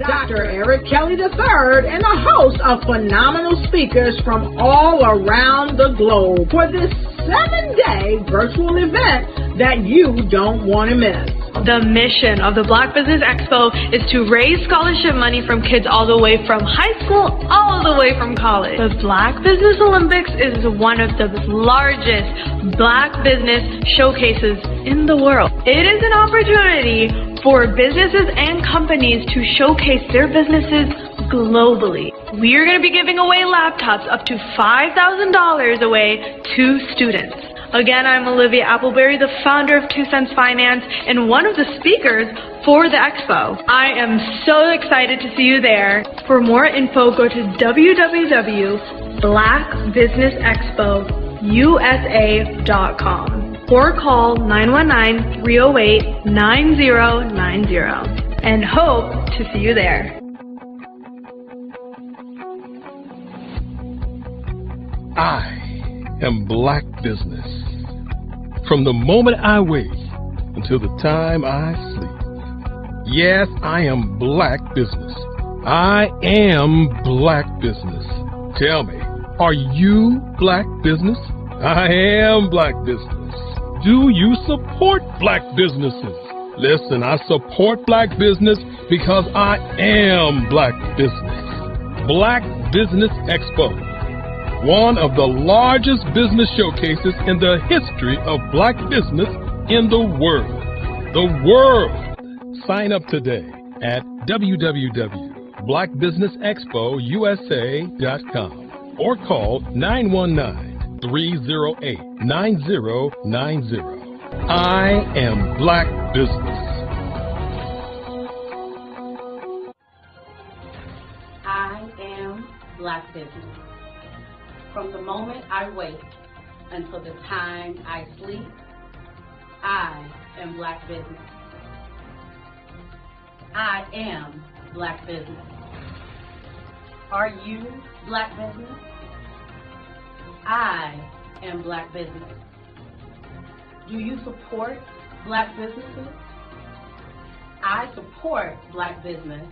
Dr. Eric Kelly III and a host of phenomenal speakers from all around the globe for this 7-day virtual event that you don't want to miss. The mission of the Black Business Expo is to raise scholarship money from kids all the way from high school all the way from college. The Black Business Olympics is one of the largest Black business showcases in the world. It is an opportunity for businesses and companies to showcase their businesses globally. We are going to be giving away laptops up to $5,000 away to students. Again, I'm Olivia Appleberry, the founder of 2 Cents Finance and one of the speakers for the expo. I am so excited to see you there. For more info, go to www.blackbusinessexpousa.com or call 919-308-9090 and hope to see you there. I am Black Business. From the moment I wake until the time I sleep. Yes, I am Black Business. I am Black Business. Tell me, are you Black Business? I am Black Business. Do you support Black businesses? Listen, I support Black business because I am Black Business. Black Business Expo, one of the largest business showcases in the history of Black business in the world. The world! Sign up today at www.blackbusinessexpousa.com or call 919-308-9090. I am Black Business. I am Black Business. From the moment I wake until the time I sleep, I am Black Business. I am Black Business. Are you Black Business? I am Black Business. Do you support Black businesses? I support Black business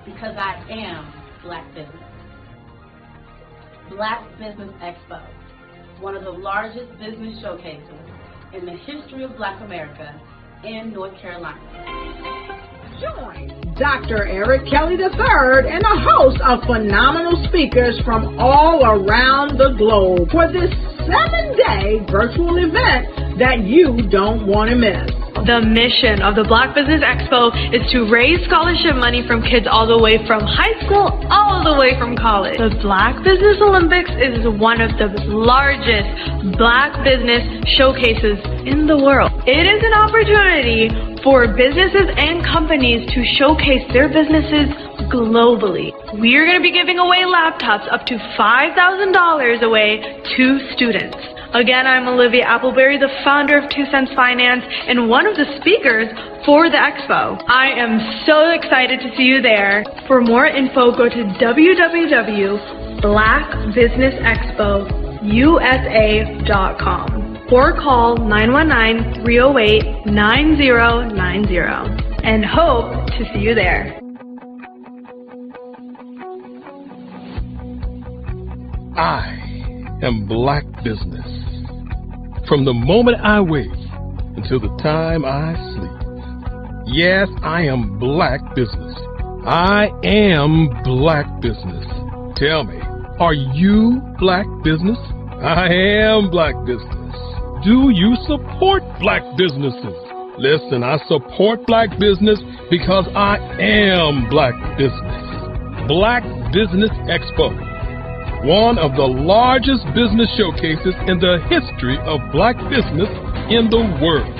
because I am Black Business. Black Business Expo, one of the largest business showcases in the history of Black America in North Carolina. Join Dr. Eric Kelly III and a host of phenomenal speakers from all around the globe for this 7-day virtual event that you don't want to miss. The mission of the Black Business Expo is to raise scholarship money from kids all the way from high school all the way from college. The Black Business Olympics is one of the largest Black business showcases in the world. It is an opportunity for businesses and companies to showcase their businesses globally. We are going to be giving away laptops up to $5,000 away to students. Again, I'm Olivia Appleberry, the founder of 2 Cents Finance and one of the speakers for the expo. I am so excited to see you there. For more info, go to www.blackbusinessexpousa.com or call 919-308-9090 and hope to see you there. I am Black Business. From the moment I wake until the time I sleep. Yes, I am Black Business. I am Black Business. Tell me, are you Black Business? I am Black Business. Do you support Black businesses? Listen, I support Black business because I am Black Business. Black Business Expo, one of the largest business showcases in the history of Black business in the world.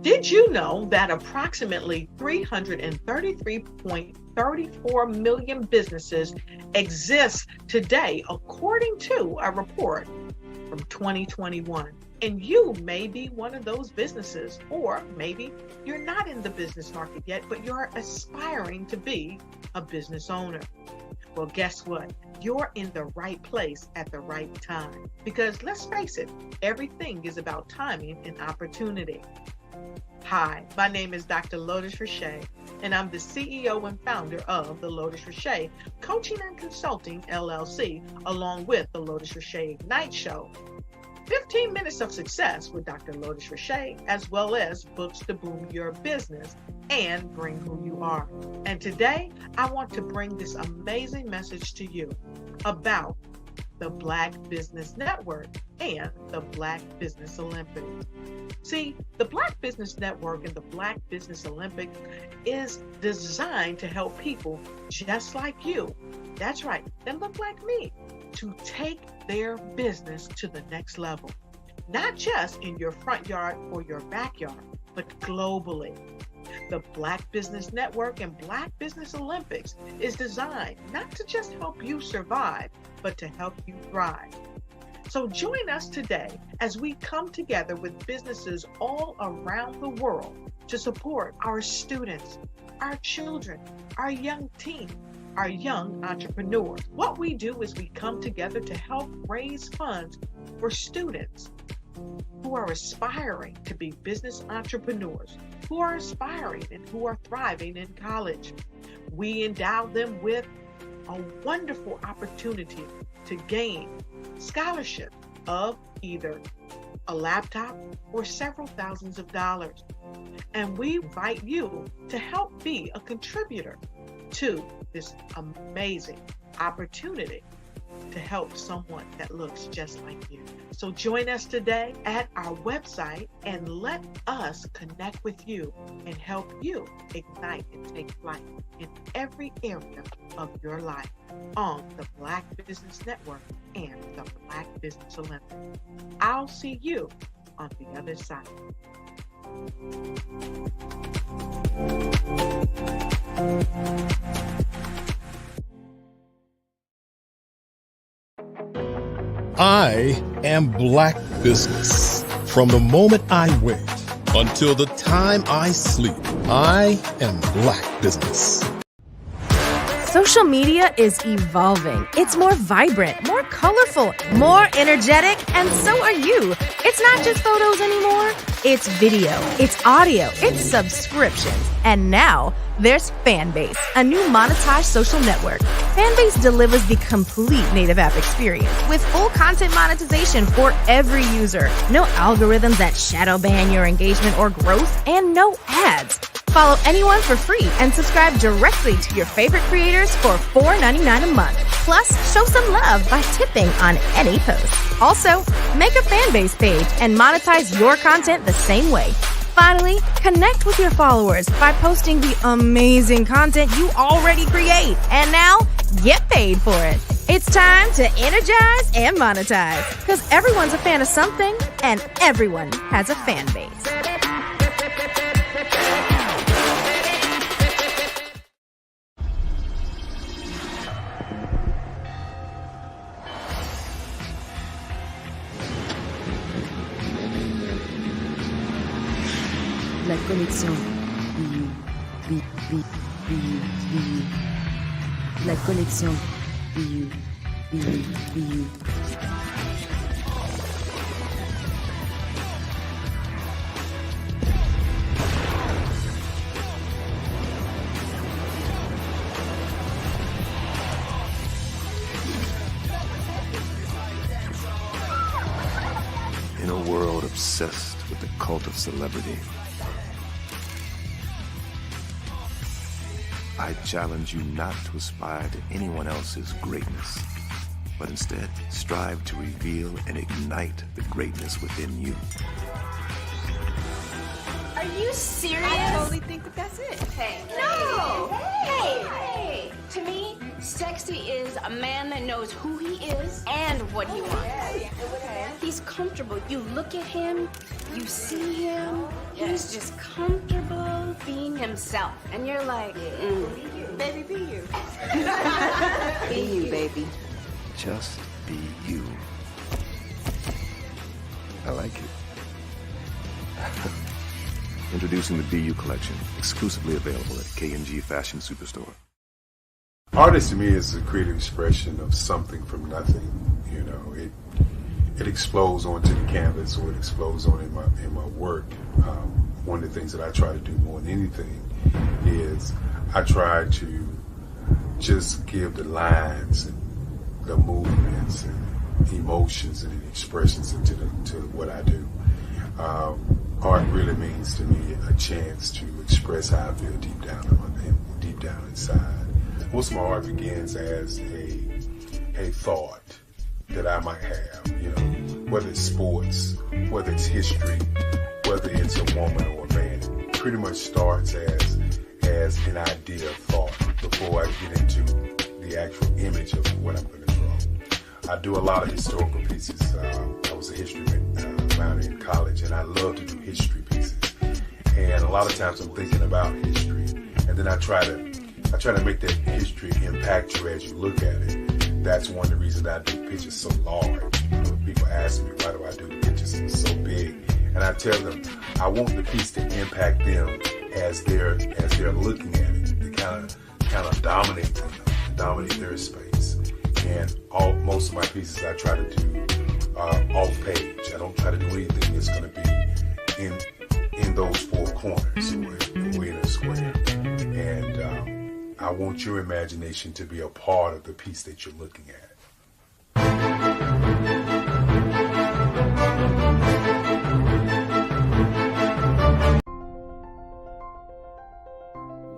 Did you know that approximately 333.34 million businesses exist today, according to a report from 2021? And you may be one of those businesses, or maybe you're not in the business market yet, but you're aspiring to be a business owner. Well, guess what? You're in the right place at the right time. Because let's face it, everything is about timing and opportunity. Hi, my name is Dr. Lotus Richey, and I'm the CEO and founder of the Lotus Richey Coaching and Consulting LLC, along with the Lotus Richey Ignite Show. 15 minutes of success with Dr. Lotus Richey, as well as books to boom your business and bring who you are. And today, I want to bring this amazing message to you about the Black Business Network and the Black Business Olympics. See, the Black Business Network and the Black Business Olympics is designed to help people just like you, that's right, that look like me, to take their business to the next level. Not just in your front yard or your backyard, but globally. The Black Business Network and Black Business Olympics is designed not to just help you survive, but to help you thrive. So join us today as we come together with businesses all around the world to support our students, our children, our young teens, our young entrepreneurs. What we do is we come together to help raise funds for students who are aspiring to be business entrepreneurs, who are aspiring and who are thriving in college. We endow them with a wonderful opportunity to gain scholarship of either a laptop or several thousands of dollars. And we invite you to help be a contributor to this amazing opportunity to help someone that looks just like you. So join us today at our website and let us connect with you and help you ignite and take flight in every area of your life on the Black Business Network and the Black Business Olympics. I'll see you on the other side. I am Black Business. From the moment I wake until the time I sleep, I am Black Business. Social media is evolving. It's more vibrant, more colorful, more energetic, and so are you. It's not just photos anymore. It's video, it's audio, it's subscriptions. And now there's Fanbase, a new monetized social network. Fanbase delivers the complete native app experience with full content monetization for every user. No algorithms that shadow ban your engagement or growth, and no ads. Follow anyone for free and subscribe directly to your favorite creators for $4.99 a month. Plus, show some love by tipping on any post. Also, make a Fanbase page and monetize your content the same way. Finally, connect with your followers by posting the amazing content you already create. And now, get paid for it. It's time to energize and monetize. Because everyone's a fan of something, and everyone has a fan base. La connexion BU. La connexion BU. In a world obsessed with the cult of celebrity, I challenge you not to aspire to anyone else's greatness, but instead strive to reveal and ignite the greatness within you. Are you serious? I totally think that's it. Hey. No! Hey! To me, sexy is a man that knows who he is and what he wants. Okay. He's comfortable. You look at him, you see him, he's just comfortable being himself. And you're like, Baby, be you. Be you, baby. Just be you. I like it. Introducing the BU collection, exclusively available at K&G Fashion Superstore. Artist to me is a creative expression of something from nothing. You know, it explodes onto the canvas, or it explodes on in my work. One of the things that I try to do more than anything is I try to just give the lines and the movements and emotions and expressions into what I do. Art really means to me a chance to express how I feel deep down inside. Most of my art begins as a thought that I might have, you know, whether it's sports, whether it's history, whether it's a woman or a man. It pretty much starts as an idea of thought before I get into the actual image of what I'm going to draw. I do a lot of historical pieces. I was a history minor in college, and I love to do history pieces. And a lot of times I'm thinking about history, and then I try to make that history impact you as you look at it. That's one of the reasons I do pictures so large. People ask me, why do I do the pictures so big? And I tell them, I want the piece to impact them as they're looking at it. To kind of dominate them, dominate their space. And most of my pieces I try to do off page. I don't try to do anything that's going to be in those four corners or in a square. And I want your imagination to be a part of the piece that you're looking at.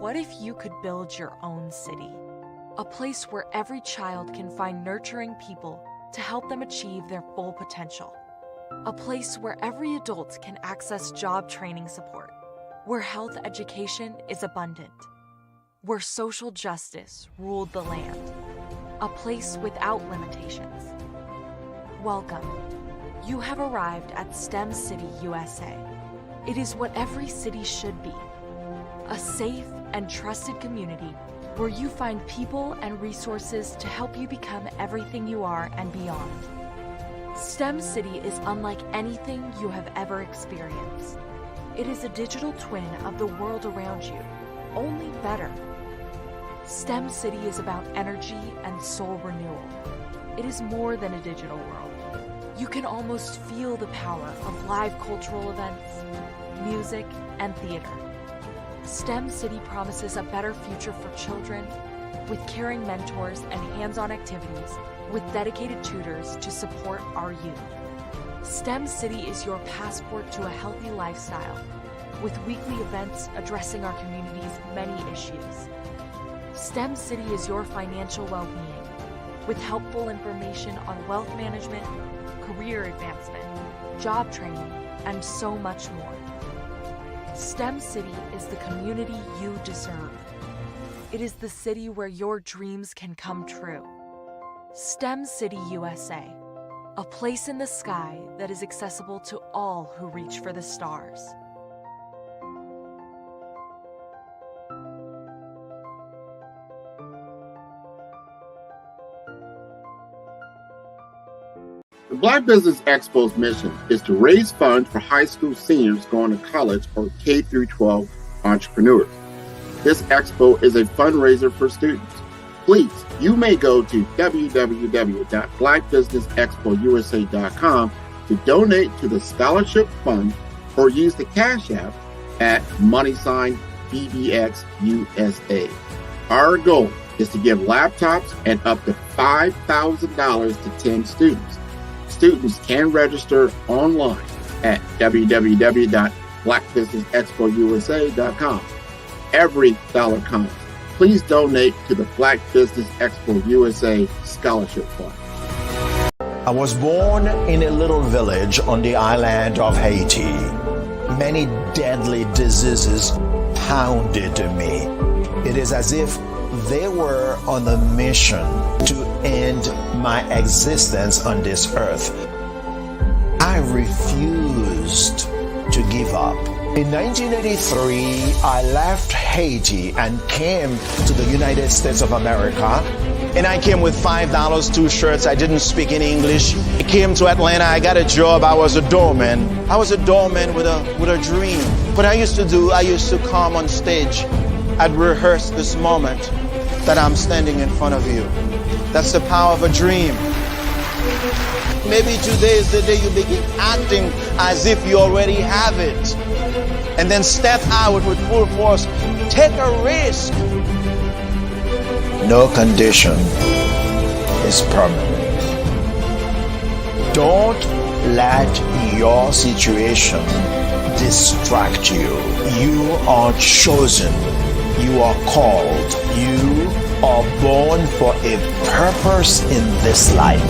What if you could build your own city? A place where every child can find nurturing people to help them achieve their full potential. A place where every adult can access job training support. Where health education is abundant. Where social justice ruled the land. A place without limitations. Welcome. You have arrived at STEM City USA. It is what every city should be. A safe and trusted community where you find people and resources to help you become everything you are and beyond. STEM City is unlike anything you have ever experienced. It is a digital twin of the world around you, only better. STEM City is about energy and soul renewal. It is more than a digital world. You can almost feel the power of live cultural events, music, and theater. STEM City promises a better future for children with caring mentors and hands-on activities with dedicated tutors to support our youth. STEM City is your passport to a healthy lifestyle with weekly events addressing our community's many issues. STEM City is your financial well-being with helpful information on wealth management, career advancement, job training, and so much more. STEM City is the community you deserve. It is the city where your dreams can come true. STEM City USA, a place in the sky that is accessible to all who reach for the stars. The Black Business Expo's mission is to raise funds for high school seniors going to college or K-12 entrepreneurs. This expo is a fundraiser for students. Please, you may go to www.blackbusinessexpousa.com to donate to the scholarship fund or use the Cash App at $BBXUSA. Our goal is to give laptops and up to $5,000 to 10 students. Students can register online at www.blackbusinessexpousa.com. Every dollar counts. Please donate to the Black Business Expo USA Scholarship Fund. I was born in a little village on the island of Haiti. Many deadly diseases pounded me. It is as if they were on a mission to end my existence on this earth. I refused to give up. In 1983, I left Haiti and came to the United States of America. And I came with $5, 2 shirts. I didn't speak in English. I came to Atlanta. I got a job. I was a doorman. I was a doorman with a dream. What I used to do, I used to come on stage. I'd rehearse this moment that I'm standing in front of you. That's the power of a dream. Maybe today is the day you begin acting as if you already have it. And then step out with full force. Take a risk. No condition is permanent. Don't let your situation distract you. You are chosen. You are called. You are born for a purpose in this life.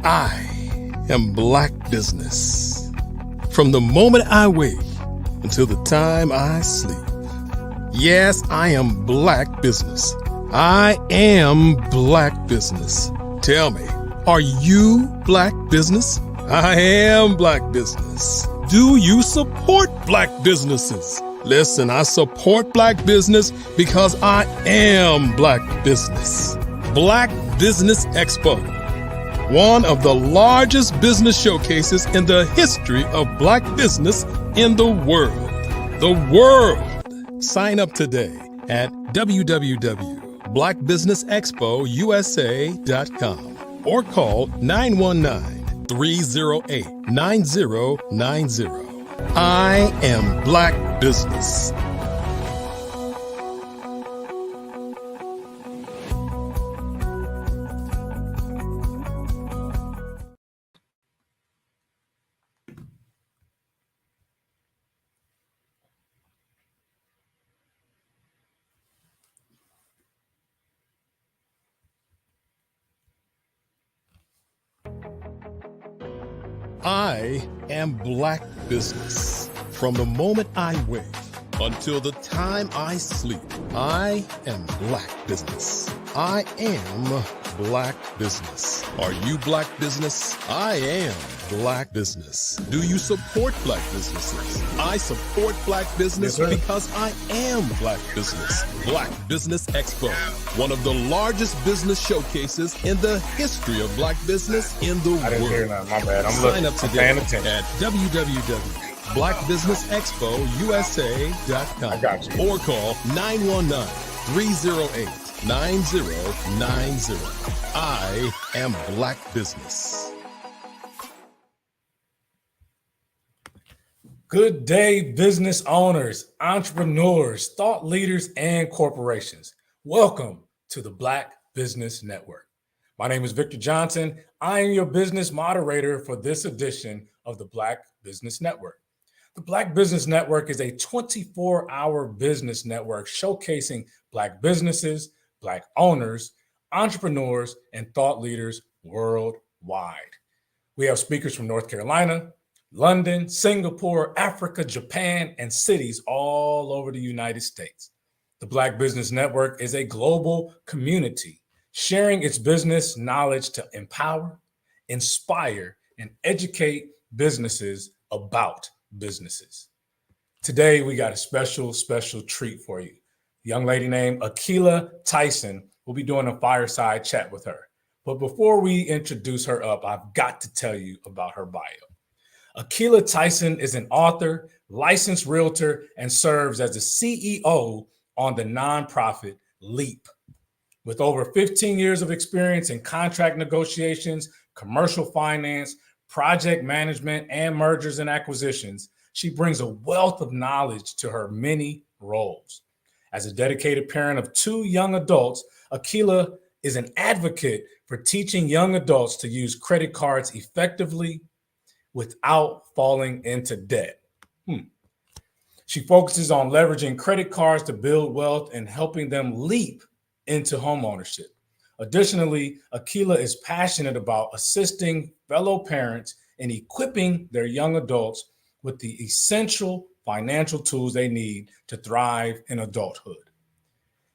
I am Black Business. From the moment I wake until the time I sleep. Yes, I am Black Business. I am Black Business. Tell me, are you Black Business? I am Black Business. Do you support Black businesses? Listen, I support Black business because I am Black Business. Black Business Expo, one of the largest business showcases in the history of Black business in the world. The world! Sign up today at www.blackbusinessexpousa.com or call 919-308-9090. I am Black Business. I am Black Business. From the moment I wake until the time I sleep, I am Black Business. I am Black Business. Are you Black Business? I am Black Business. Do you support Black businesses? I support Black business because I am Black Business. Black Business Expo, one of the largest business showcases in the history of Black business in the world. I didn't hear that. My bad. Sign up today at www.blackbusinessexpousa.com. I got you. Or call 919-308-9090. I am Black Business. Good day, business owners, entrepreneurs, thought leaders, and corporations. Welcome to the Black Business Network. My name is Victor Johnson. I am your business moderator for this edition of the Black Business Network. The Black Business Network is a 24-hour business network showcasing Black businesses, Black owners, entrepreneurs, and thought leaders worldwide. We have speakers from North Carolina, London, Singapore, Africa, Japan, and cities all over the United States. The Black Business Network is a global community sharing its business knowledge to empower, inspire, and educate businesses about businesses. Today, we got a special treat for you. A young lady named Akila Tyson will be doing a fireside chat with her. But before we introduce her up, I've got to tell you about her bio. Akila Tyson is an author, licensed realtor, and serves as the CEO on the nonprofit LEAP. With over 15 years of experience in contract negotiations, commercial finance, project management, and mergers and acquisitions, she brings a wealth of knowledge to her many roles. As a dedicated parent of 2 young adults, Akila is an advocate for teaching young adults to use credit cards effectively without falling into debt. She focuses on leveraging credit cards to build wealth and helping them leap into homeownership. Additionally, Akila is passionate about assisting fellow parents in equipping their young adults with the essential financial tools they need to thrive in adulthood.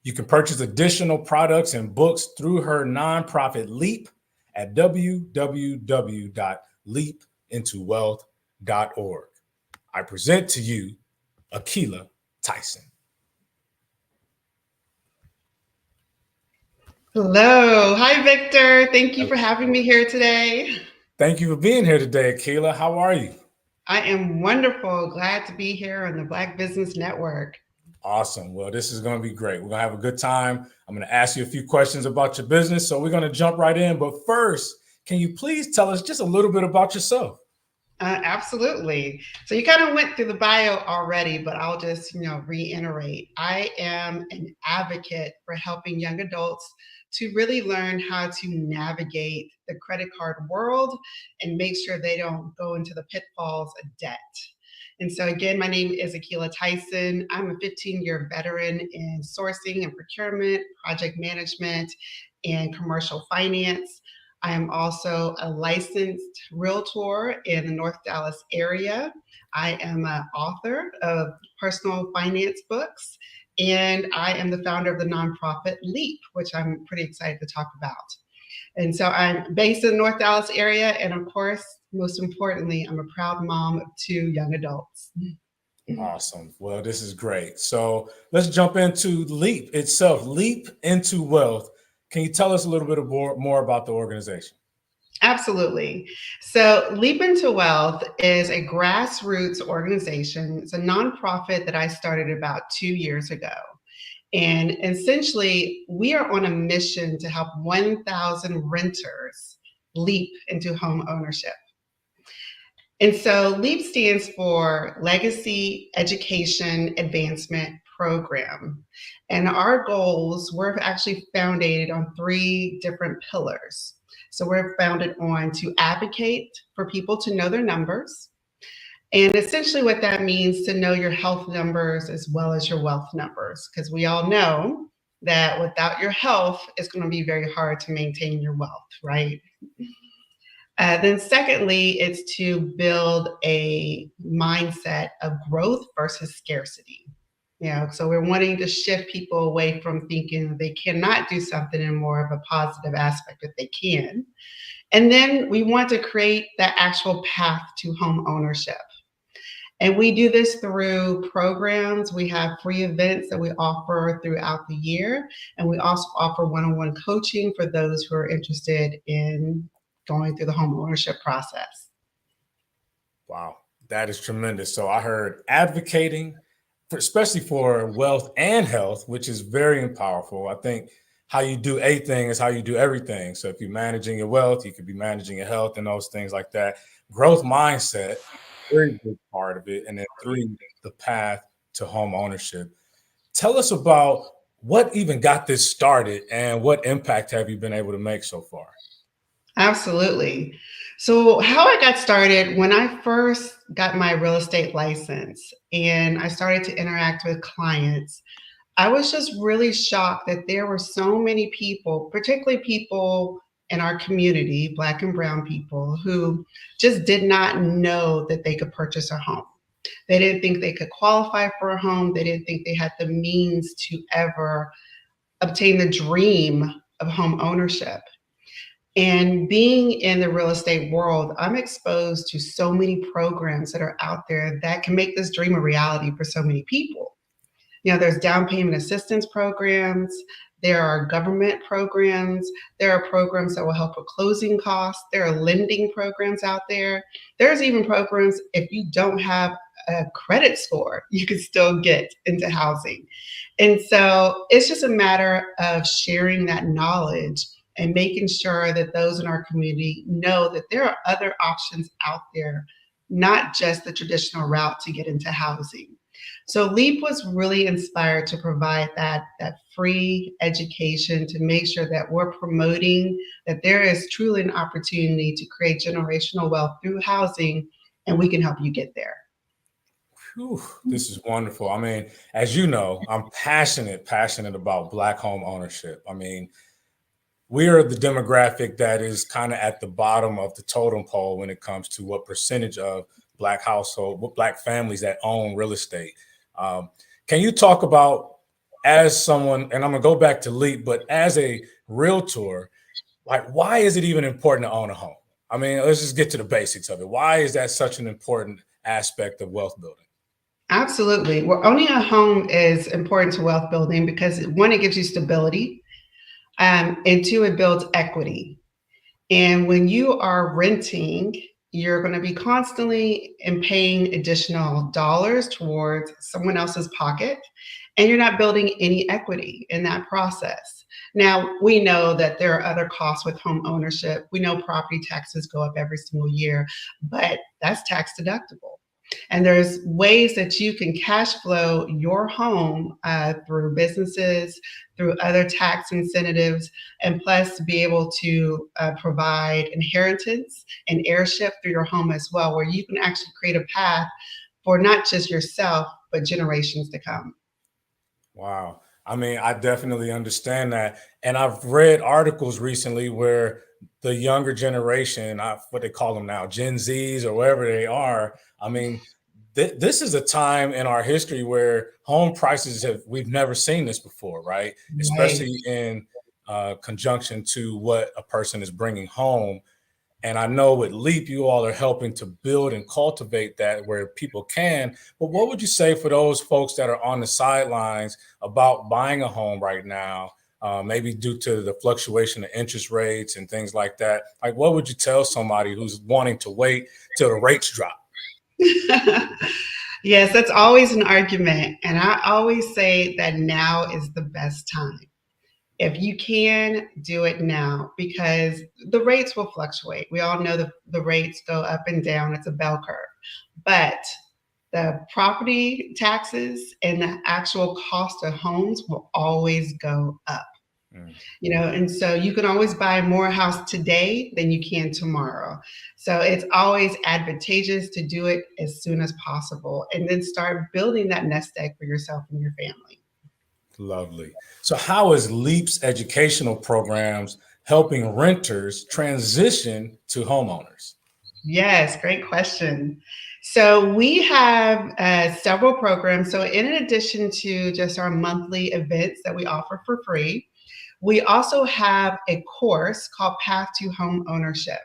You can purchase additional products and books through her nonprofit LEAP at www.leapintowealth.org. I present to you Akila Tyson. Hello. Hi, Victor. Thank you for having me here today. Thank you for being here today, Akila. How are you? I am wonderful. Glad to be here on the Black Business Network. Awesome. Well, this is going to be great. We're going to have a good time. I'm going to ask you a few questions about your business. So we're going to jump right in. But first, can you please tell us just a little bit about yourself? Absolutely. So you kind of went through the bio already, but I'll just, reiterate. I am an advocate for helping young adults to really learn how to navigate the credit card world and make sure they don't go into the pitfalls of debt. And so again, my name is Akila Tyson. I'm a 15-year veteran in sourcing and procurement, project management, and commercial finance. I am also a licensed realtor in the North Dallas area. I am an author of personal finance books, and I am the founder of the nonprofit LEAP, which I'm pretty excited to talk about. And so I'm based in the North Dallas area, and of course, most importantly, I'm a proud mom of 2 young adults. Awesome. Well, this is great. So let's jump into LEAP itself, Leap into Wealth. Can you tell us a little bit more about the organization? Absolutely. So Leap into Wealth is a grassroots organization. It's a nonprofit that I started about 2 years ago. And essentially, we are on a mission to help 1,000 renters leap into home ownership. And so LEAP stands for Legacy Education Advancement Program. And our goals were actually founded on 3 different pillars. So we're founded on to advocate for people to know their numbers. And essentially what that means to know your health numbers as well as your wealth numbers, because we all know that without your health, it's going to be very hard to maintain your wealth, right? Then secondly, it's to build a mindset of growth versus scarcity. So we're wanting to shift people away from thinking they cannot do something in more of a positive aspect that they can. And then we want to create that actual path to home ownership. And we do this through programs. We have free events that we offer throughout the year. And we also offer one-on-one coaching for those who are interested in going through the home ownership process. Wow, that is tremendous. So I heard advocating, especially for wealth and health, which is very powerful. I think how you do a thing is how you do everything. So if you're managing your wealth, you could be managing your health and those things like that. Growth mindset, very big part of it. And then 3, the path to home ownership. Tell us about what even got this started and what impact have you been able to make so far? Absolutely. So how I got started, when I first got my real estate license and I started to interact with clients, I was just really shocked that there were so many people, particularly people in our community, Black and brown people, who just did not know that they could purchase a home. They didn't think they could qualify for a home. They didn't think they had the means to ever obtain the dream of home ownership. And being in the real estate world, I'm exposed to so many programs that are out there that can make this dream a reality for so many people. There's down payment assistance programs. There are government programs. There are programs that will help with closing costs. There are lending programs out there. There's even programs if you don't have a credit score, you can still get into housing. And so it's just a matter of sharing that knowledge and making sure that those in our community know that there are other options out there, not just the traditional route to get into housing. So LEAP was really inspired to provide that free education to make sure that we're promoting that there is truly an opportunity to create generational wealth through housing, and we can help you get there. Whew, this is wonderful. I mean, as you know, I'm passionate about Black home ownership. I mean, we are the demographic that is kind of at the bottom of the totem pole when it comes to what percentage of Black Black families that own real estate. Can you talk about, as someone, and I'm gonna go back to LEAP, but as a realtor, like, why is it even important to own a home? I mean, let's just get to the basics of it. Why is that such an important aspect of wealth building? Absolutely. Well, owning a home is important to wealth building because, one, it gives you stability. And two, it builds equity. And when you are renting, you're going to be constantly and paying additional dollars towards someone else's pocket, and you're not building any equity in that process. Now, we know that there are other costs with home ownership. We know property taxes go up every single year, but that's tax deductible. And there's ways that you can cash flow your home through businesses, through other tax incentives, and plus to be able to provide inheritance and heirship through your home as well, where you can actually create a path for not just yourself, but generations to come. Wow. I mean, I definitely understand that. And I've read articles recently where the younger generation, what they call them now, Gen Zs or wherever they are, I mean, this is a time in our history where home prices we've never seen this before, right? Especially in conjunction to what a person is bringing home. And I know with LEAP, you all are helping to build and cultivate that where people can. But what would you say for those folks that are on the sidelines about buying a home right now, maybe due to the fluctuation of interest rates and things like that? Like, what would you tell somebody who's wanting to wait till the rates drop? Yes, that's always an argument. And I always say that now is the best time. If you can, do it now, because the rates will fluctuate. We all know the rates go up and down. It's a bell curve. But the property taxes and the actual cost of homes will always go up. You know, and so you can always buy more house today than you can tomorrow. So it's always advantageous to do it as soon as possible and then start building that nest egg for yourself and your family. Lovely. So how is LEAP's educational programs helping renters transition to homeowners? Yes, great question. So we have several programs. So in addition to just our monthly events that we offer for free, we also have a course called Path to Home Ownership.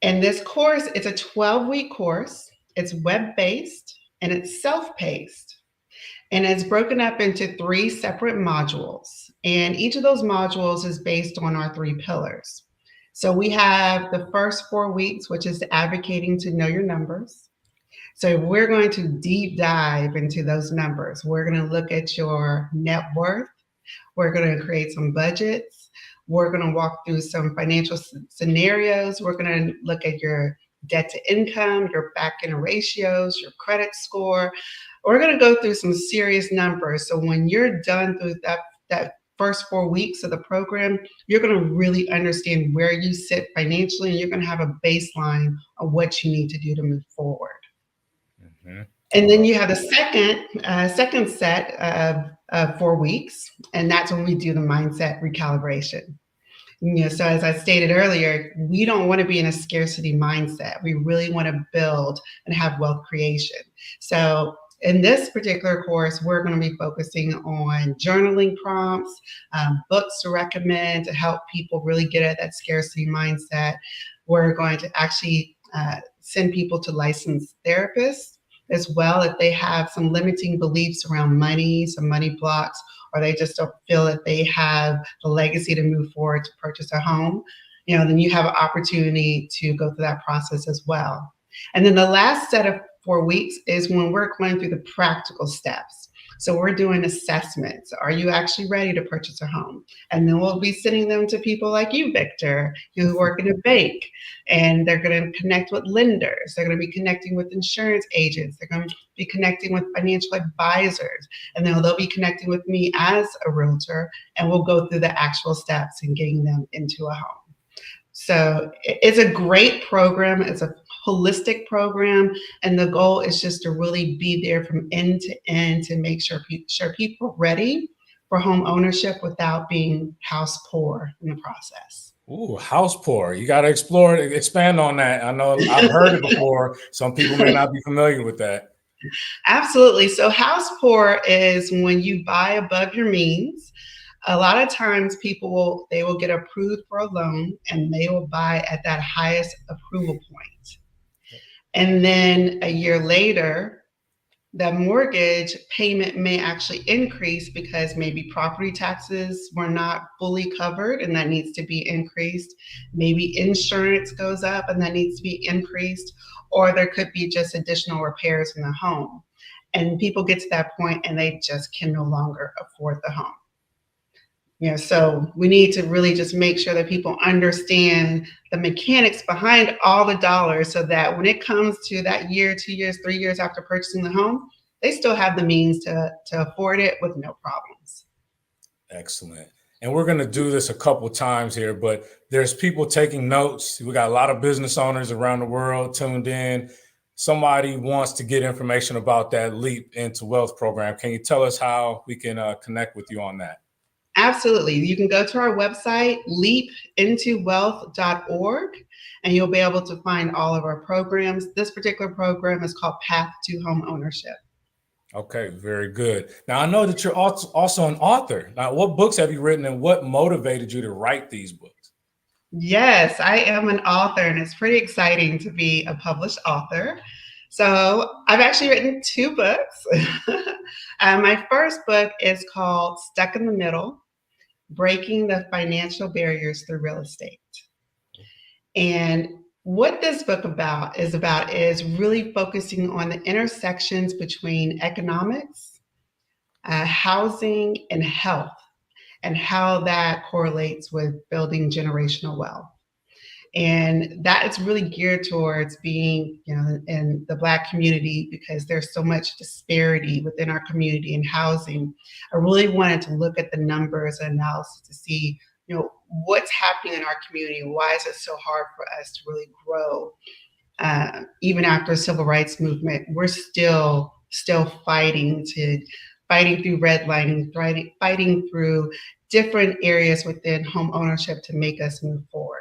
And this course, it's a 12-week course. It's web-based and it's self-paced. And it's broken up into 3 separate modules. And each of those modules is based on our 3 pillars. So we have the first 4 weeks, which is advocating to know your numbers. So we're going to deep dive into those numbers. We're going to look at your net worth. We're going to create some budgets. We're going to walk through some financial scenarios. We're going to look at your debt to income, your back-end ratios, your credit score. We're going to go through some serious numbers. So when you're done through that first 4 weeks of the program, you're going to really understand where you sit financially, and you're going to have a baseline of what you need to do to move forward. Mm-hmm. And then you have the second set of 4 weeks, and that's when we do the mindset recalibration. You know, so as I stated earlier, we don't want to be in a scarcity mindset. We really want to build and have wealth creation. So in this particular course, we're going to be focusing on journaling prompts, books to recommend to help people really get at that scarcity mindset. We're going to actually send people to licensed therapists as well if they have some limiting beliefs around money, some money blocks, or they just don't feel that they have the legacy to move forward to purchase a home. You know, then you have an opportunity to go through that process as well. And then the last set of 4 weeks is when we're going through the practical steps. So we're doing assessments. Are you actually ready to purchase a home? And then we'll be sending them to people like you, Victor, who work in a bank, and they're going to connect with lenders. They're going to be connecting with insurance agents. They're going to be connecting with financial advisors, and then they'll be connecting with me as a realtor, and we'll go through the actual steps in getting them into a home. So it's a great program. It's a holistic program, and the goal is just to really be there from end to end to make sure people are ready for home ownership without being house poor in the process. Ooh, house poor. You got to expand on that. I know I've heard it before. Some people may not be familiar with that. Absolutely. So house poor is when you buy above your means. A lot of times people will get approved for a loan, and they will buy at that highest approval point. And then a year later, the mortgage payment may actually increase because maybe property taxes were not fully covered and that needs to be increased. Maybe insurance goes up and that needs to be increased, or there could be just additional repairs in the home. And people get to that point and they just can no longer afford the home. So we need to really just make sure that people understand the mechanics behind all the dollars so that when it comes to that year, 2 years, 3 years after purchasing the home, they still have the means to afford it with no problems. Excellent. And we're going to do this a couple times here, but there's people taking notes. We got a lot of business owners around the world tuned in. Somebody wants to get information about that Leap into Wealth program. Can you tell us how we can connect with you on that? Absolutely. You can go to our website, leapintowealth.org, and you'll be able to find all of our programs. This particular program is called Path to Home Ownership. Okay, very good. Now, I know that you're also an author. Now, what books have you written and what motivated you to write these books? Yes, I am an author, and it's pretty exciting to be a published author. So I've actually written 2 books. My first book is called Stuck in the Middle: Breaking the Financial Barriers Through Real Estate. And what this book is really focusing on the intersections between economics, housing, and health, and how that correlates with building generational wealth. And that is really geared towards being, in the Black community, because there's so much disparity within our community in housing. I really wanted to look at the numbers and analysis to see, what's happening in our community. Why is it so hard for us to really grow? Even after the civil rights movement, we're still fighting through redlining, fighting through different areas within home ownership to make us move forward.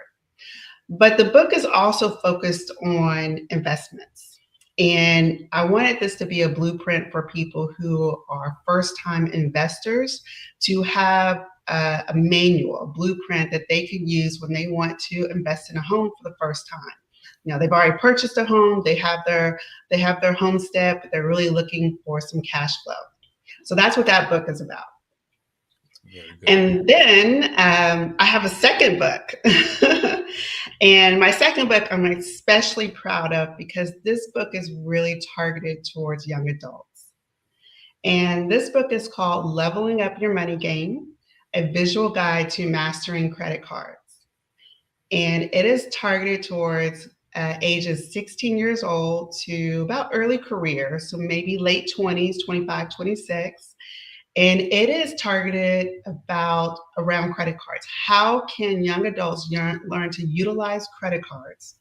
But the book is also focused on investments. And I wanted this to be a blueprint for people who are first-time investors to have a manual, a blueprint that they can use when they want to invest in a home for the first time. They've already purchased a home, they have their homestead, but they're really looking for some cash flow. So that's what that book is about. And then I have a second book. And my second book I'm especially proud of because this book is really targeted towards young adults. And this book is called Leveling Up Your Money Game: A Visual Guide to Mastering Credit Cards. And it is targeted towards ages 16 years old to about early career, so maybe late 20s, 25, 26. And it is targeted around credit cards. How can young adults learn to utilize credit cards,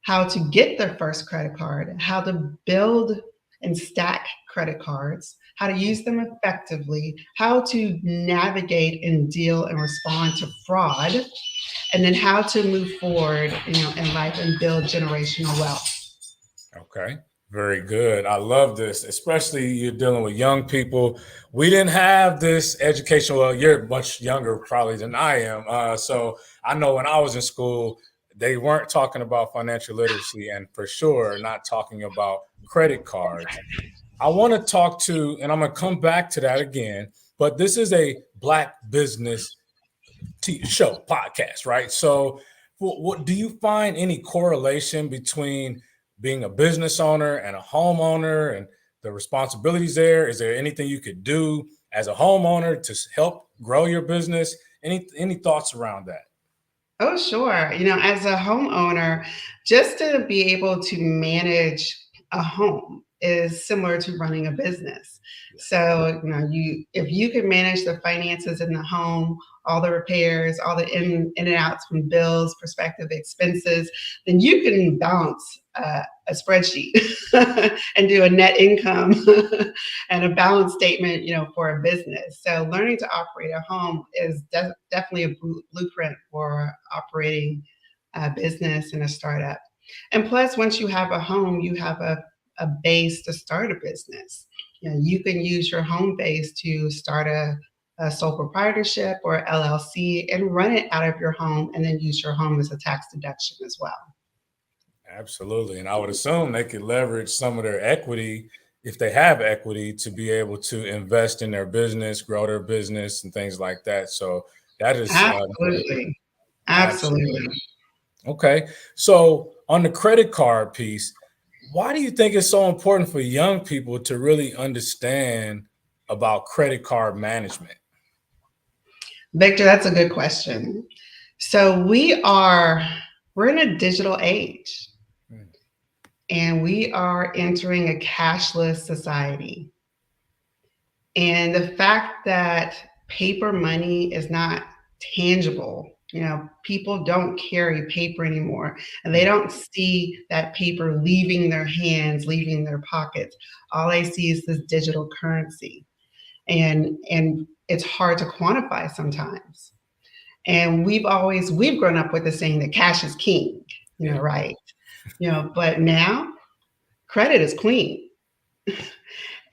how to get their first credit card, how to build and stack credit cards, how to use them effectively, how to navigate and deal and respond to fraud, and then how to move forward, in life and build generational wealth. Okay. Very good. I love this, especially you're dealing with young people. We didn't have this education. Well, you're much younger probably than I am. So I know when I was in school, they weren't talking about financial literacy and for sure not talking about credit cards. I want to talk to, and I'm going to come back to that again, but this is a Black business show podcast, right? So what do you find any correlation between being a business owner and a homeowner and the responsibilities there? Is there anything you could do as a homeowner to help grow your business? Any thoughts around that? Oh, sure. As a homeowner, just to be able to manage a home is similar to running a business. So, if you can manage the finances in the home, all the repairs, all the in and outs from bills, prospective expenses, then you can balance a spreadsheet and do a net income and a balance statement, for a business. So learning to operate a home is definitely a blueprint for operating a business and a startup. And plus, once you have a home, you have a base to start a business. You can use your home base to start a sole proprietorship or LLC and run it out of your home and then use your home as a tax deduction as well. Absolutely. And I would assume they could leverage some of their equity if they have equity, to be able to invest in their business, grow their business, and things like that. So that is absolutely. Absolutely. Okay. So on the credit card piece, why do you think it's so important for young people to really understand about credit card management? Victor, that's a good question. So we're in a digital age, and we are entering a cashless society. And the fact that paper money is not tangible, people don't carry paper anymore, and they don't see that paper leaving their hands, leaving their pockets. All they see is this digital currency. And it's hard to quantify sometimes. And we've grown up with the saying that cash is king, right? But now credit is queen.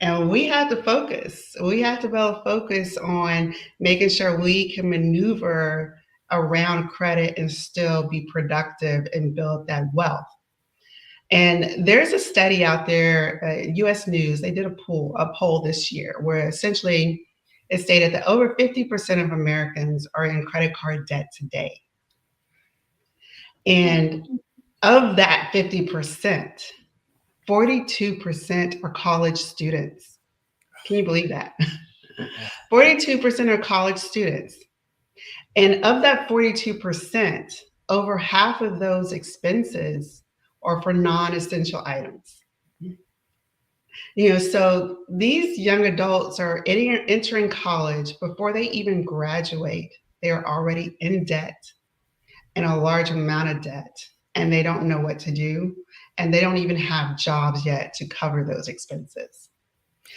And we have to focus. We have to be able to focus on making sure we can maneuver around credit and still be productive and build that wealth. And there's a study out there, US News, they did a poll this year where essentially it stated that over 50% of Americans are in credit card debt today. And of that 50%, 42% are college students. Can you believe that? 42% are college students. And of that 42%, over half of those expenses are for non-essential items. So these young adults are entering college before they even graduate. They are already in debt, and a large amount of debt, and they don't know what to do. And they don't even have jobs yet to cover those expenses.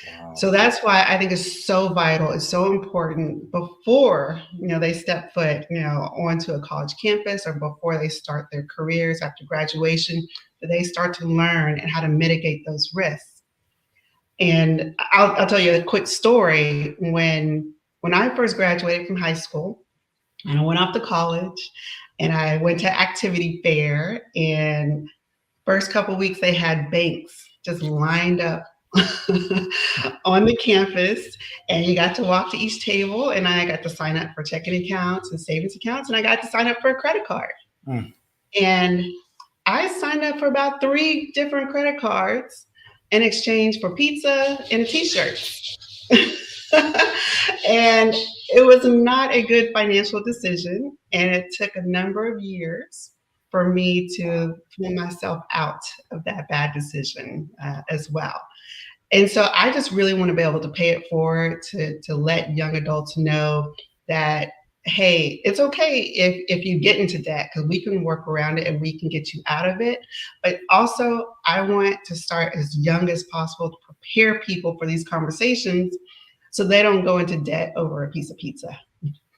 Wow. So that's why I think it's so vital. It's so important before, they step foot, onto a college campus, or before they start their careers after graduation, that they start to learn and how to mitigate those risks. And I'll tell you a quick story. When I first graduated from high school and I went off to college, and I went to activity fair, and first couple of weeks, they had banks just lined up on the campus, and you got to walk to each table, and I got to sign up for checking accounts and savings accounts, and I got to sign up for a credit card. And I signed up for about 3 different credit cards in exchange for pizza and a t-shirt. And it was not a good financial decision, and it took a number of years for me to pull myself out of that bad decision as well. And so I just really want to be able to pay it forward to let young adults know that, hey, it's okay if you get into debt, because we can work around it and we can get you out of it. But also, I want to start as young as possible to prepare people for these conversations so they don't go into debt over a piece of pizza.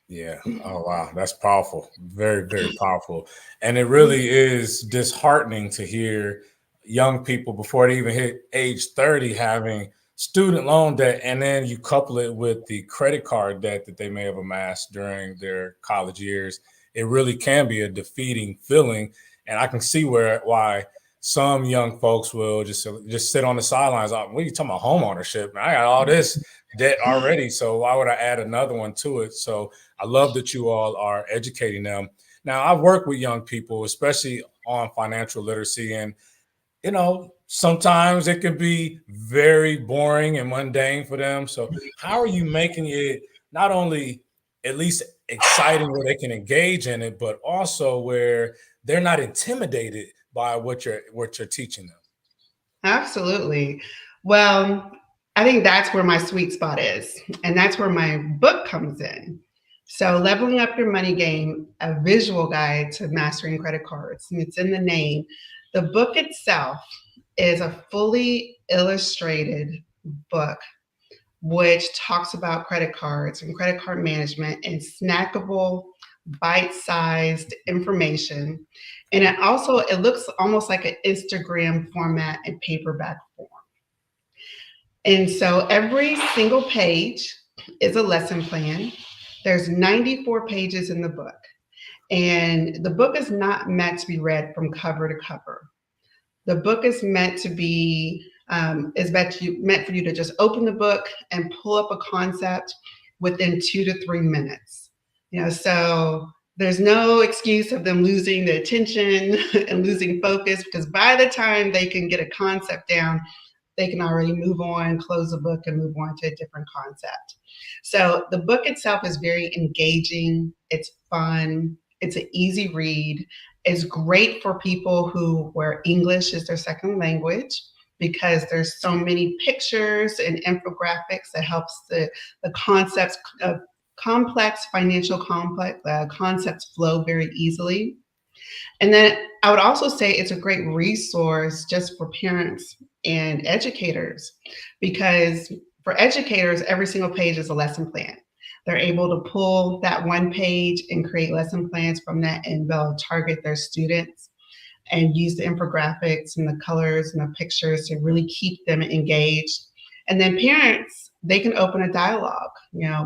Yeah. Oh, wow. That's powerful. Very, very powerful. And it really is disheartening to hear young people before they even hit age 30 having student loan debt, and then you couple it with the credit card debt that they may have amassed during their college years. It really can be a defeating feeling. And I can see why some young folks will just sit on the sidelines. What are you talking about? Home ownership? I got all this debt already, so why would I add another one to it? So I love that you all are educating them. Now, I've worked with young people, especially on financial literacy, and sometimes it can be very boring and mundane for them. So how are you making it not only at least exciting where they can engage in it, but also where they're not intimidated by what you're teaching them? Absolutely. Well, I think that's where my sweet spot is. And that's where my book comes in. So Leveling Up Your Money Game, a visual guide to mastering credit cards. And it's in the name. The book itself is a fully illustrated book which talks about credit cards and credit card management and snackable, bite-sized information. And it looks almost like an Instagram format and paperback form. And so every single page is a lesson plan. There's 94 pages in the book. And the book is not meant to be read from cover to cover. The book is meant to be is meant for you to just open the book and pull up a concept within 2 to 3 minutes. So there's no excuse of them losing the attention and losing focus, because by the time they can get a concept down, they can already move on, close the book, and move on to a different concept. So the book itself is very engaging. It's fun. It's an easy read. It's great for people where English is their second language, because there's so many pictures and infographics that helps the concepts of complex financial concepts flow very easily. And then I would also say it's a great resource just for parents and educators, because for educators, every single page is a lesson plan. They're able to pull that one page and create lesson plans from that, and they'll target their students and use the infographics and the colors and the pictures to really keep them engaged. And then parents, they can open a dialogue,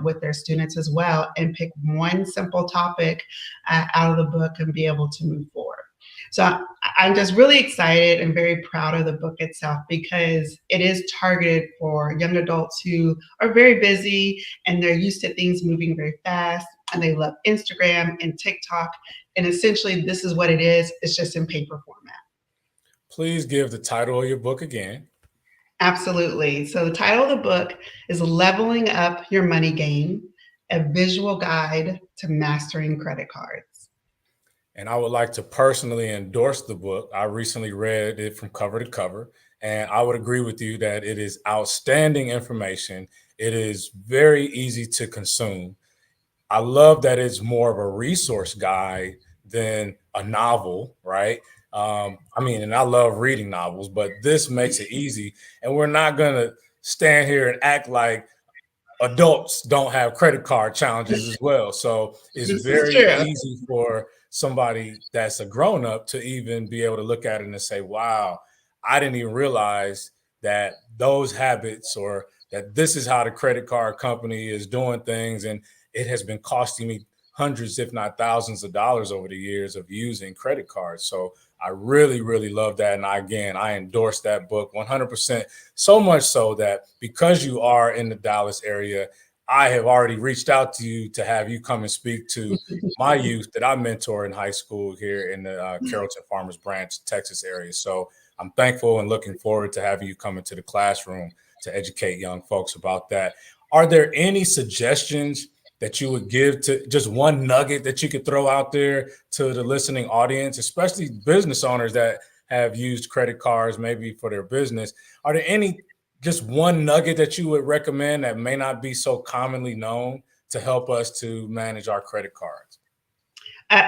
with their students as well, and pick one simple topic out of the book and be able to move forward. So I'm just really excited and very proud of the book itself, because it is targeted for young adults who are very busy and they're used to things moving very fast, and they love Instagram and TikTok. And essentially, this is what it is. It's just in paper format. Please give the title of your book again. Absolutely. So the title of the book is Leveling Up Your Money Game, a visual guide to mastering credit cards. And I would like to personally endorse the book. I recently read it from cover to cover, and I would agree with you that it is outstanding information. It is very easy to consume. I love that it's more of a resource guide than a novel, right? And I love reading novels, but this makes it easy. And we're not going to stand here and act like adults don't have credit card challenges as well. So it's very easy for somebody that's a grown up to even be able to look at it and say, wow, I didn't even realize that those habits, or that this is how the credit card company is doing things. And it has been costing me hundreds, if not thousands of dollars over the years of using credit cards. So I really, really love that. And I endorse that book 100%. So much so that because you are in the Dallas area, I have already reached out to you to have you come and speak to my youth that I mentor in high school here in the Carrollton Farmers Branch, Texas area. So I'm thankful and looking forward to having you come into the classroom to educate young folks about that. Are there any suggestions that you would give, to just one nugget that you could throw out there to the listening audience, especially business owners that have used credit cards maybe for their business? Are there any, just one nugget that you would recommend that may not be so commonly known to help us to manage our credit cards?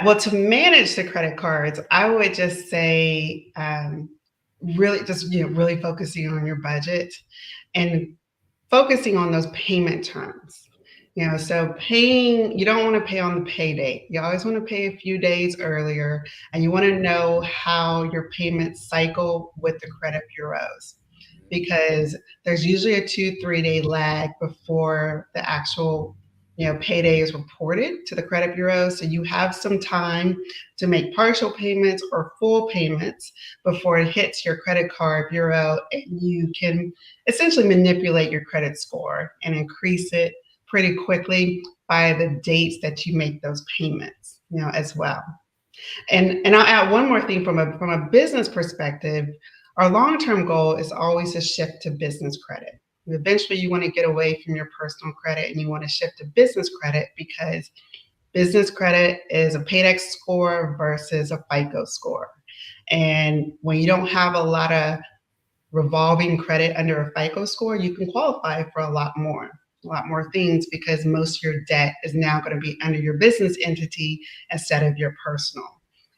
Well, to manage the credit cards, I would just say really focusing on your budget and focusing on those payment terms. So you don't want to pay on the pay date. You always want to pay a few days earlier, and you want to know how your payments cycle with the credit bureaus, because there's usually a 2-3 day lag before the actual payday is reported to the credit bureau. So you have some time to make partial payments or full payments before it hits your credit card bureau, and you can essentially manipulate your credit score and increase it pretty quickly by the dates that you make those payments, as well. And I'll add one more thing from a business perspective. Our long-term goal is always to shift to business credit. Eventually, you want to get away from your personal credit and you want to shift to business credit, because business credit is a Paydex score versus a FICO score. And when you don't have a lot of revolving credit under a FICO score, you can qualify for a lot more things, because most of your debt is now going to be under your business entity instead of your personal.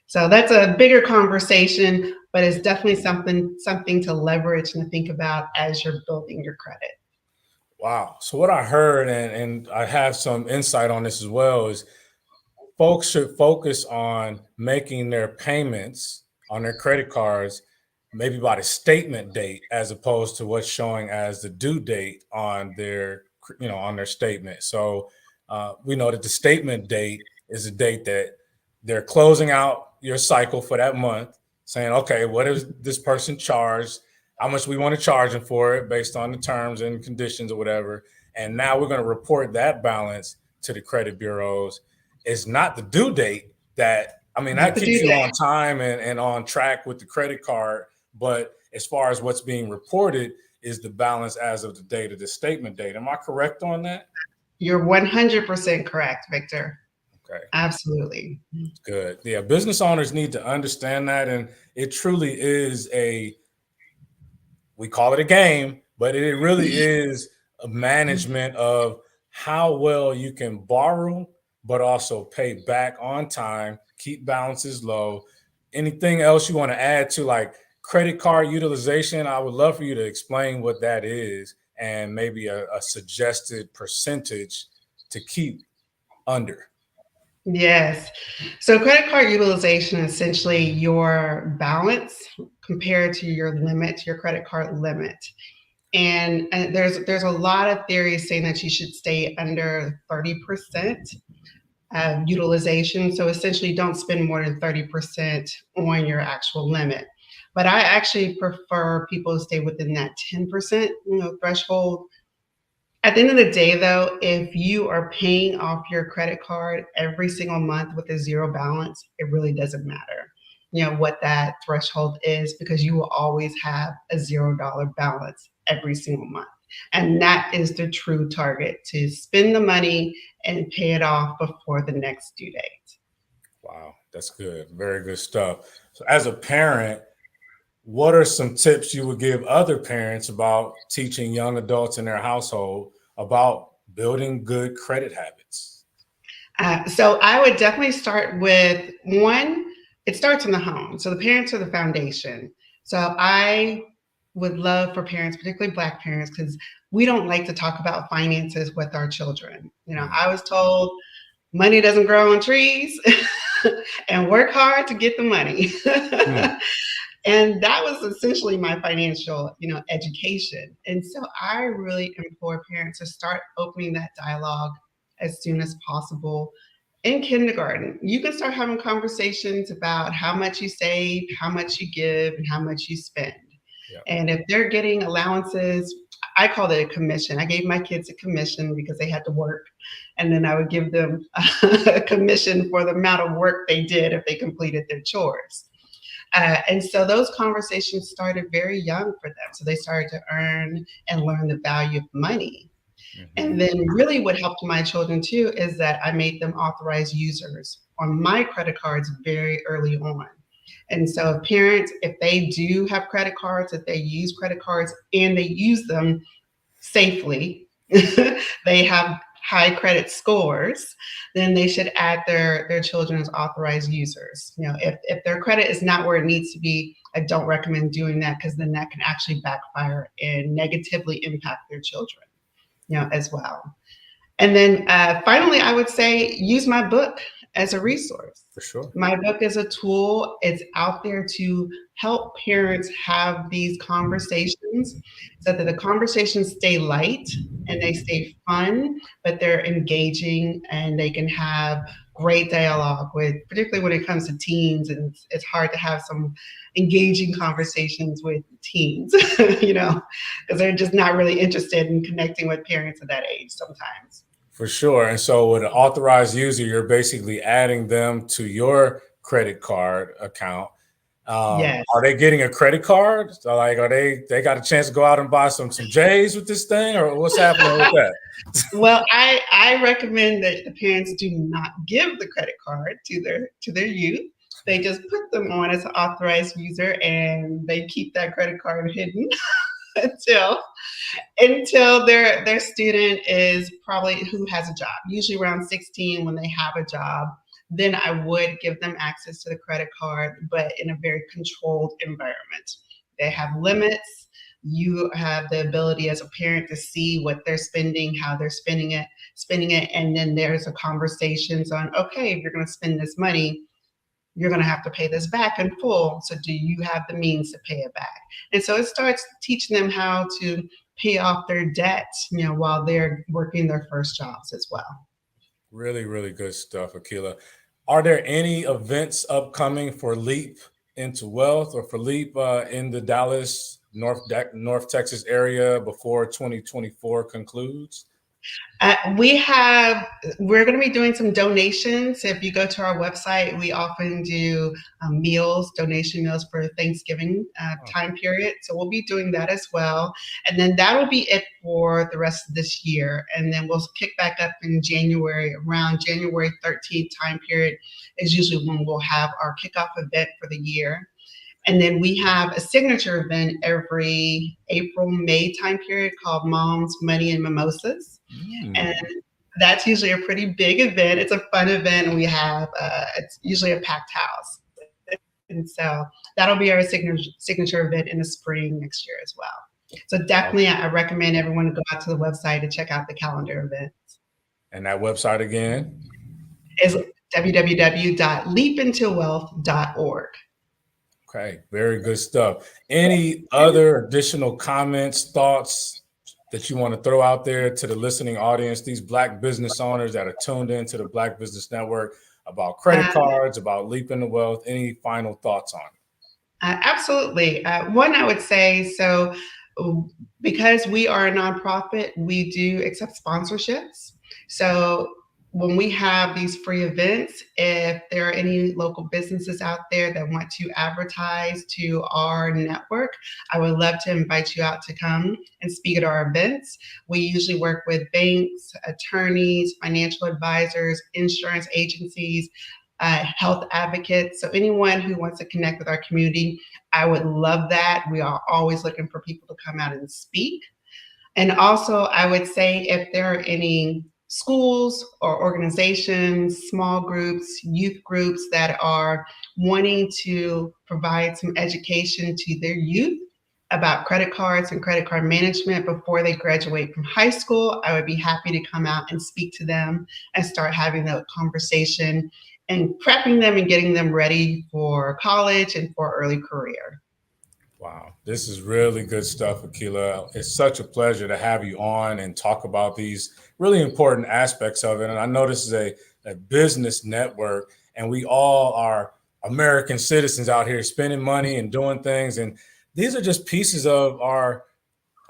So that's a bigger conversation, but it's definitely something to leverage and to think about as you're building your credit. Wow. So what I heard, and I have some insight on this as well, is folks should focus on making their payments on their credit cards maybe by the statement date, as opposed to what's showing as the due date on their statement. So we know that the statement date is a date that they're closing out your cycle for that month, saying, okay, what is this person charged? how much we want to charge them for it based on the terms and conditions or whatever. And now we're going to report that balance to the credit bureaus. It's not the due date that, I mean, that keeps you on time and on track with the credit card. But as far as what's being reported is the balance as of the date of the statement date. Am I correct on that? You're 100% correct, Victor. Okay. Absolutely. Good. Yeah. Business owners need to understand that. And it truly is we call it a game, but it really is a management of how well you can borrow, but also pay back on time, keep balances low. Anything else you want to add to like credit card utilization? I would love for you to explain what that is and maybe a suggested percentage to keep under. Yes. So credit card utilization is essentially your balance compared to your limit, your credit card limit. And there's a lot of theories saying that you should stay under 30% utilization. So essentially don't spend more than 30% on your actual limit. But I actually prefer people to stay within that 10%, threshold. At the end of the day, though, if you are paying off your credit card every single month with a zero balance, it really doesn't matter, what that threshold is, because you will always have a $0 balance every single month. And that is the true target, to spend the money and pay it off before the next due date. Wow, that's good. Very good stuff. So as a parent, what are some tips you would give other parents about teaching young adults in their household about building good credit habits? So I would definitely start with one, it starts in the home. So the parents are the foundation. So I would love for parents, particularly Black parents, because we don't like to talk about finances with our children. I was told money doesn't grow on trees and work hard to get the money. And that was essentially my financial, education. And so I really implore parents to start opening that dialogue as soon as possible. In kindergarten, you can start having conversations about how much you save, how much you give, and how much you spend. Yep. And if they're getting allowances, I call it a commission. I gave my kids a commission because they had to work. And then I would give them a commission for the amount of work they did if they completed their chores. And so those conversations started very young for them. So they started to earn and learn the value of money. Mm-hmm. And then really what helped my children too is that I made them authorized users on my credit cards very early on. And so parents, if they do have credit cards, if they use credit cards and they use them safely, they have high credit scores, then they should add their children as authorized users. If their credit is not where it needs to be, I don't recommend doing that, because then that can actually backfire and negatively impact their children, as well. And then finally, I would say use my book as a resource. For sure. My book is a tool. It's out there to help parents have these conversations so that the conversations stay light and they stay fun, but they're engaging and they can have great dialogue with, particularly when it comes to teens. And it's hard to have some engaging conversations with teens, because they're just not really interested in connecting with parents at that age sometimes. For sure. And so with an authorized user, you're basically adding them to your credit card account. Yes. Are they getting a credit card? So like, they got a chance to go out and buy some J's with this thing, or what's happening with that? Well, I recommend that the parents do not give the credit card to their youth. They just put them on as an authorized user and they keep that credit card hidden until their student is probably who has a job, usually around 16 when they have a job. Then I would give them access to the credit card, but in a very controlled environment. They have limits. You have the ability as a parent to see what they're spending, how they're spending it. And then there's a conversations on, okay, if you're going to spend this money, you're going to have to pay this back in full. So do you have the means to pay it back? And so it starts teaching them how to pay off their debt, while they're working their first jobs as well. Really, really good stuff, Akila. Are there any events upcoming for Leap into Wealth or for Leap in the Dallas North Texas area before 2024 concludes? We're going to be doing some donations. If you go to our website, we often do donation meals for Thanksgiving time period. So we'll be doing that as well. And then that'll be it for the rest of this year. And then we'll pick back up in January, around January 13th time period is usually when we'll have our kickoff event for the year. And then we have a signature event every April, May time period called Moms, Money, and Mimosas. And that's usually a pretty big event. It's a fun event. And we have, it's usually a packed house. And so that'll be our signature event in the spring next year as well. So definitely I recommend everyone to go out to the website to check out the calendar events. And that website again? Is www.leapintowealth.org. Okay, very good stuff. Any other additional comments, thoughts that you want to throw out there to the listening audience, these Black business owners that are tuned into the Black Business Network about credit cards, about Leap into Wealth? Any final thoughts on it? Absolutely. One, I would say, so because we are a nonprofit, we do accept sponsorships. So when we have these free events, if there are any local businesses out there that want to advertise to our network, I would love to invite you out to come and speak at our events. We usually work with banks, attorneys, financial advisors, insurance agencies, health advocates. So anyone who wants to connect with our community, I would love that. We are always looking for people to come out and speak. And also, I would say if there are any schools or organizations, small groups, youth groups that are wanting to provide some education to their youth about credit cards and credit card management before they graduate from high school, I would be happy to come out and speak to them and start having that conversation and prepping them and getting them ready for college and for early career. Wow, this is really good stuff, Akilah. It's such a pleasure to have you on and talk about these really important aspects of it. And I know this is a business network, and we all are American citizens out here spending money and doing things. And these are just pieces of our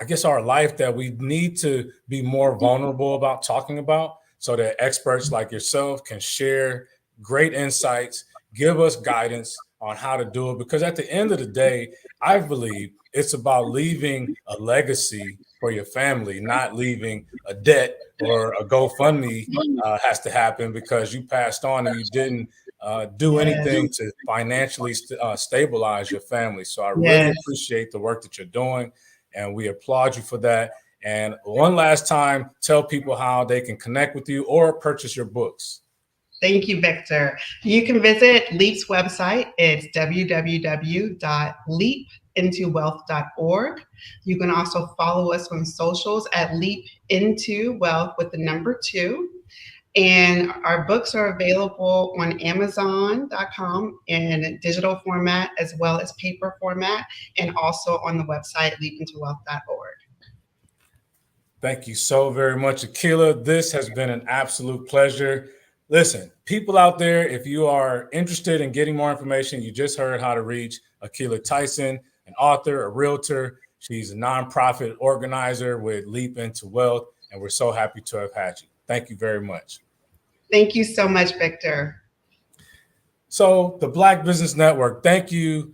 life that we need to be more vulnerable about talking about, so that experts like yourself can share great insights, give us guidance on how to do it. Because at the end of the day, I believe it's about leaving a legacy for your family, not leaving a debt or a GoFundMe has to happen because you passed on and you didn't do anything to financially stabilize your family. So I really appreciate the work that you're doing, and we applaud you for that. And one last time, tell people how they can connect with you or purchase your books. Thank you, Victor. You can visit Leap's website. It's www.leapintowealth.org. You can also follow us on socials at Leap Into Wealth with the number 2. And our books are available on Amazon.com in digital format as well as paper format, and also on the website leapintowealth.org. Thank you so very much, Akilah. This has been an absolute pleasure. Listen, people out there, if you are interested in getting more information, you just heard how to reach Akilah Tyson, an author, a realtor. She's a nonprofit organizer with Leap Into Wealth, and we're so happy to have had you. Thank you very much. Thank you so much, Victor. So the Black Business Network, thank you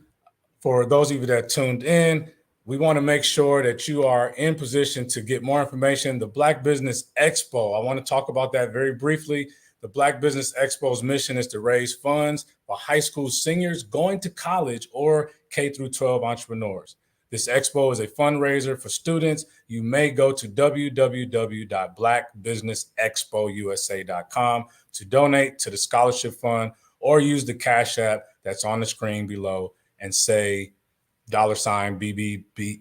for those of you that tuned in. We want to make sure that you are in position to get more information. The Black Business Expo, I want to talk about that very briefly. The Black Business Expo's mission is to raise funds for high school seniors going to college or K-12 entrepreneurs. This expo is a fundraiser for students. You may go to www.blackbusinessexpousa.com to donate to the scholarship fund, or use the Cash App that's on the screen below and say $BBXUSA.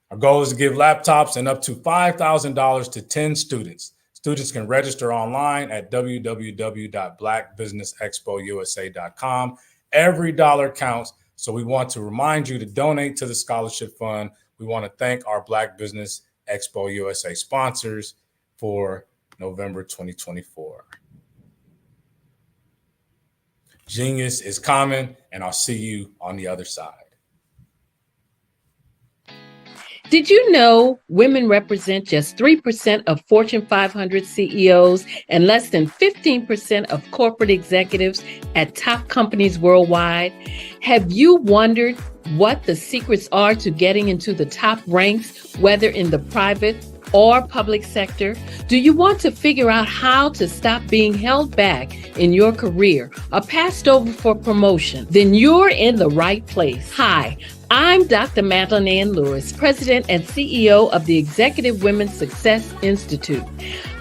Our goal is to give laptops and up to $5,000 to 10 students. Students can register online at www.blackbusinessexpousa.com. Every dollar counts, so we want to remind you to donate to the scholarship fund. We want to thank our Black Business Expo USA sponsors for November 2024. Genius is common, and I'll see you on the other side. Did you know women represent just 3% of Fortune 500 CEOs and less than 15% of corporate executives at top companies worldwide? Have you wondered what the secrets are to getting into the top ranks, whether in the private or public sector? Do you want to figure out how to stop being held back in your career or passed over for promotion? Then you're in the right place. Hi, I'm Dr. Madeline Ann Lewis, President and CEO of the Executive Women's Success Institute.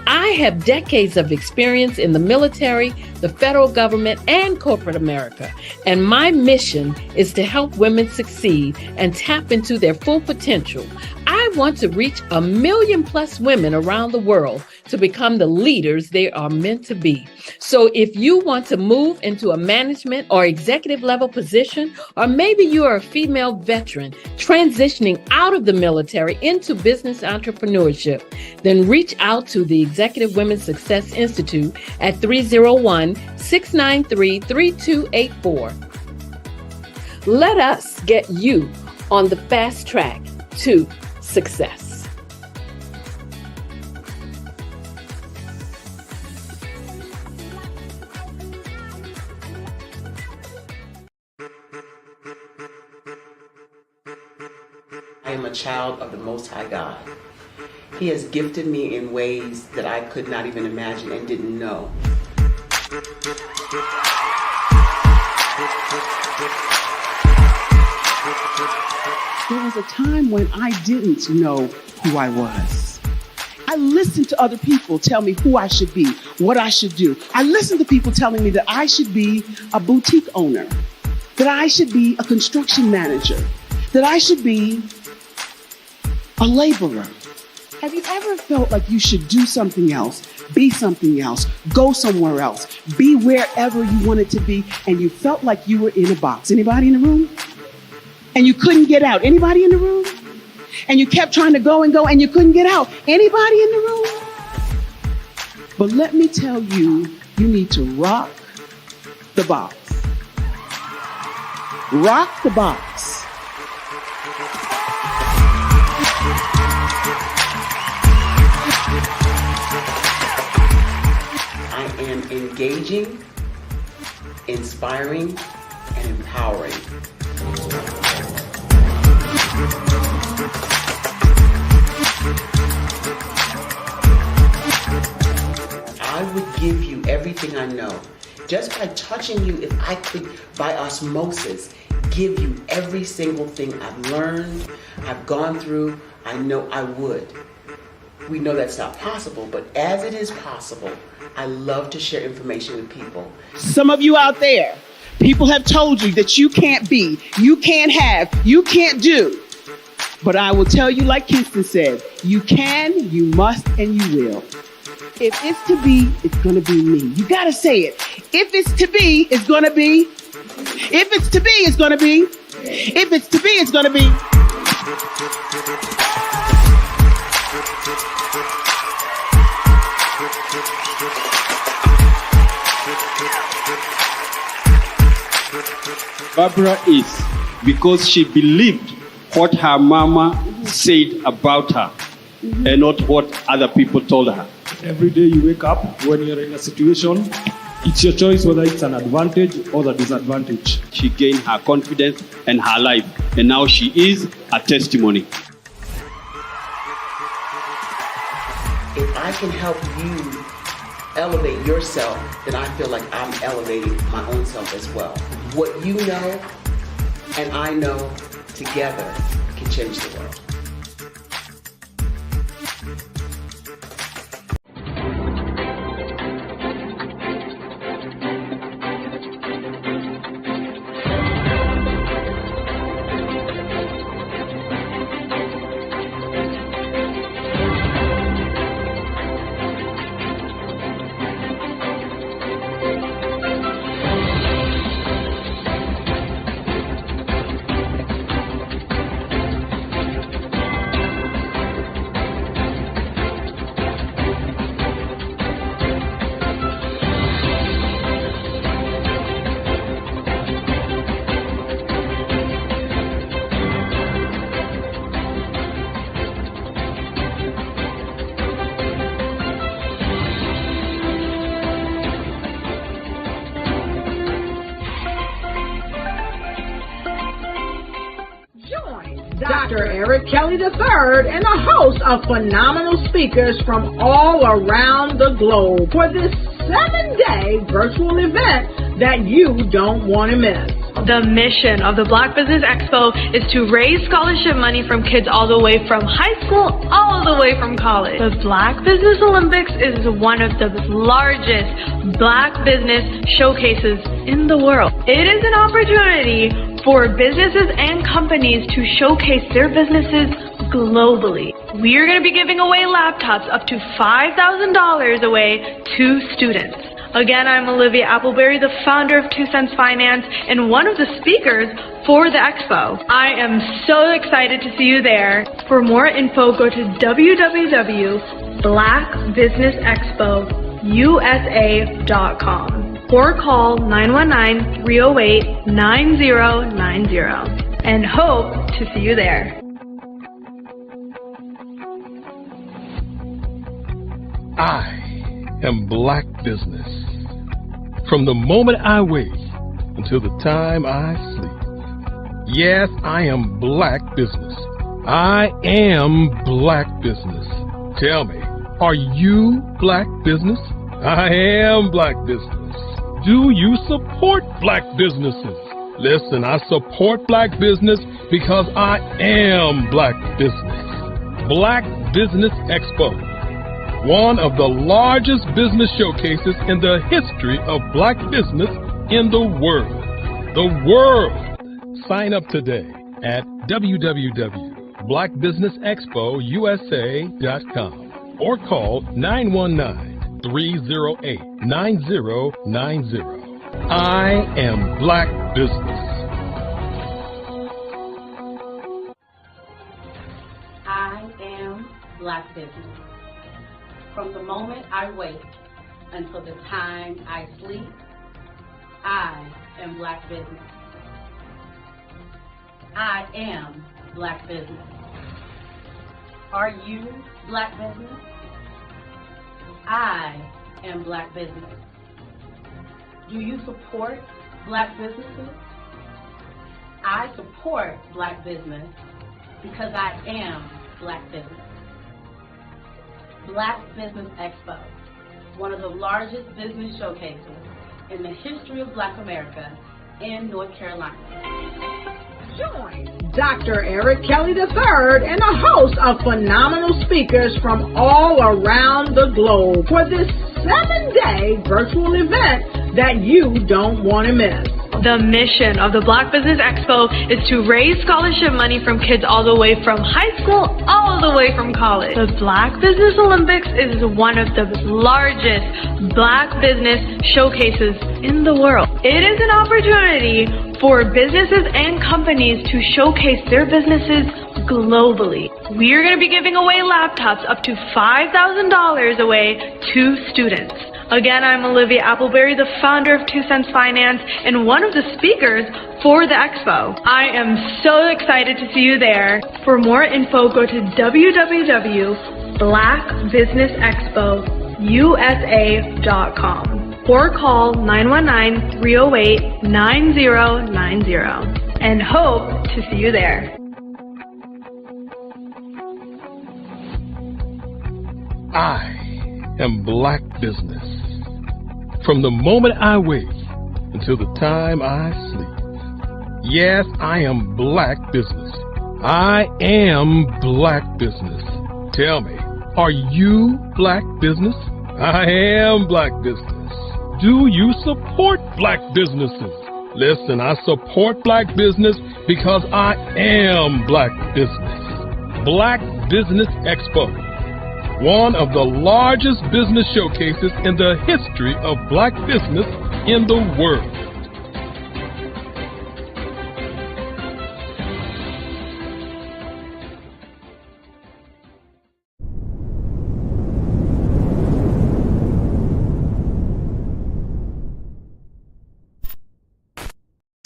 I have decades of experience in the military, the federal government, and corporate America, and my mission is to help women succeed and tap into their full potential. I want to reach 1 million+ women around the world to become the leaders they are meant to be. So if you want to move into a management or executive level position, or maybe you are a female veteran transitioning out of the military into business entrepreneurship, then reach out to the Executive Women's Success Institute at 301-693-3284. Let us get you on the fast track to success. I am a child of the Most High God. He has gifted me in ways that I could not even imagine and didn't know. There was a time when I didn't know who I was. I listened to other people tell me who I should be, what I should do. I listened to people telling me that I should be a boutique owner, that I should be a construction manager, that I should be a laborer. Have you ever felt like you should do something else, be something else, go somewhere else, be wherever you wanted to be, and you felt like you were in a box? Anybody in the room? And you couldn't get out. Anybody in the room? And you kept trying to go and go and you couldn't get out. Anybody in the room? But let me tell you, you need to rock the box. Rock the box. I am engaging, inspiring, and empowering. I would give you everything I know. Just by touching you, if I could, by osmosis, give you every single thing I've learned, I've gone through, I know I would. We know that's not possible, but as it is possible, I love to share information with people. Some of you out there, people have told you that you can't be, you can't have, you can't do. But I will tell you, like Kingston said, you can, you must, and you will. If it's to be, it's going to be me. You got to say it. If it's to be, it's going to be. If it's to be, it's going to be. If it's to be, it's going to be. Barbara is because she believed what her mama said about her and not what other people told her. Every day you wake up, when you're in a situation, it's your choice whether it's an advantage or the disadvantage. She gained her confidence and her life, and now she is a testimony. If I can help you elevate yourself, then I feel like I'm elevating my own self as well. What you know and I know together can change the world. Dr. Eric Kelly III and a host of phenomenal speakers from all around the globe for this 7-day virtual event that you don't want to miss. The mission of the Black Business Expo is to raise scholarship money from kids all the way from high school, all the way from college. The Black Business Olympics is one of the largest Black business showcases in the world. It is an opportunity for businesses and companies to showcase their businesses globally. We are going to be giving away laptops up to $5,000 away to students. Again, I'm Olivia Appleberry, the founder of 2 Cents Finance and one of the speakers for the expo. I am so excited to see you there. For more info, go to www.blackbusinessexpousa.com or call 919-308-9090 and hope to see you there. I am Black Business. From the moment I wake until the time I sleep. Yes, I am Black Business. I am Black Business. Tell me, are you Black Business? I am Black Business. Do you support Black businesses? Listen, I support Black business because I am Black Business. Black Business Expo, one of the largest business showcases in the history of Black business in the world. The world! Sign up today at www.blackbusinessexpousa.com or call 919-308-9090. I am Black Business. I am Black Business. From the moment I wake until the time I sleep, I am Black Business. I am Black Business. Are you Black Business? I am Black Business. Do you support Black businesses? I support Black business because I am Black Business. Black Business Expo, one of the largest business showcases in the history of Black America in North Carolina. Join Dr. Eric Kelly III and a host of phenomenal speakers from all around the globe for this 7-day virtual event that you don't want to miss. The mission of the Black Business Expo is to raise scholarship money from kids all the way from high school, all the way from college. The Black Business Olympics is one of the largest Black business showcases in the world. It is an opportunity for businesses and companies to showcase their businesses globally. We are going to be giving away laptops up to $5,000 away to students. Again, I'm Olivia Appleberry, the founder of 2 Cents Finance and one of the speakers for the expo. I am so excited to see you there. For more info, go to www.blackbusinessexpousa.com or call 919-308-9090 and hope to see you there. I am Black Business. From the moment I wake until the time I sleep. Yes, I am Black Business. I am Black Business. Tell me, are you Black Business? I am Black Business. Do you support Black businesses? Listen, I support Black business because I am Black Business. Black Business Expo, one of the largest business showcases in the history of Black business in the world.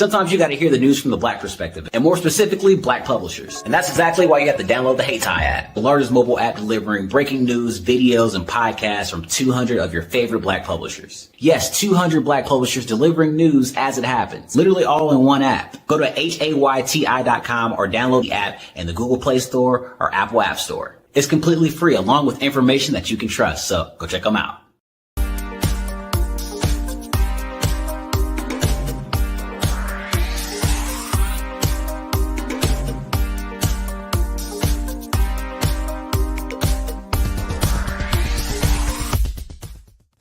Sometimes you got to hear the news from the Black perspective, and more specifically, Black publishers. And that's exactly why you have to download the HeyTie app, the largest mobile app delivering breaking news, videos, and podcasts from 200 of your favorite Black publishers. Yes, 200 Black publishers delivering news as it happens, literally all in one app. Go to HAYTI.com or download the app in the Google Play Store or Apple App Store. It's completely free, along with information that you can trust, so go check them out.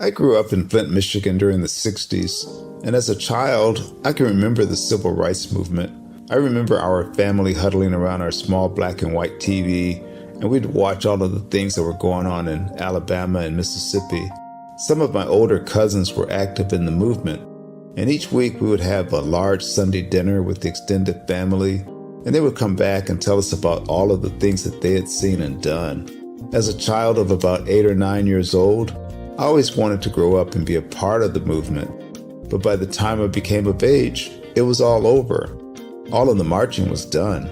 I grew up in Flint, Michigan during the 60s, and as a child, I can remember the civil rights movement. I remember our family huddling around our small black and white TV, and we'd watch all of the things that were going on in Alabama and Mississippi. Some of my older cousins were active in the movement, and each week we would have a large Sunday dinner with the extended family, and they would come back and tell us about all of the things that they had seen and done. As a child of about 8 or 9 years old, I always wanted to grow up and be a part of the movement, but by the time I became of age, it was all over. All of the marching was done.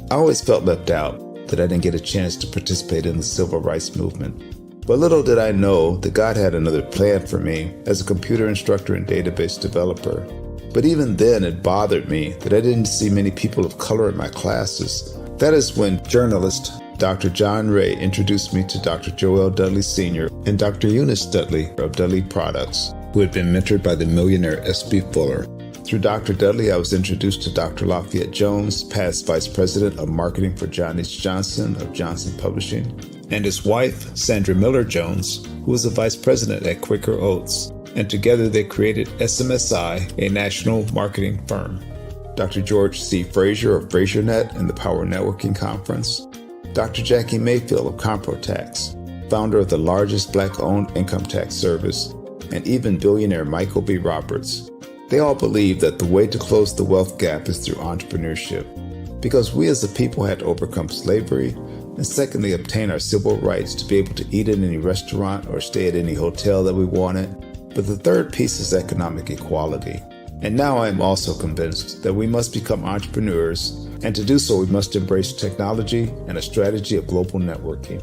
I always felt left out, that I didn't get a chance to participate in the civil rights movement. But little did I know that God had another plan for me as a computer instructor and database developer. But even then, it bothered me that I didn't see many people of color in my classes. That is when journalist Dr. John Ray introduced me to Dr. Joel Dudley Sr. and Dr. Eunice Dudley of Dudley Products, who had been mentored by the millionaire S.B. Fuller. Through Dr. Dudley, I was introduced to Dr. Lafayette Jones, past Vice President of Marketing for John H. Johnson of Johnson Publishing, and his wife, Sandra Miller Jones, who was the Vice President at Quaker Oats, and together they created SMSI, a national marketing firm. Dr. George C. Frazier of FrazierNet and the Power Networking Conference, Dr. Jackie Mayfield of ComproTax, founder of the largest Black-owned income tax service, and even billionaire Michael B. Roberts. They all believe that the way to close the wealth gap is through entrepreneurship, because we as a people had to overcome slavery, and secondly, obtain our civil rights to be able to eat in any restaurant or stay at any hotel that we wanted. But the third piece is economic equality. And now I am also convinced that we must become entrepreneurs, and to do so we must embrace technology and a strategy of global networking.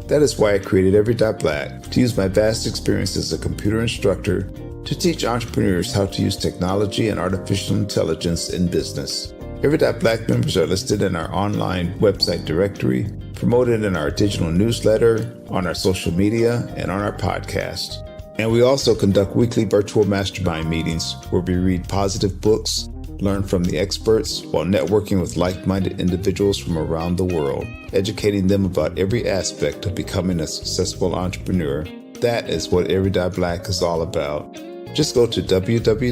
That is why I created Every.Black, to use my vast experience as a computer instructor to teach entrepreneurs how to use technology and artificial intelligence in business. Every.Black members are listed in our online website directory, promoted in our digital newsletter, on our social media, and on our podcast. And we also conduct weekly virtual mastermind meetings where we read positive books, learn from the experts, while networking with like-minded individuals from around the world, educating them about every aspect of becoming a successful entrepreneur. That is what Every.Black is all about. Just go to www.every.black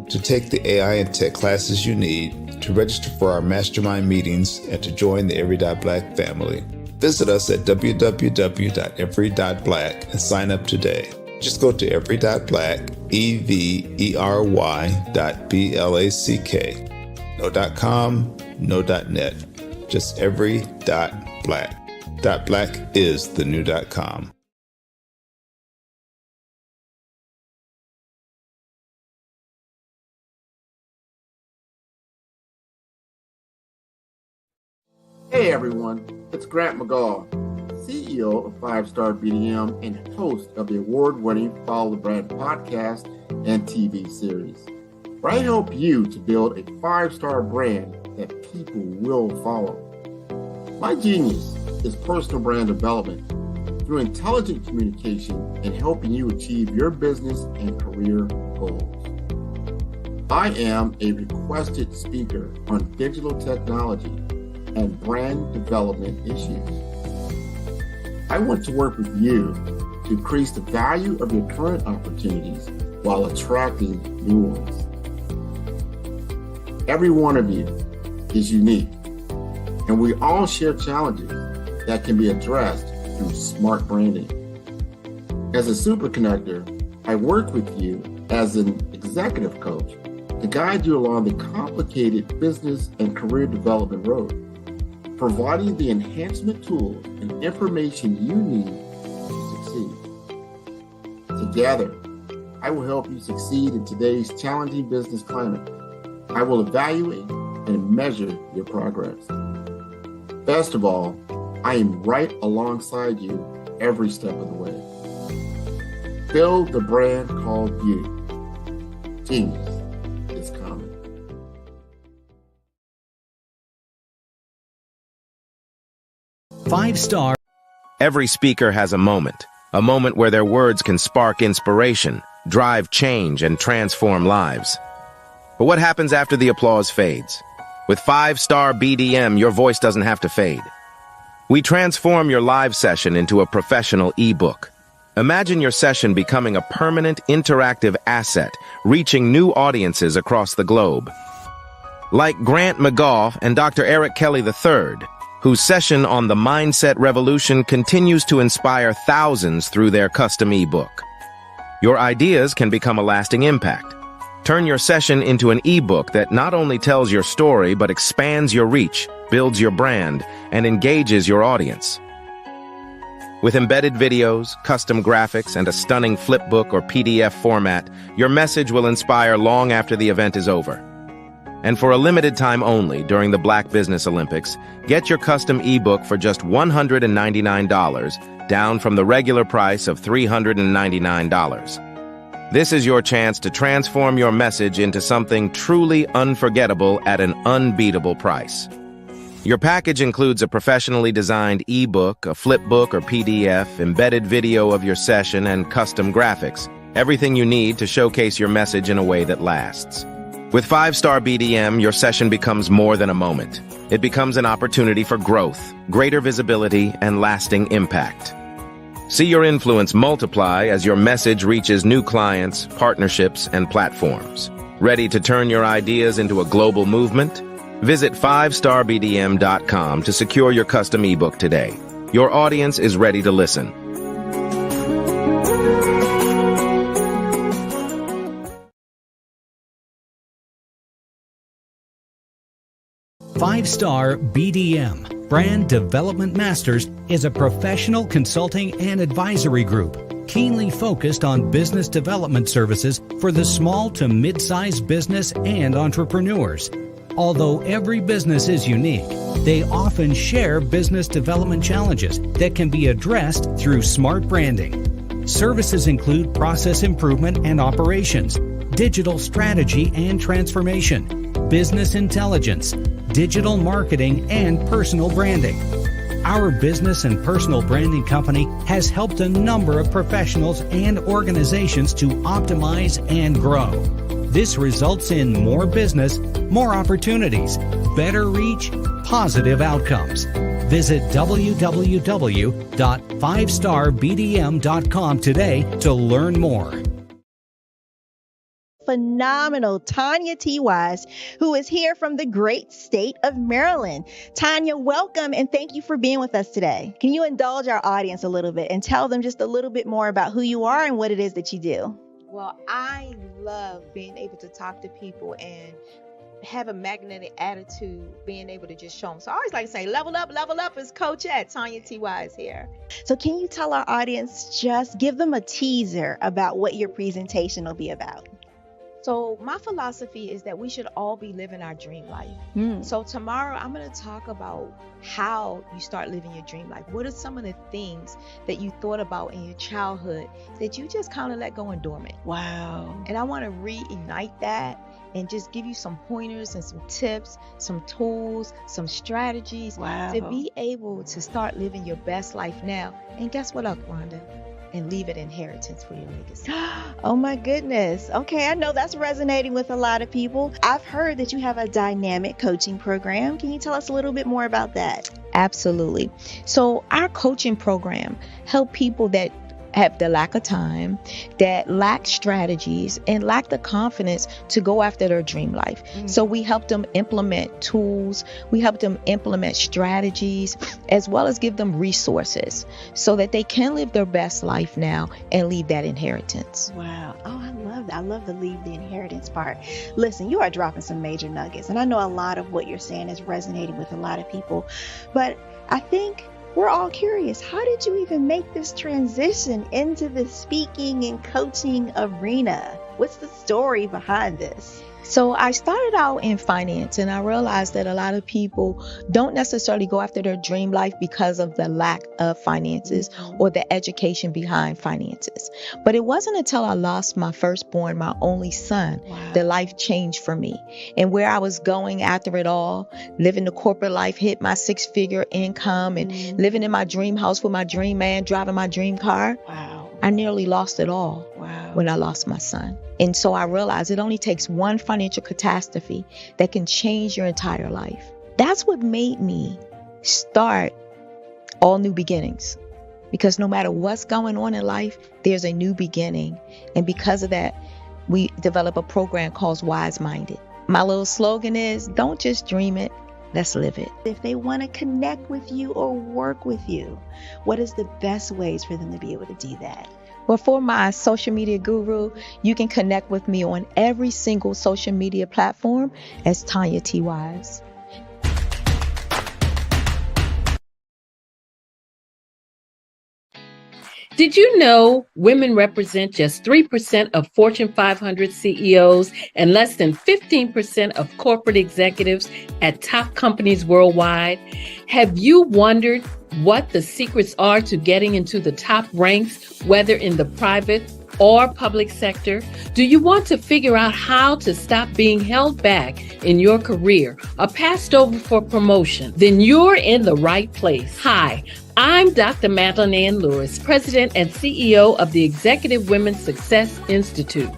to take the AI and tech classes you need, to register for our mastermind meetings, and to join the Every.Black family. Visit us at www.every.black and sign up today. Just go to every.black, every.black. No .com, no .net. Just every.black. .black is the new .com. Hey everyone, it's Grant McGaw, CEO of 5-Star BDM and host of the award-winning Follow the Brand podcast and TV series, where I help you to build a 5-star brand that people will follow. My genius is personal brand development through intelligent communication and helping you achieve your business and career goals. I am a requested speaker on digital technology and brand development issues. I want to work with you to increase the value of your current opportunities while attracting new ones. Every one of you is unique, and we all share challenges that can be addressed through smart branding. As a superconnector, I work with you as an executive coach to guide you along the complicated business and career development road, providing the enhancement tools and information you need to succeed. Together, I will help you succeed in today's challenging business climate. I will evaluate and measure your progress. Best of all, I am right alongside you every step of the way. Build the brand called you. Genius is coming. Five-star. Every speaker has a moment where their words can spark inspiration, drive change, and transform lives. But what happens after the applause fades? With 5-star BDM, your voice doesn't have to fade. We transform your live session into a professional ebook. Imagine your session becoming a permanent, interactive asset, reaching new audiences across the globe. Like Grant McGaugh and Dr. Eric Kelly III, whose session on the Mindset Revolution continues to inspire thousands through their custom ebook. Your ideas can become a lasting impact. Turn your session into an ebook that not only tells your story, but expands your reach, builds your brand, and engages your audience. With embedded videos, custom graphics, and a stunning flipbook or PDF format, your message will inspire long after the event is over. And for a limited time only during the Black Business Olympics, get your custom ebook for just $199, down from the regular price of $399. This is your chance to transform your message into something truly unforgettable at an unbeatable price. Your package includes a professionally designed ebook, a flipbook or PDF, embedded video of your session, and custom graphics. Everything you need to showcase your message in a way that lasts. With 5-star BDM, your session becomes more than a moment. It becomes an opportunity for growth, greater visibility, and lasting impact. See your influence multiply as your message reaches new clients, partnerships, and platforms. Ready to turn your ideas into a global movement? Visit 5starbdm.com to secure your custom ebook today. Your audience is ready to listen. Five-Star BDM, Brand Development Masters, is a professional consulting and advisory group keenly focused on business development services for the small to mid-sized business and entrepreneurs. Although every business is unique, they often share business development challenges that can be addressed through smart branding. Services include process improvement and operations, digital strategy and transformation, business intelligence, digital marketing, and personal branding. Our business and personal branding company has helped a number of professionals and organizations to optimize and grow. This results in more business, more opportunities, better reach, positive outcomes. Visit www.5starbdm.com today to learn more. Phenomenal Tanya T. Wise, who is here from the great state of Maryland. Tanya, welcome and thank you for being with us today. Can you indulge our audience a little bit and tell them just a little bit more about who you are and what it is that you do? Well, I love being able to talk to people and have a magnetic attitude, being able to just show them. So I always like to say, level up is Coach at Tanya T. Wise here. So can you tell our audience, just give them a teaser about what your presentation will be about? So my philosophy is that we should all be living our dream life. So tomorrow I'm going to talk about how you start living your dream life. What are some of the things that you thought about in your childhood that you just kind of let go and dormant? Wow. And I want to reignite that and just give you some pointers and some tips, some tools, some strategies to be able to start living your best life now. And guess what, Rhonda? And leave an inheritance for your legacy. Oh my goodness. Okay, I know that's resonating with a lot of people. I've heard that you have a dynamic coaching program. Can you tell us a little bit more about that? Absolutely. So our coaching program help people that have the lack of time, that lack strategies, and lack the confidence to go after their dream life. So we help them implement tools, we help them implement strategies, as well as give them resources so that they can live their best life now and leave that inheritance. Wow. Oh, I love that. I love the leave the inheritance part. Listen, you are dropping some major nuggets, and I know a lot of what you're saying is resonating with a lot of people, but I think we're all curious. How did you even make this transition into the speaking and coaching arena? What's the story behind this? So I started out in finance, and I realized that a lot of people don't necessarily go after their dream life because of the lack of finances or the education behind finances. But it wasn't until I lost my firstborn, my only son, that life changed for me. And where I was going after it all, living the corporate life, hit my 6-figure income and living in my dream house with my dream man, driving my dream car. I nearly lost it all when I lost my son. And so I realized it only takes one financial catastrophe that can change your entire life. That's what made me start All New Beginnings. Because no matter what's going on in life, there's a new beginning. And because of that, we develop a program called Wise Minded. My little slogan is, don't just dream it, let's live it. If they want to connect with you or work with you, what is the best ways for them to be able to do that? Well, for my social media guru, you can connect with me on every single social media platform as Tanya T. Wise. Did you know women represent just 3% of Fortune 500 CEOs and less than 15% of corporate executives at top companies worldwide? Have you wondered what the secrets are to getting into the top ranks, whether in the private or public sector? Do you want to figure out how to stop being held back in your career or passed over for promotion? Then you're in the right place. Hi, I'm Dr. Madeline Ann Lewis, President and CEO of the Executive Women's Success Institute.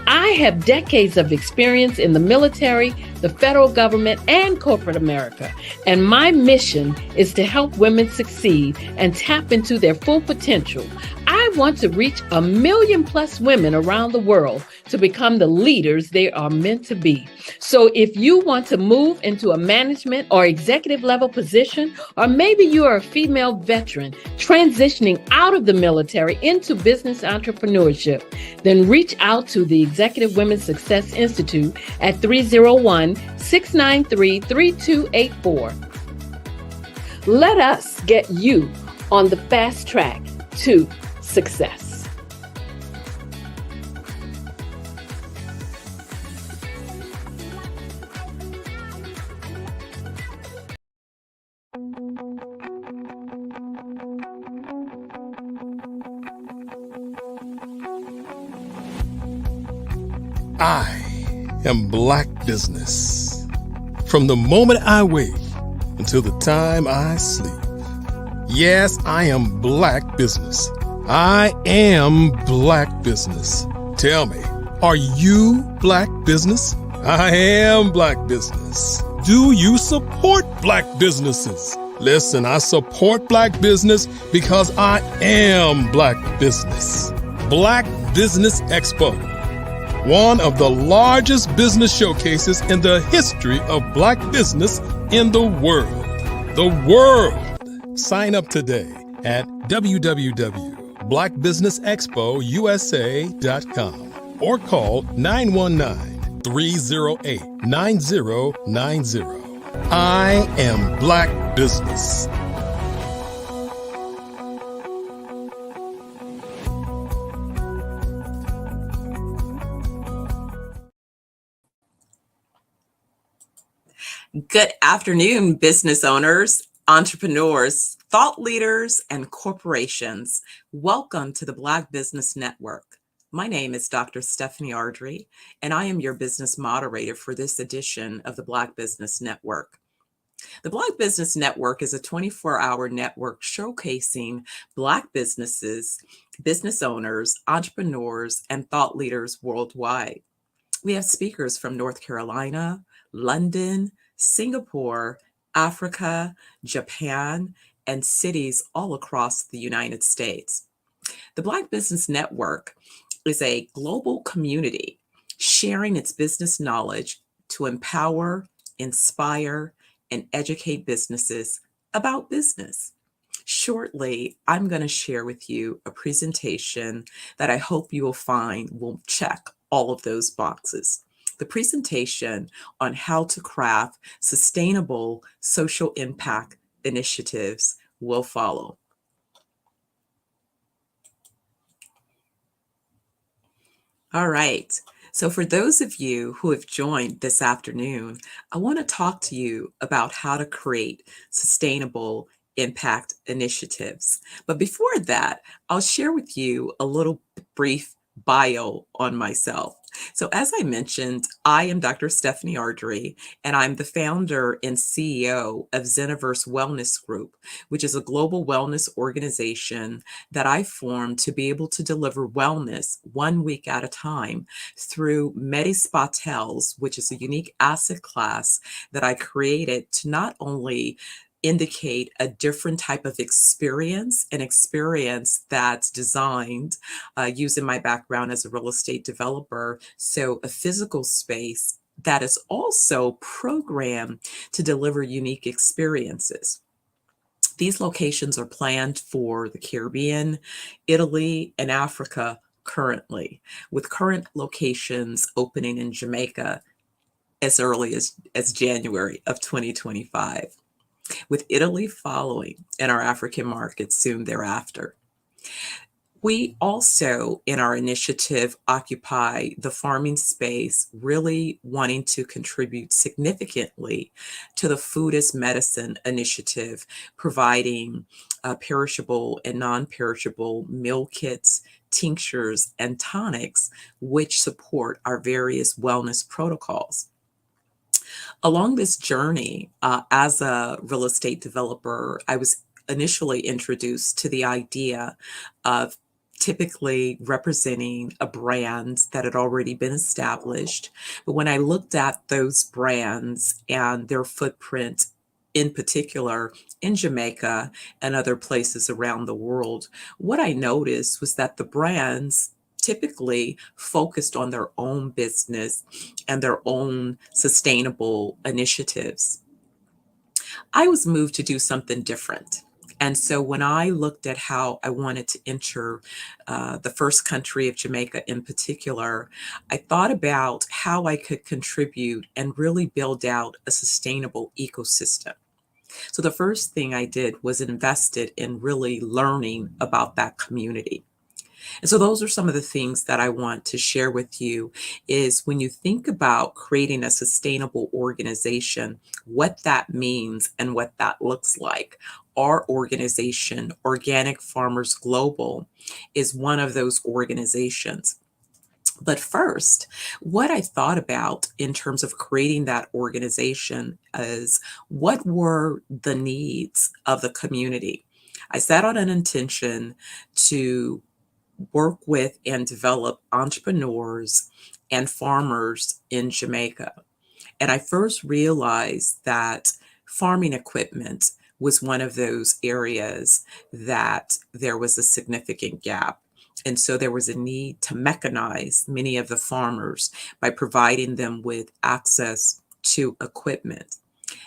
I have decades of experience in the military, the federal government, and corporate America. And my mission is to help women succeed and tap into their full potential. I want to reach 1 million+ women around the world to become the leaders they are meant to be. So if you want to move into a management or executive level position, or maybe you are a female veteran transitioning out of the military into business entrepreneurship, then reach out to the Executive Women's Success Institute at 301-693-3284. Let us get you on the fast track to success. I am Black Business. From the moment I wake until the time I sleep. Yes, I am Black Business. I am Black Business. Tell me, are you Black Business? I am Black Business. Do you support Black businesses? Listen, I support Black business because I am Black Business. Black Business Expo, one of the largest business showcases in the history of Black business in the world. The world. Sign up today at www.blackbusinessexpousa.com or call 919-308-9090. I am Black Business. Good afternoon, business owners, entrepreneurs, thought leaders, and corporations. Welcome to the Black Business Network. My name is Dr. Stephanie Ardrey, and I am your business moderator for this edition of the Black Business Network. The Black Business Network is a 24-hour network showcasing Black businesses, business owners, entrepreneurs, and thought leaders worldwide. We have speakers from North Carolina, London, Singapore, Africa, Japan, and cities all across the United States. The Black Business Network is a global community sharing its business knowledge to empower, inspire, and educate businesses about business. Shortly, I'm going to share with you a presentation that I hope you will find will check all of those boxes. The presentation on how to craft sustainable social impact initiatives will follow. All right. So for those of you who have joined this afternoon, I want to talk to you about how to create sustainable impact initiatives. But before that, I'll share with you a little brief bio on myself. So as I mentioned, I am Dr. Stephanie Ardrey, and I'm the founder and CEO of Zeniverse Wellness Group, which is a global wellness organization that I formed to be able to deliver wellness 1 week at a time through Medispa, which is a unique asset class that I created to not only indicate a different type of experience, an experience that's designed using my background as a real estate developer. So a physical space that is also programmed to deliver unique experiences. These locations are planned for the Caribbean, Italy, and Africa currently, with current locations opening in Jamaica as early as January of 2025, with Italy following and our African markets soon thereafter. We also, in our initiative, occupy the farming space, really wanting to contribute significantly to the Food as Medicine initiative, providing perishable and non-perishable meal kits, tinctures, and tonics, which support our various wellness protocols. Along this journey, as a real estate developer, I was initially introduced to the idea of typically representing a brand that had already been established. But when I looked at those brands and their footprint, in particular in Jamaica and other places around the world, what I noticed was that the brands typically focused on their own business and their own sustainable initiatives. I was moved to do something different. And so when I looked at how I wanted to enter the first country of Jamaica in particular, I thought about how I could contribute and really build out a sustainable ecosystem. So the first thing I did was invested in really learning about that community. And so those are some of the things that I want to share with you is when you think about creating a sustainable organization, what that means and what that looks like. Our organization, Organic Farmers Global, is one of those organizations. But first, what I thought about in terms of creating that organization is what were the needs of the community? I set out an intention to work with and develop entrepreneurs and farmers in Jamaica. And I first realized that farming equipment was one of those areas that there was a significant gap. And so there was a need to mechanize many of the farmers by providing them with access to equipment.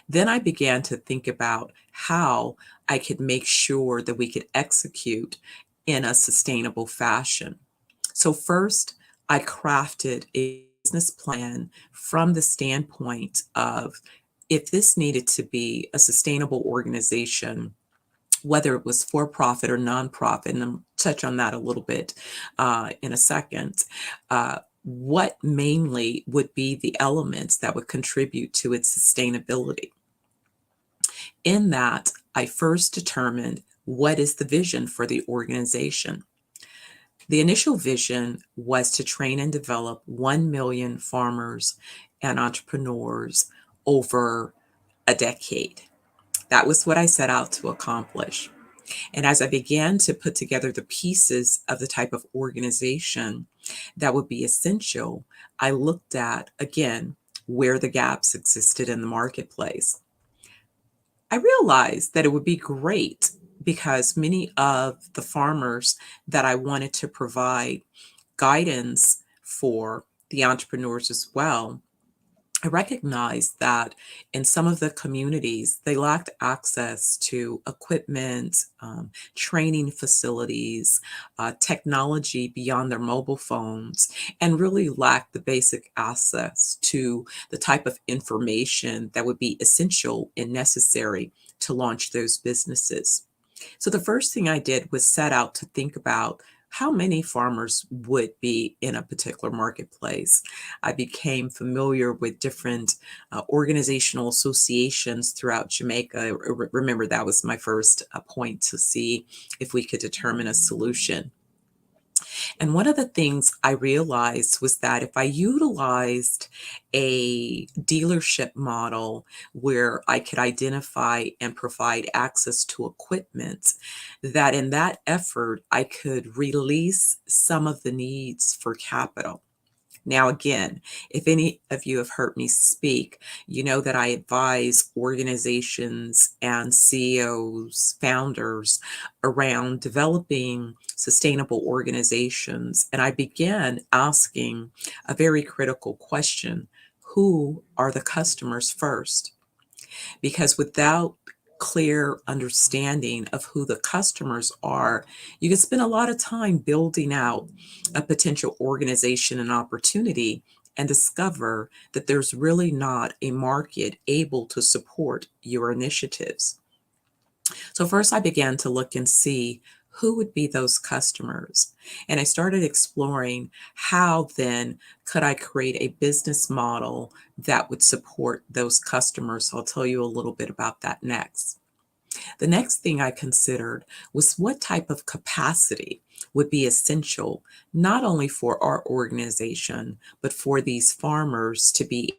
Then I began to think about how I could make sure that we could execute in a sustainable fashion. So first, I crafted a business plan from the standpoint of if this needed to be a sustainable organization, whether it was for-profit or nonprofit, and I'll touch on that a little bit in a second, what mainly would be the elements that would contribute to its sustainability. In that, I first determined what is the vision for the organization. The initial vision was to train and develop 1 million farmers and entrepreneurs over a decade. That was what I set out to accomplish. And as I began to put together the pieces of the type of organization that would be essential, I looked at, again, where the gaps existed in the marketplace. I realized that it would be great because many of the farmers that I wanted to provide guidance for, the entrepreneurs as well, I recognized that in some of the communities, they lacked access to equipment, training facilities, technology beyond their mobile phones, and really lacked the basic access to the type of information that would be essential and necessary to launch those businesses. So the first thing I did was set out to think about how many farmers would be in a particular marketplace. I became familiar with different organizational associations throughout Jamaica. Remember, that was my first point to see if we could determine a solution. And one of the things I realized was that if I utilized a dealership model where I could identify and provide access to equipment, that in that effort, I could release some of the needs for capital. Now, again, if any of you have heard me speak, you know that I advise organizations and CEOs, founders around developing sustainable organizations. And I began asking a very critical question: who are the customers first? Because without clear understanding of who the customers are, you can spend a lot of time building out a potential organization and opportunity and discover that there's really not a market able to support your initiatives. So first I began to look and see who would be those customers. And I started exploring how then could I create a business model that would support those customers. So I'll tell you a little bit about that next. The next thing I considered was what type of capacity would be essential, not only for our organization, but for these farmers to be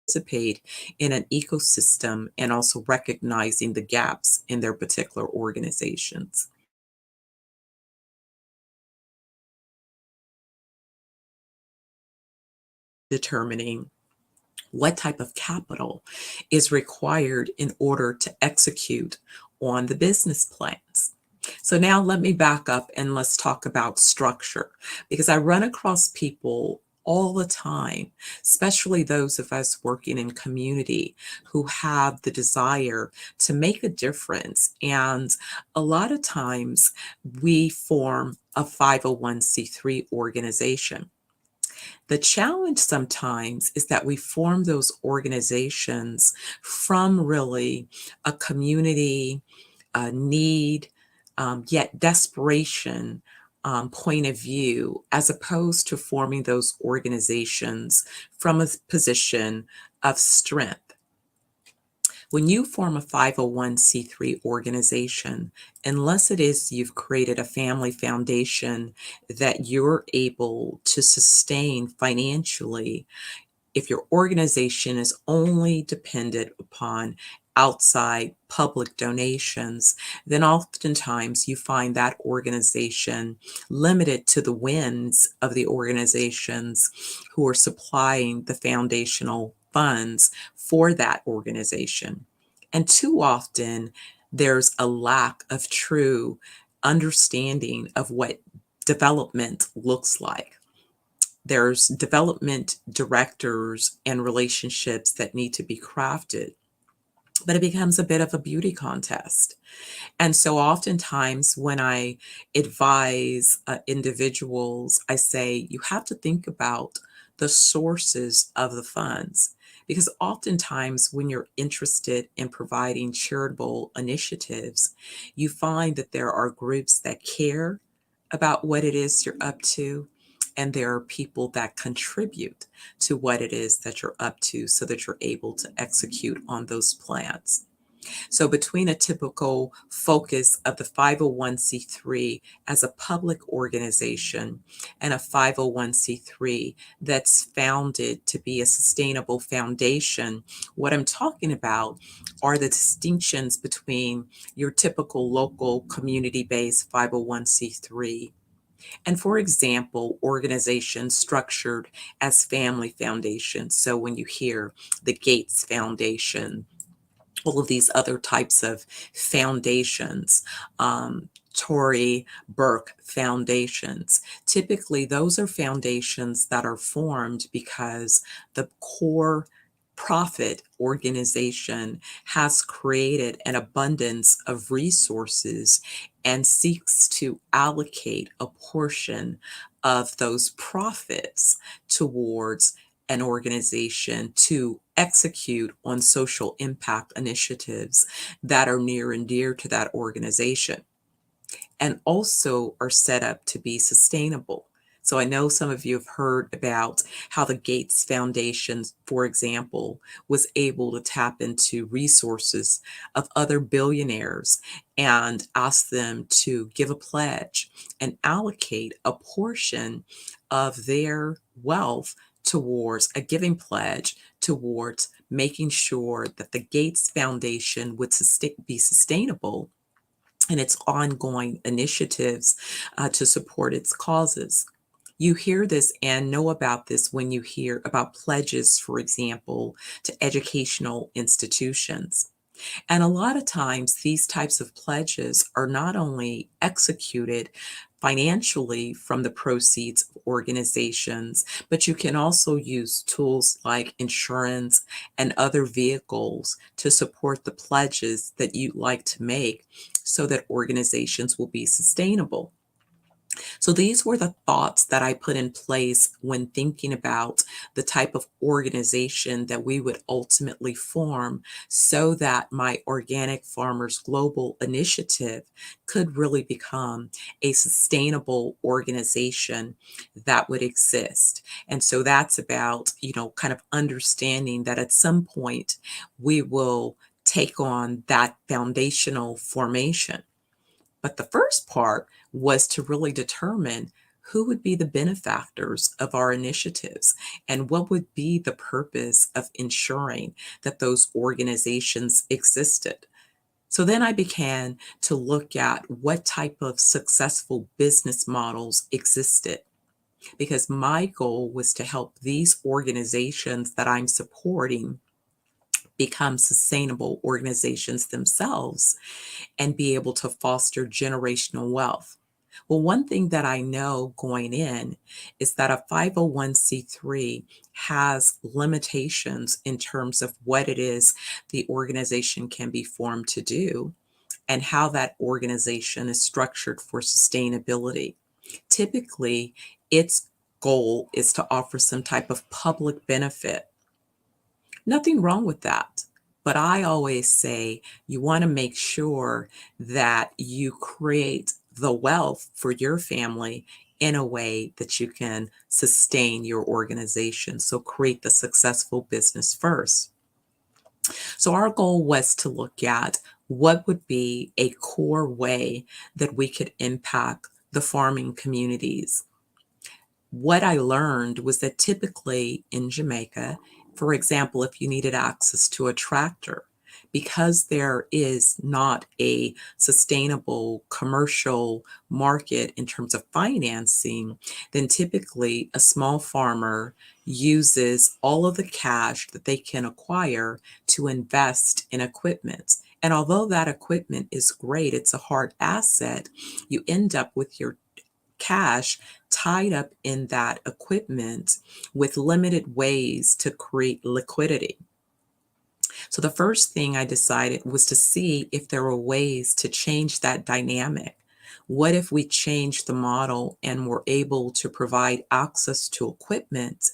participate in an ecosystem and also recognizing the gaps in their particular organizations. Determining what type of capital is required in order to execute on the business plans. So now let me back up and let's talk about structure, because I run across people all the time, especially those of us working in community who have the desire to make a difference. And a lot of times we form a 501c3 organization. The challenge sometimes is that we form those organizations from really a community, a need, yet desperation point of view, as opposed to forming those organizations from a position of strength. When you form a 501c3 organization, unless it is you've created a family foundation that you're able to sustain financially, if your organization is only dependent upon outside public donations, then oftentimes you find that organization limited to the wins of the organizations who are supplying the foundational funds for that organization. And too often, there's a lack of true understanding of what development looks like. There's development directors and relationships that need to be crafted, but it becomes a bit of a beauty contest. And so oftentimes when I advise individuals, I say, you have to think about the sources of the funds. Because oftentimes when you're interested in providing charitable initiatives, you find that there are groups that care about what it is you're up to, and there are people that contribute to what it is that you're up to so that you're able to execute on those plans. So between a typical focus of the 501c3 as a public organization and a 501c3 that's founded to be a sustainable foundation, what I'm talking about are the distinctions between your typical local community-based 501c3 and, for example, organizations structured as family foundations. So when you hear the Gates Foundation, all of these other types of foundations, Tory Burke foundations. Typically, those are foundations that are formed because the core profit organization has created an abundance of resources and seeks to allocate a portion of those profits towards an organization to execute on social impact initiatives that are near and dear to that organization, and also are set up to be sustainable. So I know some of you have heard about how the Gates Foundation, for example, was able to tap into resources of other billionaires and ask them to give a pledge and allocate a portion of their wealth towards a giving pledge towards making sure that the Gates Foundation would be sustainable and its ongoing initiatives to support its causes. You hear this and know about this when you hear about pledges, for example, to educational institutions. And a lot of times, these types of pledges are not only executed financially from the proceeds of organizations, but you can also use tools like insurance and other vehicles to support the pledges that you'd like to make so that organizations will be sustainable. So these were the thoughts that I put in place when thinking about the type of organization that we would ultimately form so that my Organic Farmers Global initiative could really become a sustainable organization that would exist. And so that's about, kind of understanding that at some point we will take on that foundational formation. But the first part was to really determine who would be the benefactors of our initiatives and what would be the purpose of ensuring that those organizations existed. So then I began to look at what type of successful business models existed, because my goal was to help these organizations that I'm supporting become sustainable organizations themselves and be able to foster generational wealth. Well, one thing that I know going in is that a 501c3 has limitations in terms of what it is the organization can be formed to do and how that organization is structured for sustainability. Typically, its goal is to offer some type of public benefit. Nothing wrong with that. But I always say you want to make sure that you create the wealth for your family in a way that you can sustain your organization. So create the successful business first. So our goal was to look at what would be a core way that we could impact the farming communities. What I learned was that typically in Jamaica, for example, if you needed access to a tractor, because there is not a sustainable commercial market in terms of financing, then typically a small farmer uses all of the cash that they can acquire to invest in equipment. And although that equipment is great, it's a hard asset, you end up with your cash tied up in that equipment with limited ways to create liquidity. So the first thing I decided was to see if there were ways to change that dynamic. What if we changed the model and were able to provide access to equipment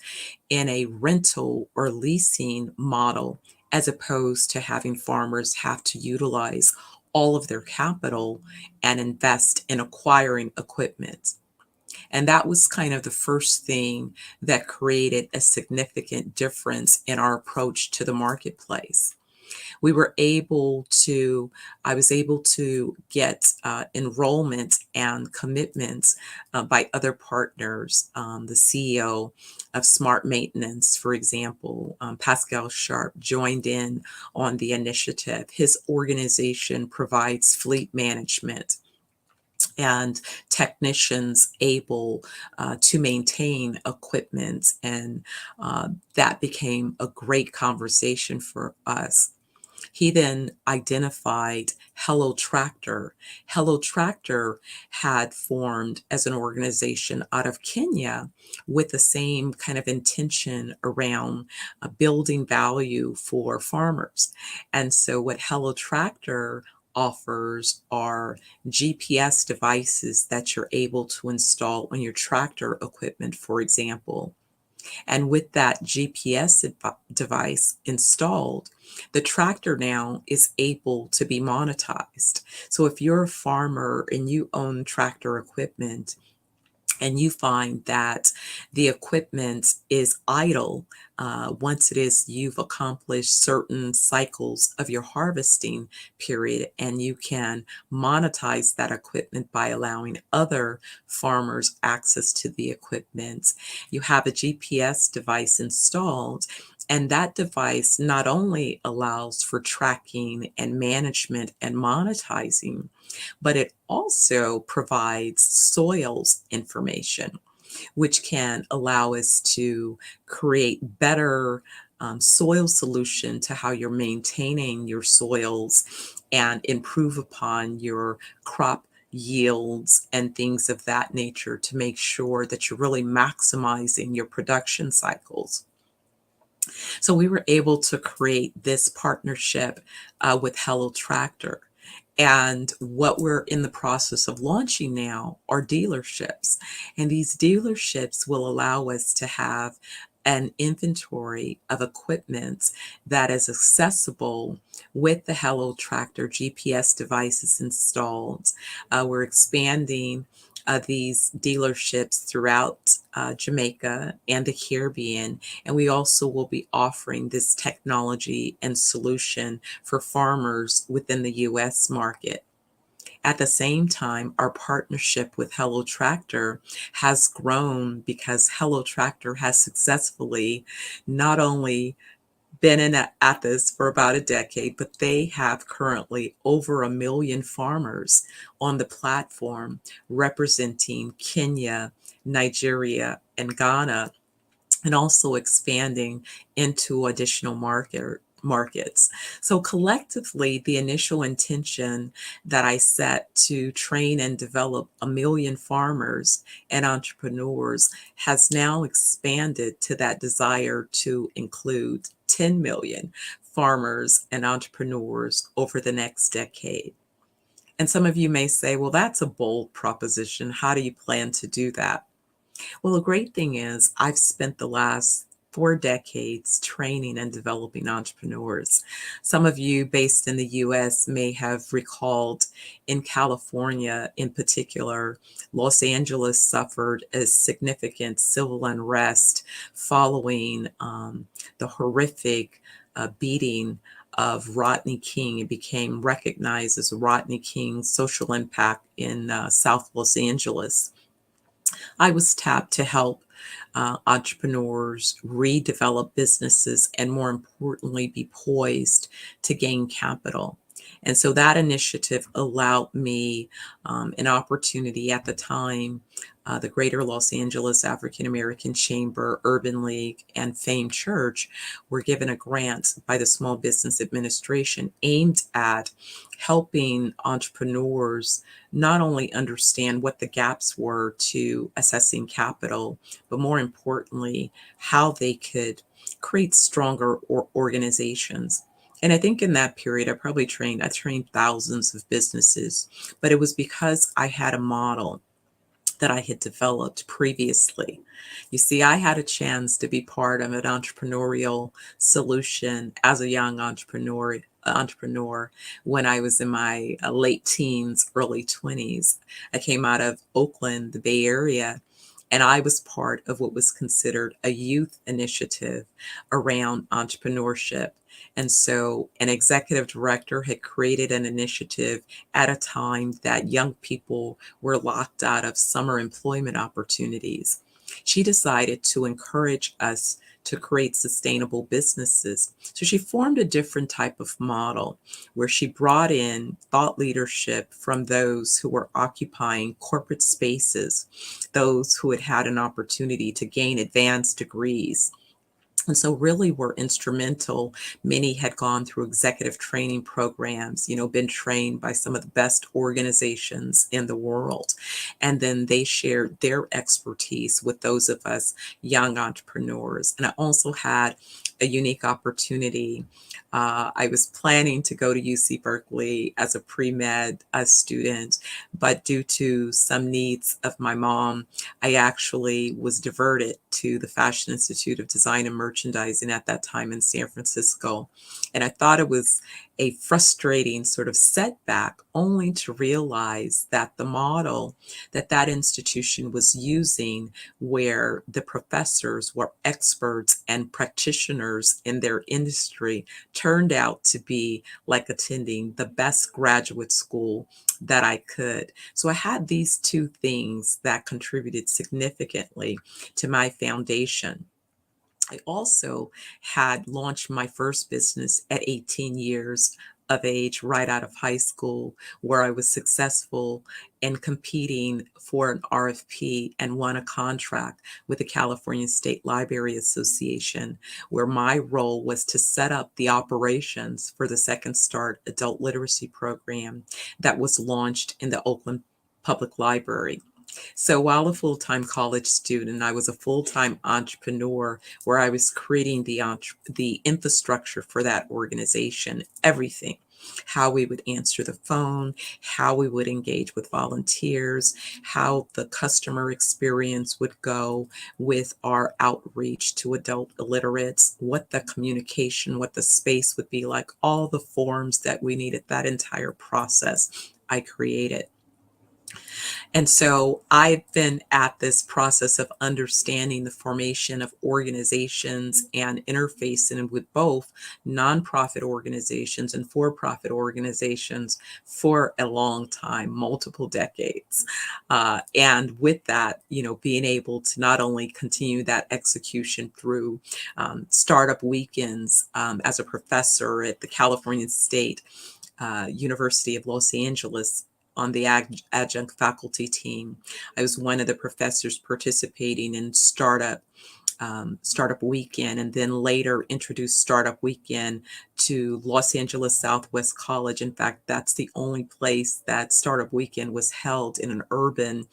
in a rental or leasing model, as opposed to having farmers have to utilize all of their capital and invest in acquiring equipment? And that was kind of the first thing that created a significant difference in our approach to the marketplace. I was able to get enrollment and commitments by other partners. The CEO of Smart Maintenance, for example, Pascal Sharp, joined in on the initiative. His organization provides fleet management and technicians able to maintain equipment. And that became a great conversation for us. He then identified Hello Tractor. Hello Tractor had formed as an organization out of Kenya with the same kind of intention around building value for farmers. And so what Hello Tractor offers are GPS devices that you're able to install on your tractor equipment, for example. And with that GPS device installed, the tractor now is able to be monetized. So if you're a farmer and you own tractor equipment, and you find that the equipment is idle, once it is you've accomplished certain cycles of your harvesting period, and you can monetize that equipment by allowing other farmers access to the equipment. You have a GPS device installed, and that device not only allows for tracking and management and monetizing, but it also provides soils information, which can allow us to create better soil solution to how you're maintaining your soils and improve upon your crop yields and things of that nature to make sure that you're really maximizing your production cycles. So we were able to create this partnership with Hello Tractor. And what we're in the process of launching now are dealerships. And these dealerships will allow us to have an inventory of equipment that is accessible with the Hello Tractor GPS devices installed. We're expanding these dealerships throughout Jamaica and the Caribbean. And we also will be offering this technology and solution for farmers within the U.S. market. At the same time, our partnership with Hello Tractor has grown because Hello Tractor has successfully not only been at this for about a decade, but they have currently over 1 million farmers on the platform representing Kenya, Nigeria, and Ghana, and also expanding into additional markets. So collectively, the initial intention that I set to train and develop 1 million farmers and entrepreneurs has now expanded to that desire to include 10 million farmers and entrepreneurs over the next decade. And some of you may say, well, that's a bold proposition. How do you plan to do that? Well, the great thing is I've spent the last 4 decades training and developing entrepreneurs. Some of you based in the US may have recalled in California in particular, Los Angeles suffered a significant civil unrest following the horrific beating of Rodney King. It became recognized as Rodney King's social impact in South Los Angeles. I was tapped to help entrepreneurs redevelop businesses and, more importantly, be poised to gain capital. And so that initiative allowed me an opportunity at the time. The Greater Los Angeles African American Chamber, Urban League, and Fame Church were given a grant by the Small Business Administration aimed at helping entrepreneurs not only understand what the gaps were to assessing capital, but more importantly, how they could create stronger organizations. And I think in that period, I trained thousands of businesses, but it was because I had a model that I had developed previously. You see, I had a chance to be part of an entrepreneurial solution as a young entrepreneur when I was in my late teens, early 20s. I came out of Oakland, the Bay Area, and I was part of what was considered a youth initiative around entrepreneurship. And so an executive director had created an initiative at a time that young people were locked out of summer employment opportunities. She decided to encourage us to create sustainable businesses. So she formed a different type of model where she brought in thought leadership from those who were occupying corporate spaces, those who had had an opportunity to gain advanced degrees. And so really were instrumental. Many had gone through executive training programs, been trained by some of the best organizations in the world. And then they shared their expertise with those of us young entrepreneurs. And I also had a unique opportunity. I was planning to go to UC Berkeley as a pre-med student, but due to some needs of my mom, I actually was diverted to the Fashion Institute of Design and Merchandising at that time in San Francisco. And I thought it was a frustrating sort of setback, only to realize that the model that institution was using, where the professors were experts and practitioners in their industry, turned out to be like attending the best graduate school that I could. So I had these two things that contributed significantly to my foundation. I also had launched my first business at 18 years of age, right out of high school, where I was successful in competing for an RFP and won a contract with the California State Library Association, where my role was to set up the operations for the Second Start adult literacy program that was launched in the Oakland Public Library. So while a full-time college student, I was a full-time entrepreneur where I was creating the infrastructure for that organization, everything. How we would answer the phone, how we would engage with volunteers, how the customer experience would go with our outreach to adult illiterates, what the communication, what the space would be like, all the forms that we needed, that entire process I created. And so I've been at this process of understanding the formation of organizations and interfacing with both nonprofit organizations and for-profit organizations for a long time, multiple decades. And with that, being able to not only continue that execution through startup weekends as a professor at the California State University of Los Angeles, on the adjunct faculty team. I was one of the professors participating in Startup Weekend, and then later introduced Startup Weekend to Los Angeles Southwest College. In fact, that's the only place that Startup Weekend was held in an urban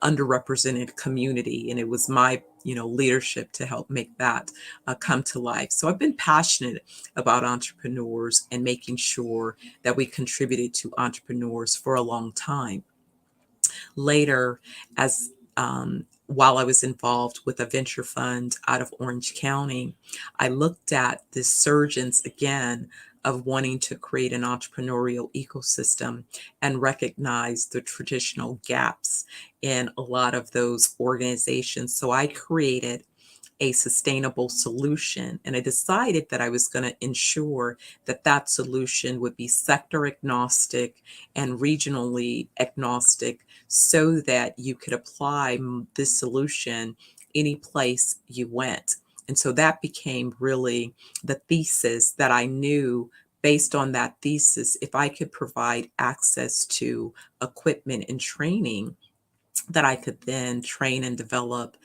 underrepresented community, and it was my leadership to help make that come to life. So I've been passionate about entrepreneurs and making sure that we contributed to entrepreneurs for a long time. Later, as while I was involved with a venture fund out of Orange County, I looked at this surgence again of wanting to create an entrepreneurial ecosystem and recognize the traditional gaps in a lot of those organizations. So I created a sustainable solution, and I decided that I was going to ensure that that solution would be sector agnostic and regionally agnostic, so that you could apply this solution any place you went. And so that became really the thesis that I knew. Based on that thesis, if I could provide access to equipment and training, that I could then train and develop,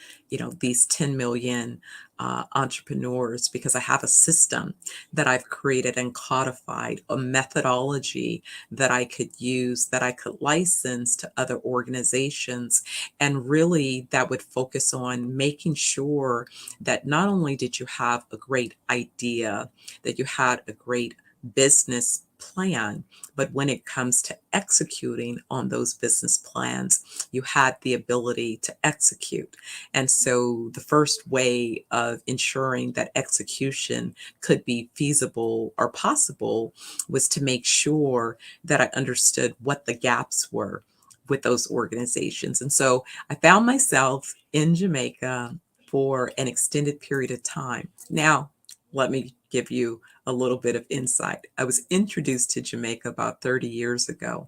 these 10 million entrepreneurs, because I have a system that I've created and codified, a methodology that I could use, that I could license to other organizations. And really that would focus on making sure that not only did you have a great idea, that you had a great business plan, but when it comes to executing on those business plans, you had the ability to execute. And so the first way of ensuring that execution could be feasible or possible was to make sure that I understood what the gaps were with those organizations. And so I found myself in Jamaica for an extended period of time. Now, let me give you a little bit of insight. I was introduced to Jamaica about 30 years ago.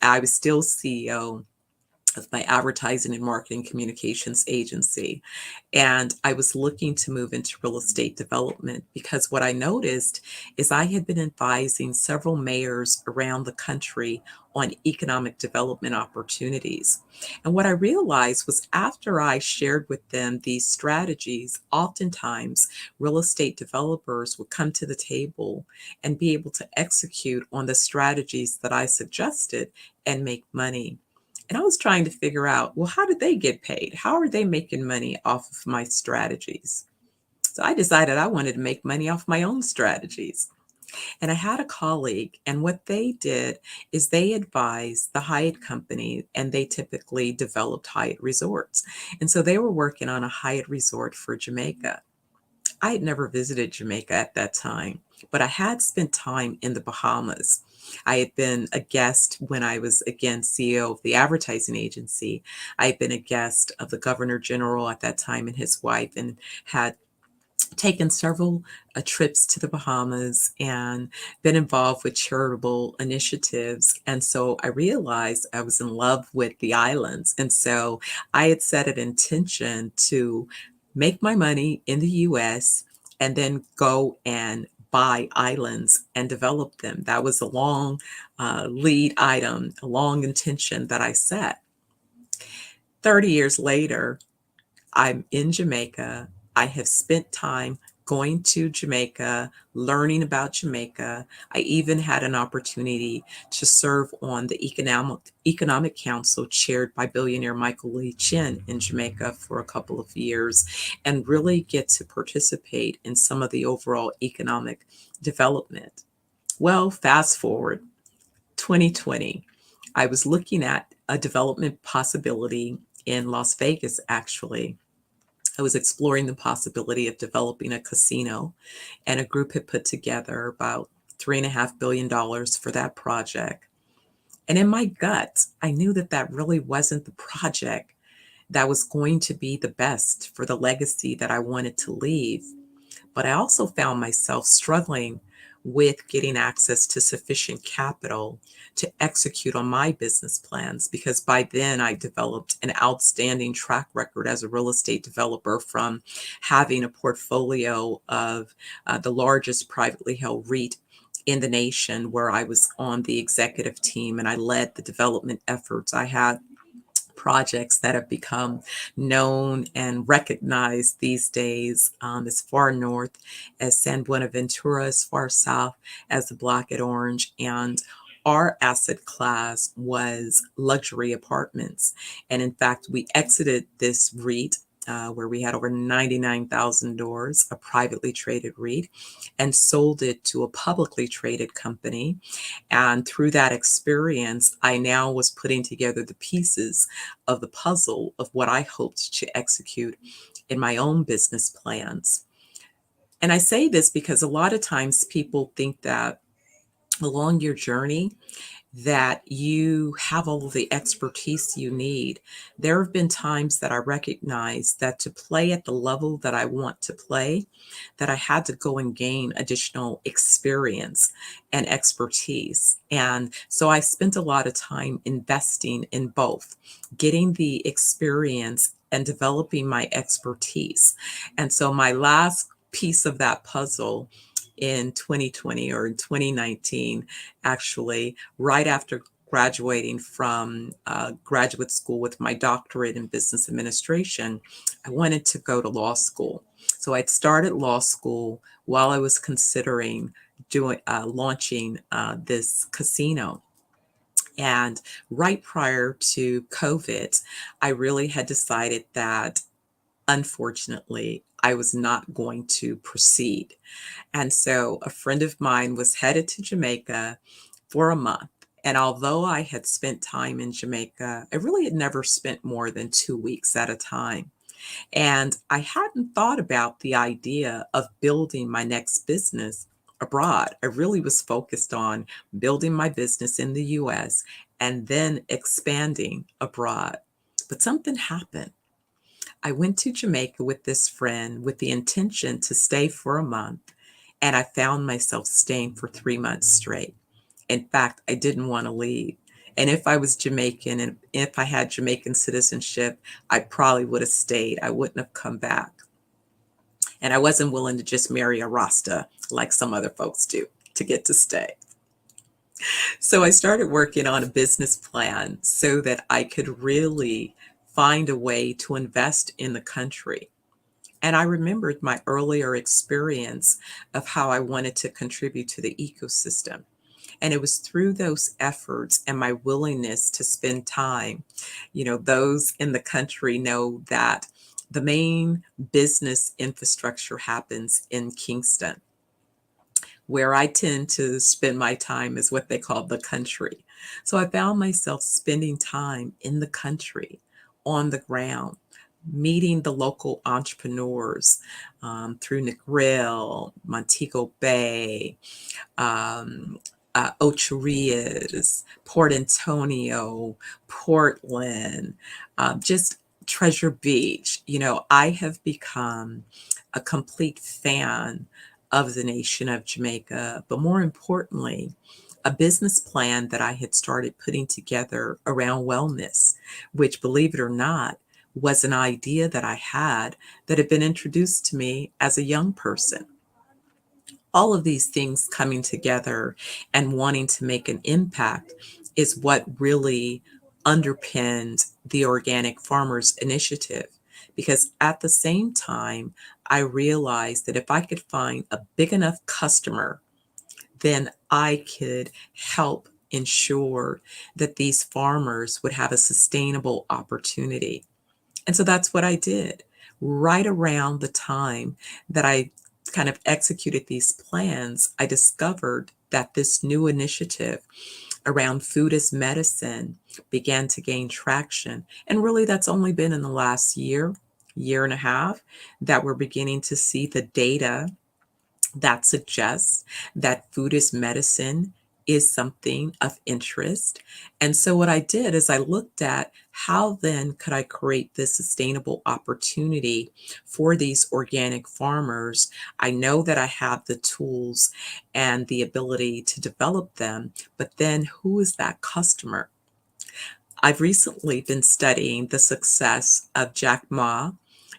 I was still CEO of my advertising and marketing communications agency. And I was looking to move into real estate development, because what I noticed is I had been advising several mayors around the country on economic development opportunities. And what I realized was, after I shared with them these strategies, oftentimes real estate developers would come to the table and be able to execute on the strategies that I suggested and make money. And I was trying to figure out, well, how did they get paid? How are they making money off of my strategies? So I decided I wanted to make money off my own strategies. And I had a colleague, and what they did is they advised the Hyatt company, and they typically developed Hyatt resorts. And so they were working on a Hyatt resort for Jamaica. I had never visited Jamaica at that time, but I had spent time in the Bahamas. I had been a guest when I was, again, CEO of the advertising agency. I had been a guest of the Governor General at that time and his wife, and had taken several trips to the Bahamas and been involved with charitable initiatives. And so I realized I was in love with the islands. And so I had set an intention to make my money in the US and then go and buy islands and develop them. That was a long lead item, a long intention that I set. 30 years later, I'm in Jamaica. I have spent time going to Jamaica, learning about Jamaica. I even had an opportunity to serve on the Economic Council chaired by billionaire Michael Lee Chin in Jamaica for a couple of years, and really get to participate in some of the overall economic development. Well, fast forward, 2020, I was looking at a development possibility in Las Vegas, actually. I was exploring the possibility of developing a casino, and a group had put together about $3.5 billion for that project. And in my gut, I knew that that really wasn't the project that was going to be the best for the legacy that I wanted to leave. But I also found myself struggling with getting access to sufficient capital to execute on my business plans, because by then I developed an outstanding track record as a real estate developer, from having a portfolio of the largest privately held REIT in the nation, where I was on the executive team and I led the development efforts. I had projects that have become known and recognized these days, as far north as San Buenaventura, as far south as the Block at Orange. And our asset class was luxury apartments. And in fact, we exited this REIT where we had over 99,000 doors, a privately traded REIT, and sold it to a publicly traded company. And through that experience, I now was putting together the pieces of the puzzle of what I hoped to execute in my own business plans. And I say this because a lot of times people think that along your journey, that you have all of the expertise you need. There have been times that I recognized that to play at the level that I want to play, that I had to go and gain additional experience and expertise. And so I spent a lot of time investing in both, getting the experience and developing my expertise. And so my last piece of that puzzle in 2020, or in 2019, actually, right after graduating from graduate school with my doctorate in business administration, I wanted to go to law school. So I'd started law school while I was considering launching this casino. And right prior to COVID, I really had decided that, unfortunately, I was not going to proceed. And so a friend of mine was headed to Jamaica for a month. And although I had spent time in Jamaica, I really had never spent more than 2 weeks at a time. And I hadn't thought about the idea of building my next business abroad. I really was focused on building my business in the US and then expanding abroad. But something happened. I went to Jamaica with this friend with the intention to stay for a month, and I found myself staying for 3 months straight. In fact, I didn't want to leave. And if I was Jamaican and if I had Jamaican citizenship, I probably would have stayed. I wouldn't have come back. And I wasn't willing to just marry a Rasta like some other folks do to get to stay. So I started working on a business plan so that I could really find a way to invest in the country. And I remembered my earlier experience of how I wanted to contribute to the ecosystem. And it was through those efforts and my willingness to spend time. Those in the country know that the main business infrastructure happens in Kingston. Where I tend to spend my time is what they call the country. So I found myself spending time in the country, on the ground, meeting the local entrepreneurs through Negril, Montego Bay, Ocho Rios, Port Antonio, Portland, just Treasure Beach. You know, I have become a complete fan of the nation of Jamaica, but more importantly, a business plan that I had started putting together around wellness, which, believe it or not, was an idea that I had that had been introduced to me as a young person. All of these things coming together and wanting to make an impact is what really underpinned the Organic Farmers Initiative. Because at the same time, I realized that if I could find a big enough customer, then I could help ensure that these farmers would have a sustainable opportunity. And so that's what I did. Right around the time that I kind of executed these plans, I discovered that this new initiative around food as medicine began to gain traction. And really, that's only been in the last year and a half that we're beginning to see the data that suggests that food as medicine is something of interest. And so what I did is I looked at how then could I create this sustainable opportunity for these organic farmers. I know that I have the tools and the ability to develop them, but then who is that customer? I've recently been studying the success of Jack Ma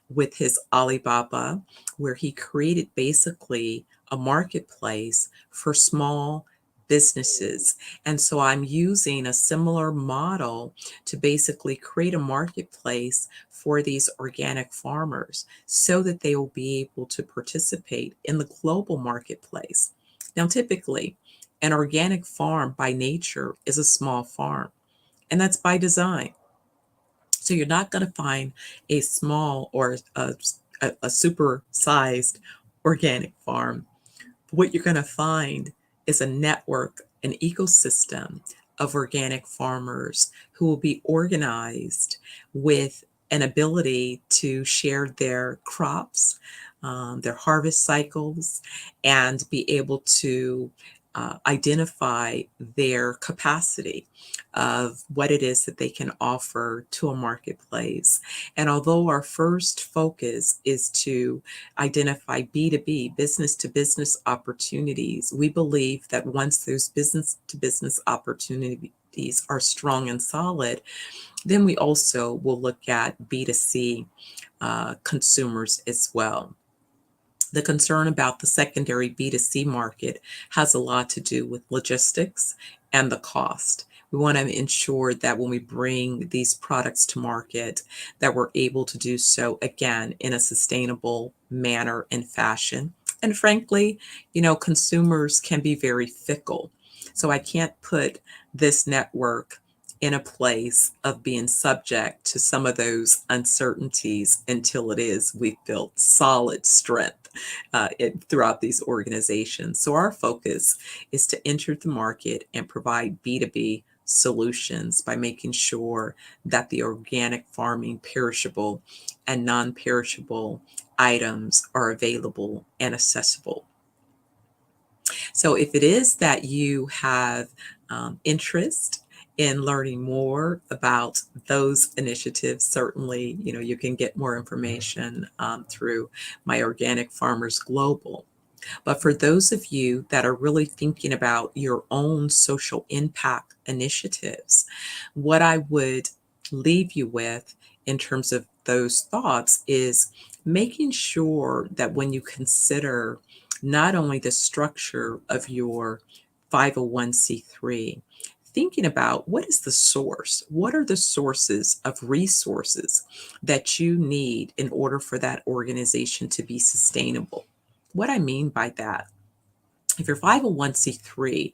with his Alibaba, where he created basically a marketplace for small businesses. And so I'm using a similar model to basically create a marketplace for these organic farmers so that they will be able to participate in the global marketplace. Now, typically, an organic farm by nature is a small farm, and that's by design. So you're not going to find a small or a super sized organic farm. What you're going to find is a network, an ecosystem of organic farmers who will be organized with an ability to share their crops, their harvest cycles, and be able to identify their capacity of what it is that they can offer to a marketplace. And although our first focus is to identify B2B, business to business opportunities, we believe that once those business to business opportunities are strong and solid, then we also will look at B2C consumers as well. The concern about the secondary B2C market has a lot to do with logistics and the cost. We want to ensure that when we bring these products to market, that we're able to do so, again, in a sustainable manner and fashion. And frankly, you know, consumers can be very fickle. So I can't put this network in a place of being subject to some of those uncertainties until we've built solid strength throughout these organizations. So our focus is to enter the market and provide B2B solutions by making sure that the organic farming perishable and non-perishable items are available and accessible. So if it is that you have interest in learning more about those initiatives, certainly, you know, you can get more information through my Organic Farmers Global. But for those of you that are really thinking about your own social impact initiatives, what I would leave you with in terms of those thoughts is making sure that when you consider not only the structure of your 501c3, thinking about what is the source? What are the sources of resources that you need in order for that organization to be sustainable? What I mean by that, if your 501c3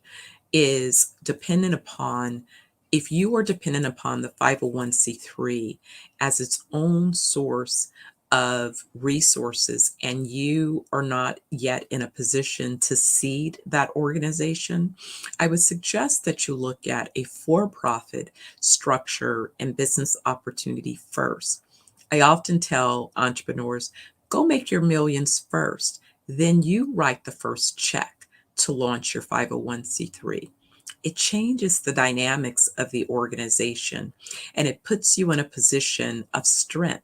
is dependent upon, if you are dependent upon the 501c3 as its own source of resources and you are not yet in a position to seed that organization, I would suggest that you look at a for-profit structure and business opportunity first. I often tell entrepreneurs, go make your millions first, then you write the first check to launch your 501c3. It changes the dynamics of the organization and it puts you in a position of strength.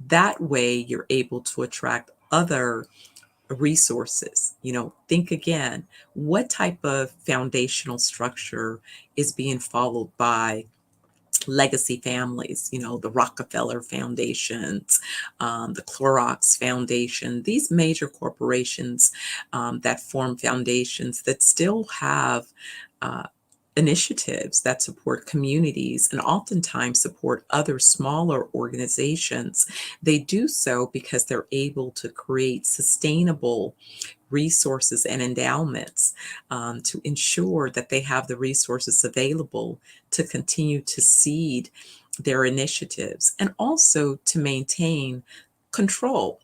That way, you're able to attract other resources. Think again, what type of foundational structure is being followed by legacy families, the Rockefeller Foundations, the Clorox Foundation, these major corporations that form foundations that still have initiatives that support communities and oftentimes support other smaller organizations. They do so because they're able to create sustainable resources and endowments to ensure that they have the resources available to continue to seed their initiatives and also to maintain control.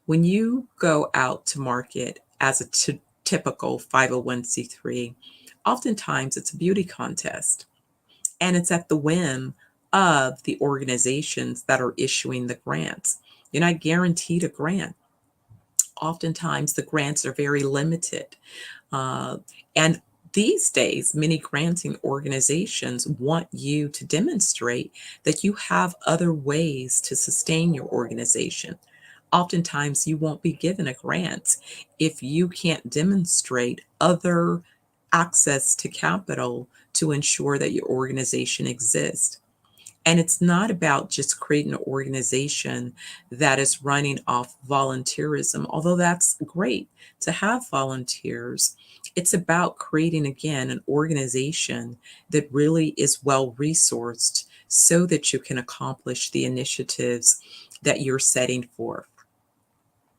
When you go out to market as a typical 501c3, oftentimes it's a beauty contest and it's at the whim of the organizations that are issuing the grants. You're not guaranteed a grant. Oftentimes the grants are very limited. And these days, many granting organizations want you to demonstrate that you have other ways to sustain your organization. Oftentimes you won't be given a grant if you can't demonstrate other access to capital to ensure that your organization exists. And it's not about just creating an organization that is running off volunteerism, although that's great to have volunteers. It's about creating, again, an organization that really is well resourced so that you can accomplish the initiatives that you're setting forth.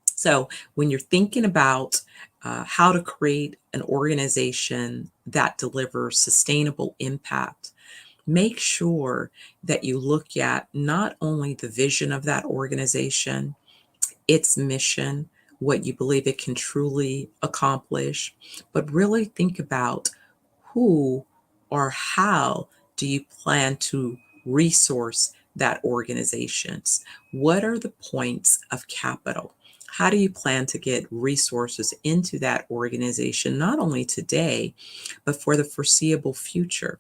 So when you're thinking about how to create an organization that delivers sustainable impact, make sure that you look at not only the vision of that organization, its mission, what you believe it can truly accomplish, but really think about who or how do you plan to resource that organization? What are the points of capital? How do you plan to get resources into that organization, not only today, but for the foreseeable future?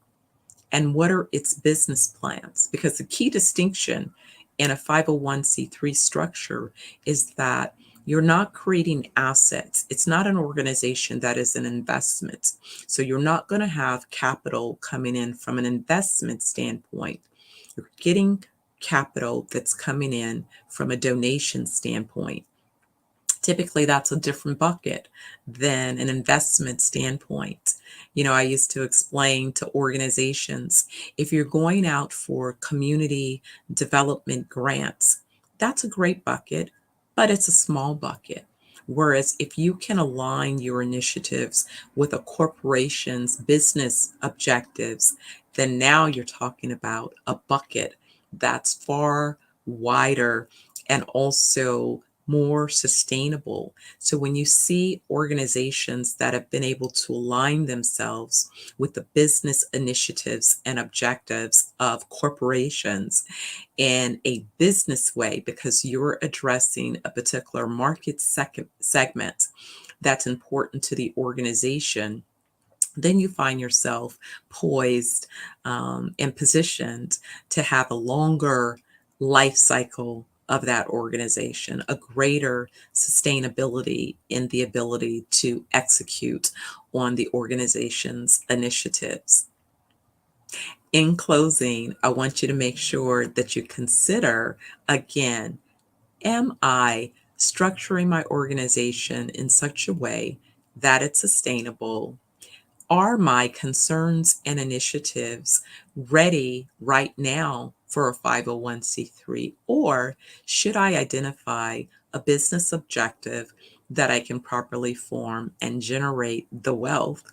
And what are its business plans? Because the key distinction in a 501c3 structure is that you're not creating assets. It's not an organization that is an investment. So you're not going to have capital coming in from an investment standpoint. You're getting capital that's coming in from a donation standpoint. Typically, that's a different bucket than an investment standpoint. I used to explain to organizations, if you're going out for community development grants, that's a great bucket, but it's a small bucket. Whereas if you can align your initiatives with a corporation's business objectives, then now you're talking about a bucket that's far wider and also more sustainable. So when you see organizations that have been able to align themselves with the business initiatives and objectives of corporations in a business way, because you're addressing a particular market segment that's important to the organization, then you find yourself poised and positioned to have a longer life cycle of that organization, a greater sustainability in the ability to execute on the organization's initiatives. In closing, I want you to make sure that you consider, again, am I structuring my organization in such a way that it's sustainable? Are my concerns and initiatives ready right now for a 501c3? Or should I identify a business objective that I can properly form and generate the wealth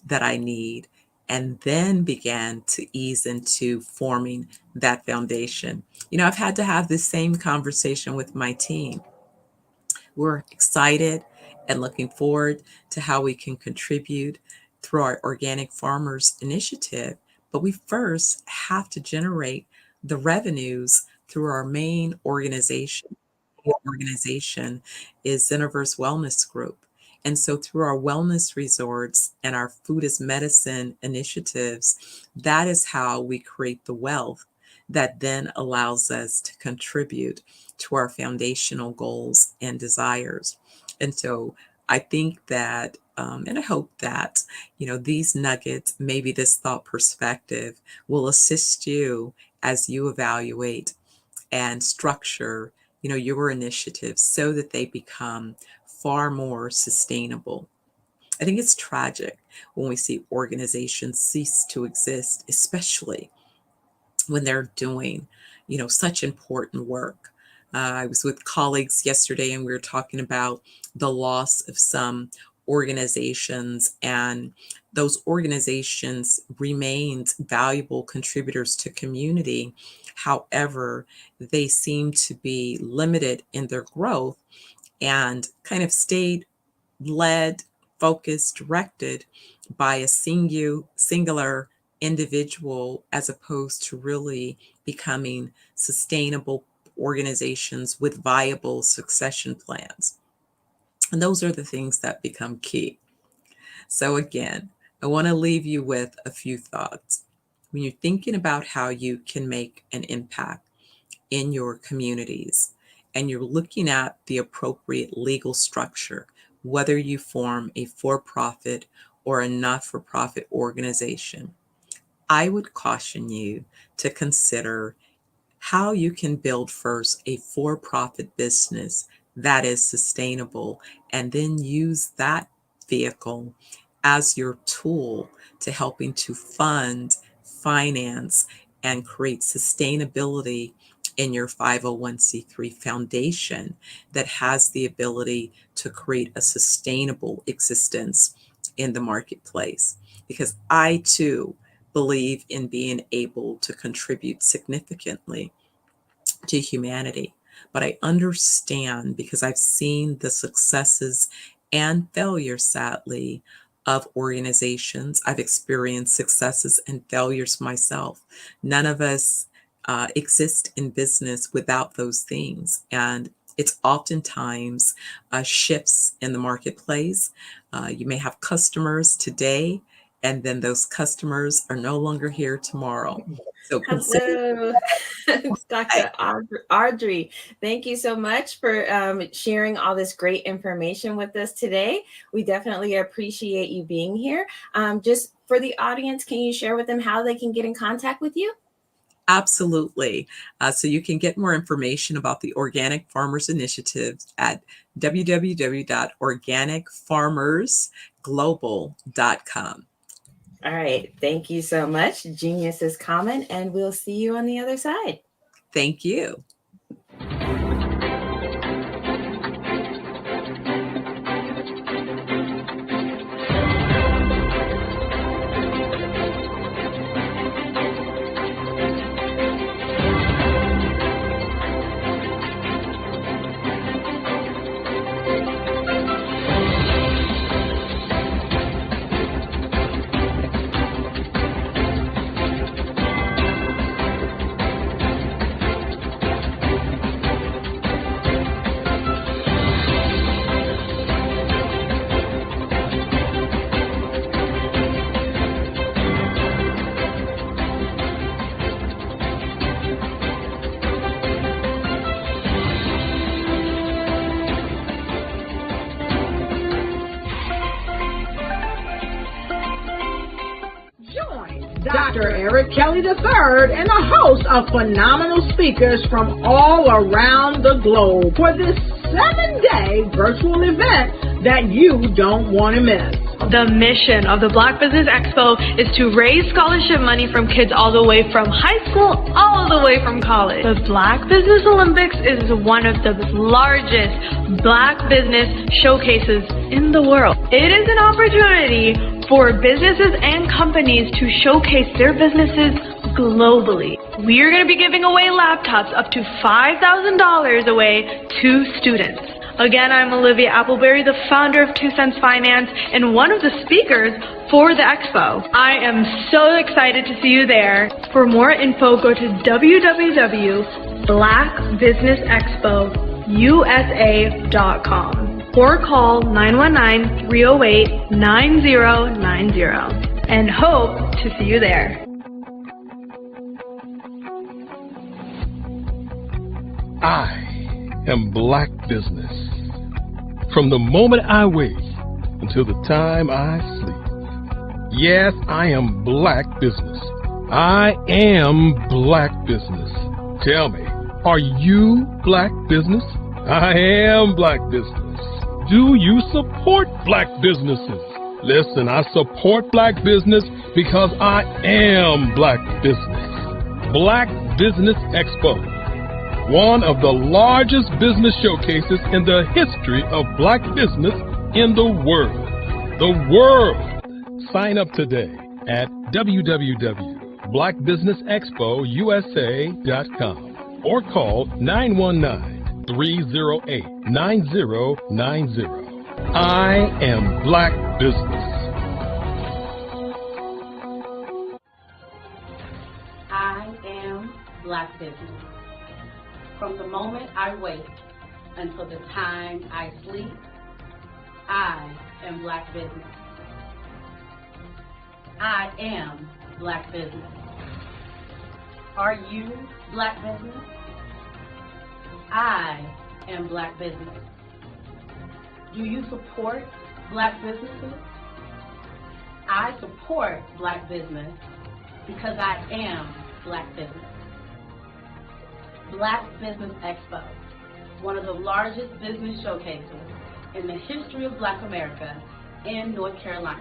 that I need and then began to ease into forming that foundation. You know, I've had to have this same conversation with my team. We're excited and looking forward to how we can contribute through our Organic Farmers Initiative, but we first have to generate the revenues through our main organization. The organization is Zenniverse Wellness Group. And so through our wellness resorts and our food as medicine initiatives, that is how we create the wealth that then allows us to contribute to our foundational goals and desires. And so I think that, and I hope that, you know, these nuggets, maybe this thought perspective will assist you as you evaluate and structure, you know, your initiatives so that they become far more sustainable. I think it's tragic when we see organizations cease to exist, especially when they're doing, you know, such important work. I was with colleagues yesterday and we were talking about the loss of some organizations, and those organizations remained valuable contributors to community. However, they seem to be limited in their growth and kind of stayed led, focused, directed by a singular individual, as opposed to really becoming sustainable organizations with viable succession plans. And those are the things that become key. So again, I want to leave you with a few thoughts. When you're thinking about how you can make an impact in your communities, and you're looking at the appropriate legal structure, whether you form a for-profit or a not-for-profit organization, I would caution you to consider how you can build first a for-profit business that is sustainable, and then use that vehicle as your tool to helping to fund, finance, and create sustainability in your 501c3 foundation that has the ability to create a sustainable existence in the marketplace. Because I too believe in being able to contribute significantly to humanity. But I understand, because I've seen the successes and failures, sadly, of organizations. I've experienced successes and failures myself. None of us exist in business without those things. And it's oftentimes shifts in the marketplace. You may have customers today, and then those customers are no longer here tomorrow. So hello, Dr. Audrey. Thank you so much for sharing all this great information with us today. We definitely appreciate you being here. Just for the audience, can you share with them how they can get in contact with you? Absolutely. So you can get more information about the Organic Farmers Initiative at www.organicfarmersglobal.com. All right. Thank you so much. Genius is common, and we'll see you on the other side. Thank you. Dr. Eric Kelly III and a host of phenomenal speakers from all around the globe for this 7-day virtual event that you don't want to miss. The mission of the Black Business Expo is to raise scholarship money from kids all the way from high school, all the way from college. The Black Business Olympics is one of the largest Black business showcases in the world. It is an opportunity for businesses and companies to showcase their businesses globally. We are going to be giving away laptops up to $5,000 away to students. Again, I'm Olivia Appleberry, the founder of 2 Cents Finance and one of the speakers for the expo. I am so excited to see you there. For more info, go to www.blackbusinessexpousa.com or call 919-308-9090 and hope to see you there. I am Black Business. From the moment I wake until the time I sleep. Yes, I am Black Business. I am Black Business. Tell me, are you Black Business? I am Black Business. Do you support Black businesses? Listen, I support Black business because I am Black Business. Black Business Expo, one of the largest business showcases in the history of Black business in the world. The world! Sign up today at www.blackbusinessexpousa.com or call 919-308-9090. I am Black Business. I am Black Business. From the moment I wake until the time I sleep, I am Black Business. I am Black Business. Are you Black Business? I am Black Business. Do you support Black businesses? I support Black business because I am Black Business. Black Business Expo, one of the largest business showcases in the history of Black America in North Carolina.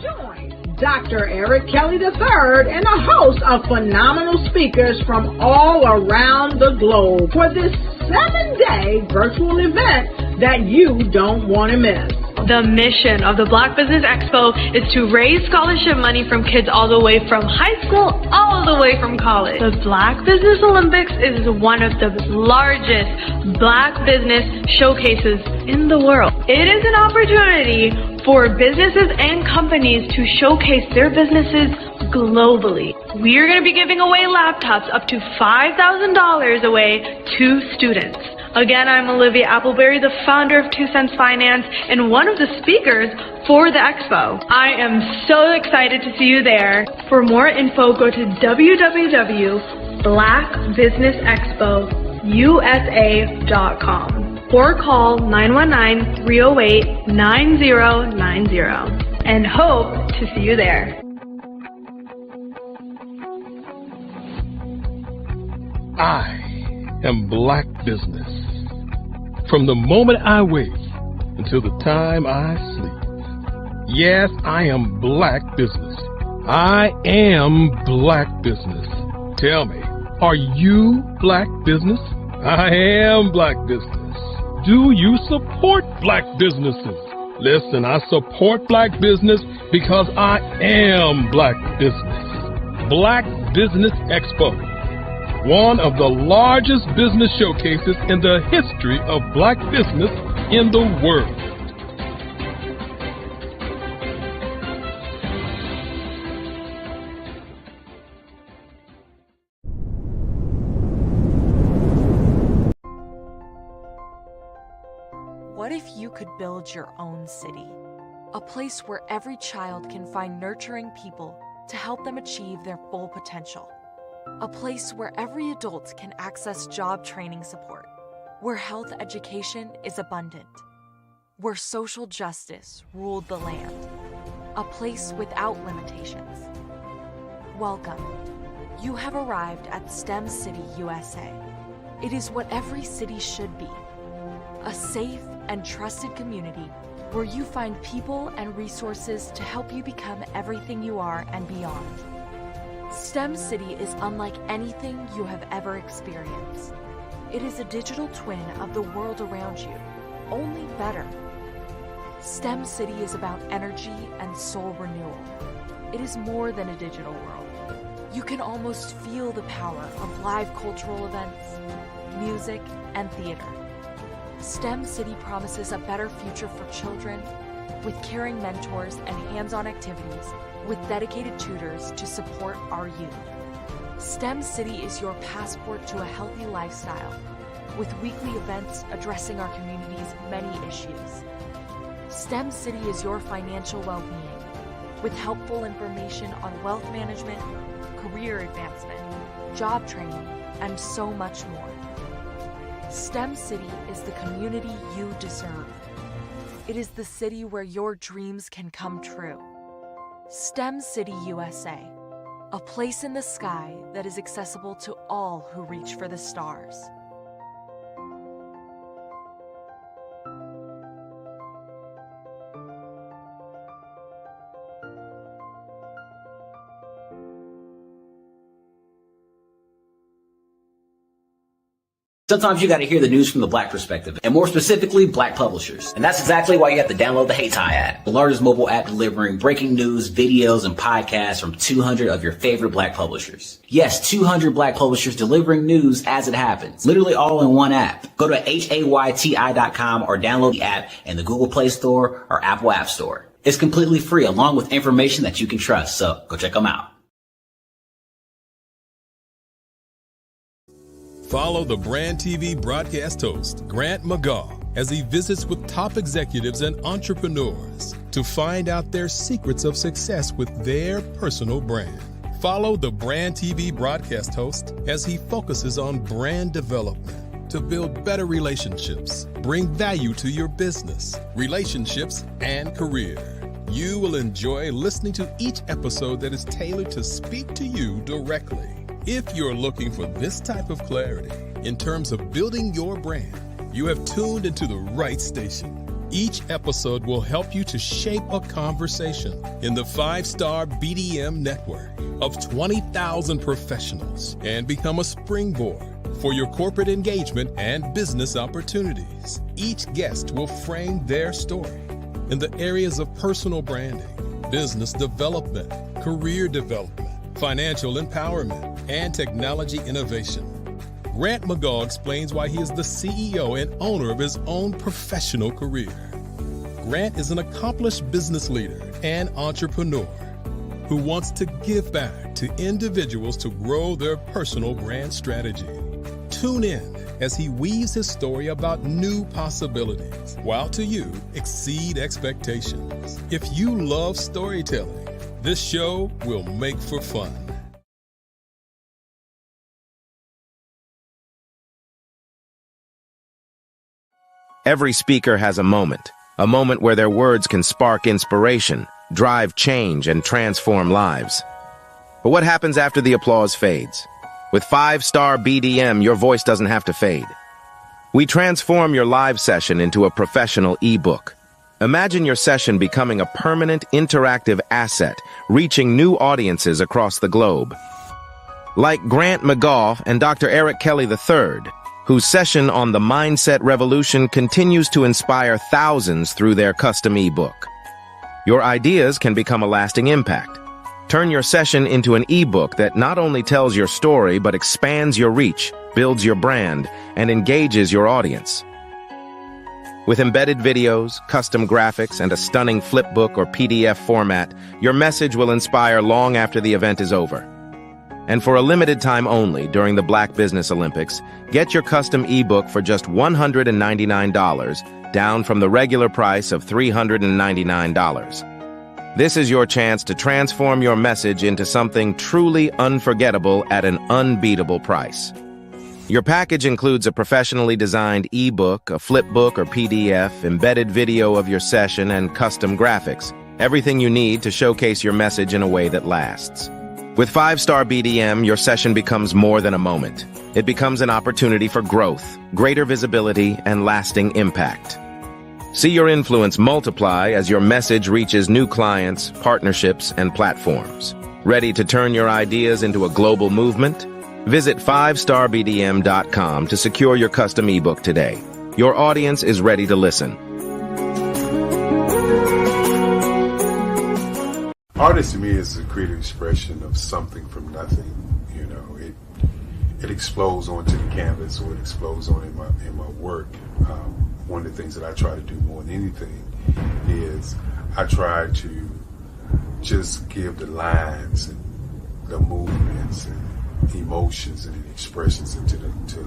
Join Dr. Eric Kelly III and a host of phenomenal speakers from all around the globe for this 7-day virtual event that you don't want to miss. The mission of the Black Business Expo is to raise scholarship money from kids all the way from high school, all the way from college. The Black Business Olympics is one of the largest Black business showcases in the world. It is an opportunity for businesses and companies to showcase their businesses globally. We are going to be giving away laptops up to $5,000 away to students. Again, I'm Olivia Appleberry, the founder of 2 Cents Finance and one of the speakers for the expo. I am so excited to see you there. For more info, go to www.blackbusinessexpousa.com or call 919-308-9090 and hope to see you there. I am Black Business. From the moment I wake until the time I sleep. Yes, I am Black Business. I am Black Business. Tell me, are you Black Business? I am Black Business. Do you support Black businesses? Listen, I support Black business because I am Black Business. Black Business Expo, one of the largest business showcases in the history of Black business in the world. What if you could build your own city? A place where every child can find nurturing people to help them achieve their full potential. A place where every adult can access job training support, where health education is abundant, where social justice ruled the land. A place without limitations. Welcome. You have arrived at STEM City USA. It is what every city should be. A safe and trusted community where you find people and resources to help you become everything you are and beyond. STEM City is unlike anything you have ever experienced. It is a digital twin of the world around you, only better. STEM City is about energy and soul renewal. It is more than a digital world. You can almost feel the power of live cultural events, music, and theater. STEM City promises a better future for children with caring mentors and hands-on activities with dedicated tutors to support our youth. STEM City is your passport to a healthy lifestyle with weekly events addressing our community's many issues. STEM City is your financial well-being with helpful information on wealth management, career advancement, job training, and so much more. STEM City is the community you deserve. It is the city where your dreams can come true. STEM City USA, a place in the sky that is accessible to all who reach for the stars. Sometimes you got to hear the news from the Black perspective, and more specifically, Black publishers. And that's exactly why you have to download the Hey Tie app, the largest mobile app delivering breaking news, videos, and podcasts from 200 of your favorite Black publishers. Yes, 200 Black publishers delivering news as it happens, literally all in one app. Go to hayti.com or download the app in the Google Play Store or Apple App Store. It's completely free, along with information that you can trust, so go check them out. Follow the Brand TV broadcast host, Grant McGaw, as he visits with top executives and entrepreneurs to find out their secrets of success with their personal brand. Follow the Brand TV broadcast host as he focuses on brand development to build better relationships, bring value to your business, relationships, and career. You will enjoy listening to each episode that is tailored to speak to you directly. If you're looking for this type of clarity in terms of building your brand, you have tuned into the right station. Each episode will help you to shape a conversation in the 5-star BDM network of 20,000 professionals and become a springboard for your corporate engagement and business opportunities. Each guest will frame their story in the areas of personal branding, business development, career development, financial empowerment, and technology innovation. Grant McGaw explains why he is the CEO and owner of his own professional career. Grant is an accomplished business leader and entrepreneur who wants to give back to individuals to grow their personal brand strategy. Tune in as he weaves his story about new possibilities, while to you exceed expectations. If you love storytelling, this show will make for fun. Every speaker has a moment where their words can spark inspiration, drive change, and transform lives. But what happens after the applause fades? With 5-star BDM, your voice doesn't have to fade. We transform your live session into a professional ebook. Imagine your session becoming a permanent, interactive asset, reaching new audiences across the globe. Like Grant McGaw and Dr. Eric Kelly III, whose session on the Mindset Revolution continues to inspire thousands through their custom ebook. Your ideas can become a lasting impact. Turn your session into an ebook that not only tells your story, but expands your reach, builds your brand, and engages your audience. With embedded videos, custom graphics, and a stunning flipbook or PDF format, your message will inspire long after the event is over. And for a limited time only during the Black Business Olympics, get your custom ebook for just $199, down from the regular price of $399. This is your chance to transform your message into something truly unforgettable at an unbeatable price. Your package includes a professionally designed ebook, a flipbook or PDF, embedded video of your session, and custom graphics. Everything you need to showcase your message in a way that lasts. With 5-star BDM, your session becomes more than a moment. It becomes an opportunity for growth, greater visibility, and lasting impact. See your influence multiply as your message reaches new clients, partnerships, and platforms. Ready to turn your ideas into a global movement? Visit 5starbdm.com to secure your custom ebook today. Your audience is ready to listen. Artist to me is a creative expression of something from nothing. You know, it explodes onto the canvas, or it explodes on in my work. One of the things that I try to do more than anything is I try to just give the lines and the movements and emotions and expressions into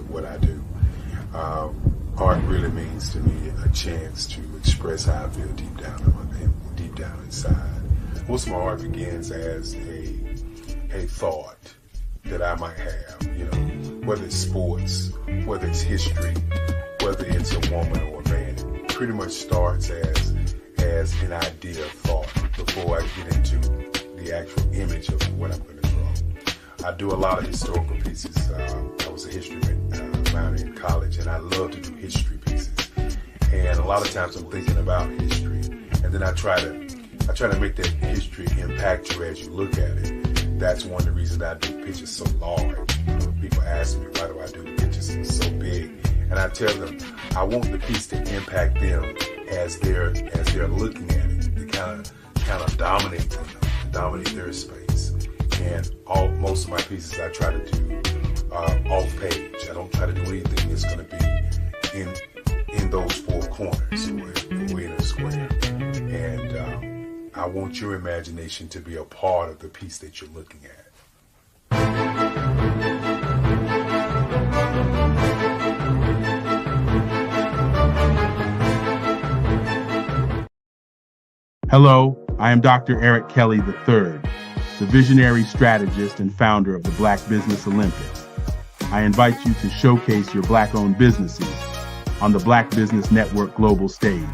what I do. Art really means to me a chance to express how I feel deep down inside. Most of my art begins as a thought that I might have, you know, whether it's sports, whether it's history, whether it's a woman or a man. It pretty much starts as an idea of thought before I get into the actual image of what I'm going to draw. I do a lot of historical pieces. I was a history minor in college, and I love to do history pieces. And a lot of times I'm thinking about history, and then I try to make that history impact you as you look at it. That's one of the reasons I do pictures so large. People ask me, why do I do the pictures so big? And I tell them, I want the piece to impact them as they're looking at it, to kind of dominate them, dominate their space. And most of my pieces I try to do off page. I don't try to do anything that's going to be in those four corners or in a square. And I want your imagination to be a part of the piece that you're looking at. Hello, I am Dr. Eric Kelly III, the visionary strategist and founder of the Black Business Olympics. I invite you to showcase your Black-owned businesses on the Black Business Network global stage.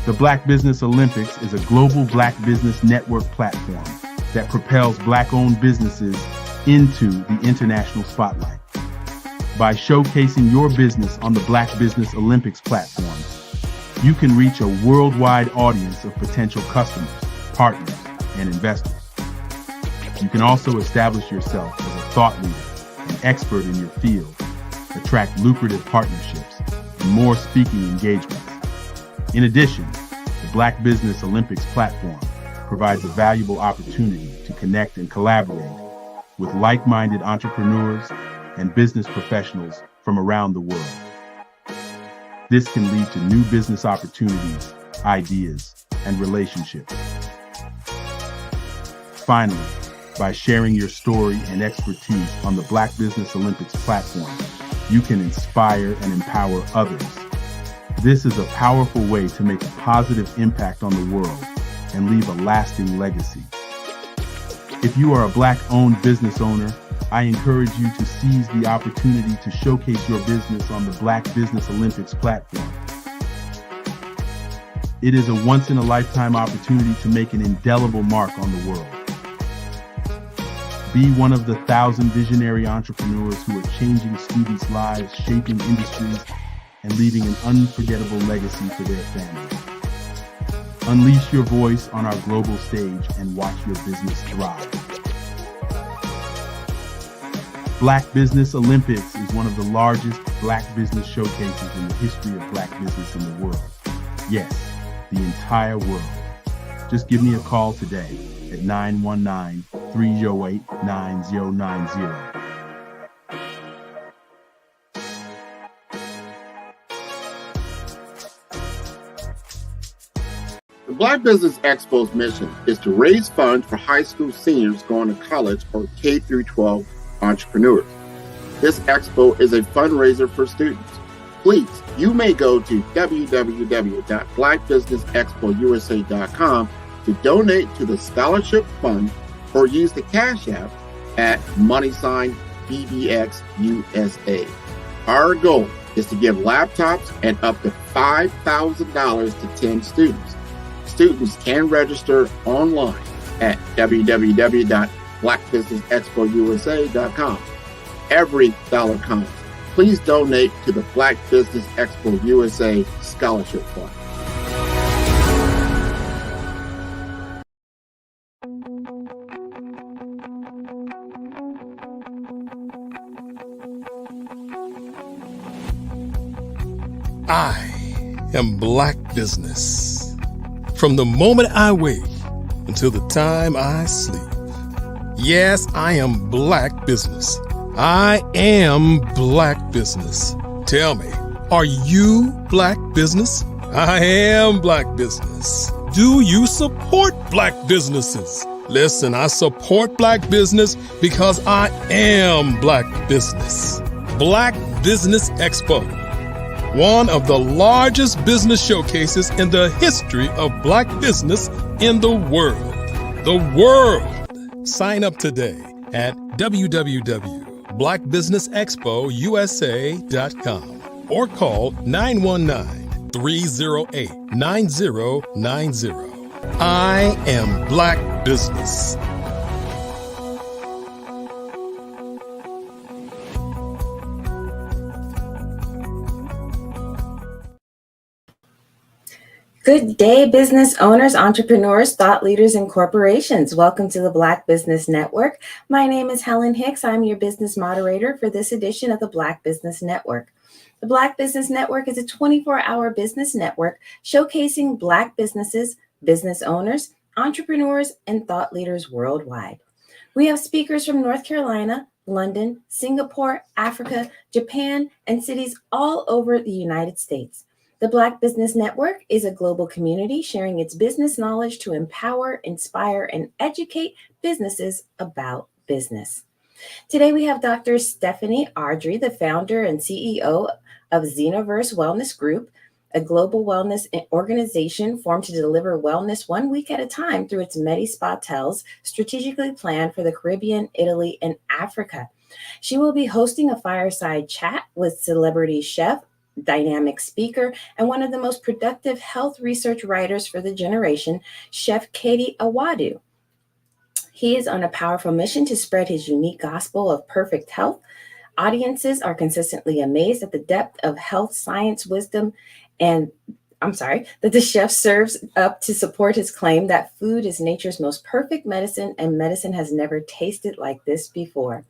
The Black Business Olympics is a global Black Business Network platform that propels Black-owned businesses into the international spotlight. By showcasing your business on the Black Business Olympics platform, you can reach a worldwide audience of potential customers, partners, and investors. You can also establish yourself as a thought leader, an expert in your field, attract lucrative partnerships, and more speaking engagements. In addition, the Black Business Olympics platform provides a valuable opportunity to connect and collaborate with like-minded entrepreneurs and business professionals from around the world. This can lead to new business opportunities, ideas, and relationships. Finally, by sharing your story and expertise on the Black Business Olympics platform, you can inspire and empower others. This is a powerful way to make a positive impact on the world and leave a lasting legacy. If you are a Black-owned business owner, I encourage you to seize the opportunity to showcase your business on the Black Business Olympics platform. It is a once-in-a-lifetime opportunity to make an indelible mark on the world. Be one of the 1,000 visionary entrepreneurs who are changing students' lives, shaping industries, and leaving an unforgettable legacy for their families. Unleash your voice on our global stage and watch your business thrive. Black Business Olympics is one of the largest Black business showcases in the history of Black business in the world. Yes, the entire world. Just give me a call today at 919-308-9090. The Black Business Expo's mission is to raise funds for high school seniors going to college or K-12 entrepreneurs. This expo is a fundraiser for students. Please, you may go to www.blackbusinessexpousa.com to donate to the scholarship fund or use the Cash App at $BBXUSA. Our goal is to give laptops and up to $5,000 to 10 students. Students can register online at www.blackbusinessexpousa.com. Every dollar counts. Please donate to the Black Business Expo USA Scholarship Fund. I am Black Business. From the moment I wake until the time I sleep. Yes, I am Black business. I am Black business. Tell me, are you Black business? I am Black business. Do you support Black businesses? Listen, I support Black business because I am Black business. Black Business Expo, one of the largest business showcases in the history of Black business in the world. The world! Sign up today at www.blackbusinessexpousa.com or call 919-308-9090. I am Black business. Good day, business owners, entrepreneurs, thought leaders, and corporations. Welcome to the Black Business Network. My name is Helen Hicks. I'm your business moderator for this edition of the Black Business Network. The Black Business Network is a 24-hour business network showcasing Black businesses, business owners, entrepreneurs, and thought leaders worldwide. We have speakers from North Carolina, London, Singapore, Africa, Japan, and cities all over the United States. The Black Business Network is a global community sharing its business knowledge to empower, inspire, and educate businesses about business. Today we have Dr. Stephanie Ardrey, the founder and CEO of Xenoverse Wellness Group, a global wellness organization formed to deliver wellness 1 week at a time through its Medi-Spa-tels strategically planned for the Caribbean, Italy, and Africa. She will be hosting a fireside chat with celebrity chef, dynamic speaker, and one of the most productive health research writers for the generation, Chef Katie Awadu. He is on a powerful mission to spread his unique gospel of perfect health. Audiences are consistently amazed at the depth of health science wisdom that the chef serves up to support his claim that food is nature's most perfect medicine and medicine has never tasted like this before.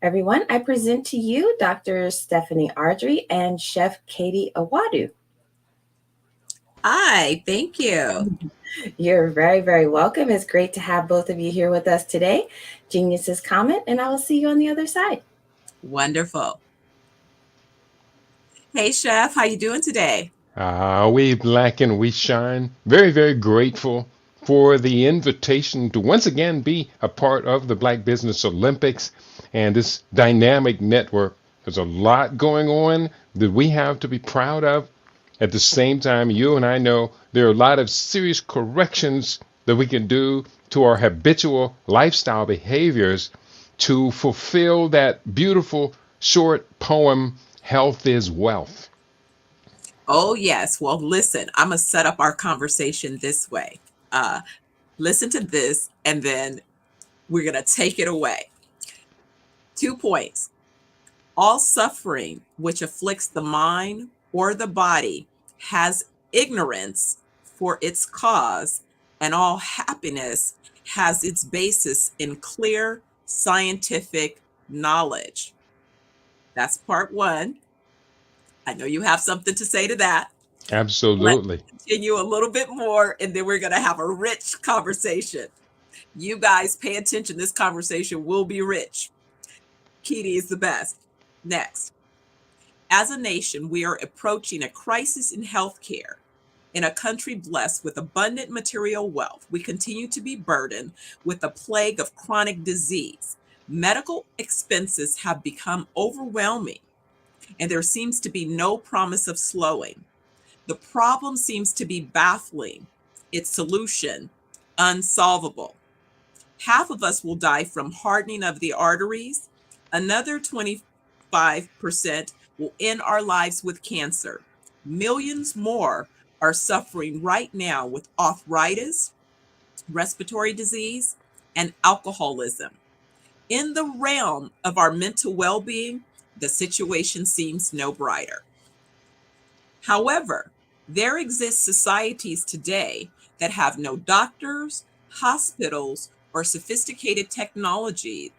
Everyone, I present to you Dr. Stephanie Ardrey and Chef Katie Awadu. Hi, thank you. You're very, very welcome. It's great to have both of you here with us today. Geniuses comment, and I will see you on the other side. Wonderful. Hey, Chef, how you doing today? We black and we shine. Very, very grateful for the invitation to once again be a part of the Black Business Olympics and this dynamic network. There's a lot going on that we have to be proud of. At the same time, you and I know there are a lot of serious corrections that we can do to our habitual lifestyle behaviors to fulfill that beautiful short poem, Health is Wealth. Oh, yes. Well, listen, I'm going to set up our conversation this way. Listen to this, and then we're going to take it away. 2 points. All suffering which afflicts the mind or the body has ignorance for its cause, and all happiness has its basis in clear scientific knowledge. That's part one. I know you have something to say to that. Absolutely. Let's continue a little bit more, and then we're going to have a rich conversation. You guys pay attention. This conversation will be rich. Katie is the best. Next. As a nation, we are approaching a crisis in healthcare. In a country blessed with abundant material wealth, we continue to be burdened with a plague of chronic disease. Medical expenses have become overwhelming, and there seems to be no promise of slowing. The problem seems to be baffling, its solution unsolvable. Half of us will die from hardening of the arteries. Another 25% will end our lives with cancer. Millions more are suffering right now with arthritis, respiratory disease, and alcoholism. In the realm of our mental well-being, the situation seems no brighter. However, there exist societies today that have no doctors, hospitals, or sophisticated technological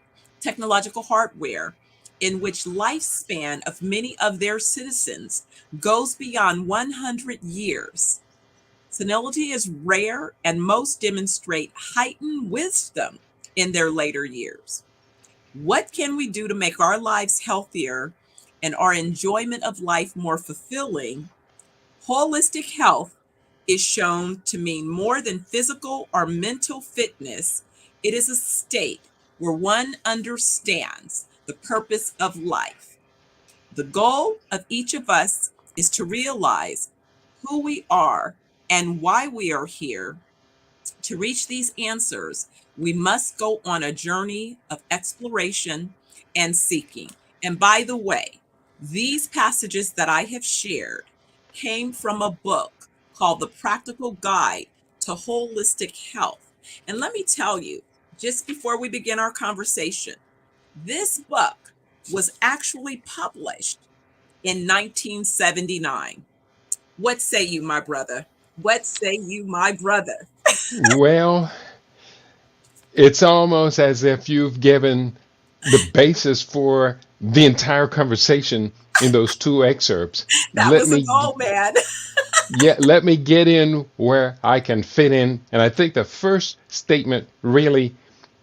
hardware, in which lifespan of many of their citizens goes beyond 100 years. Senility is rare, and most demonstrate heightened wisdom in their later years. What can we do to make our lives healthier and our enjoyment of life more fulfilling? Holistic health is shown to mean more than physical or mental fitness. It is a state where one understands the purpose of life. The goal of each of us is to realize who we are and why we are here. To reach these answers, we must go on a journey of exploration and seeking. And by the way, these passages that I have shared came from a book called The Practical Guide to Holistic Health. And let me tell you, just before we begin our conversation, this book was actually published in 1979. What say you, my brother? What say you, my brother? Well, it's almost as if you've given the basis for the entire conversation in those two excerpts. That was a goal, man. Yeah, let me get in where I can fit in. And I think the first statement really,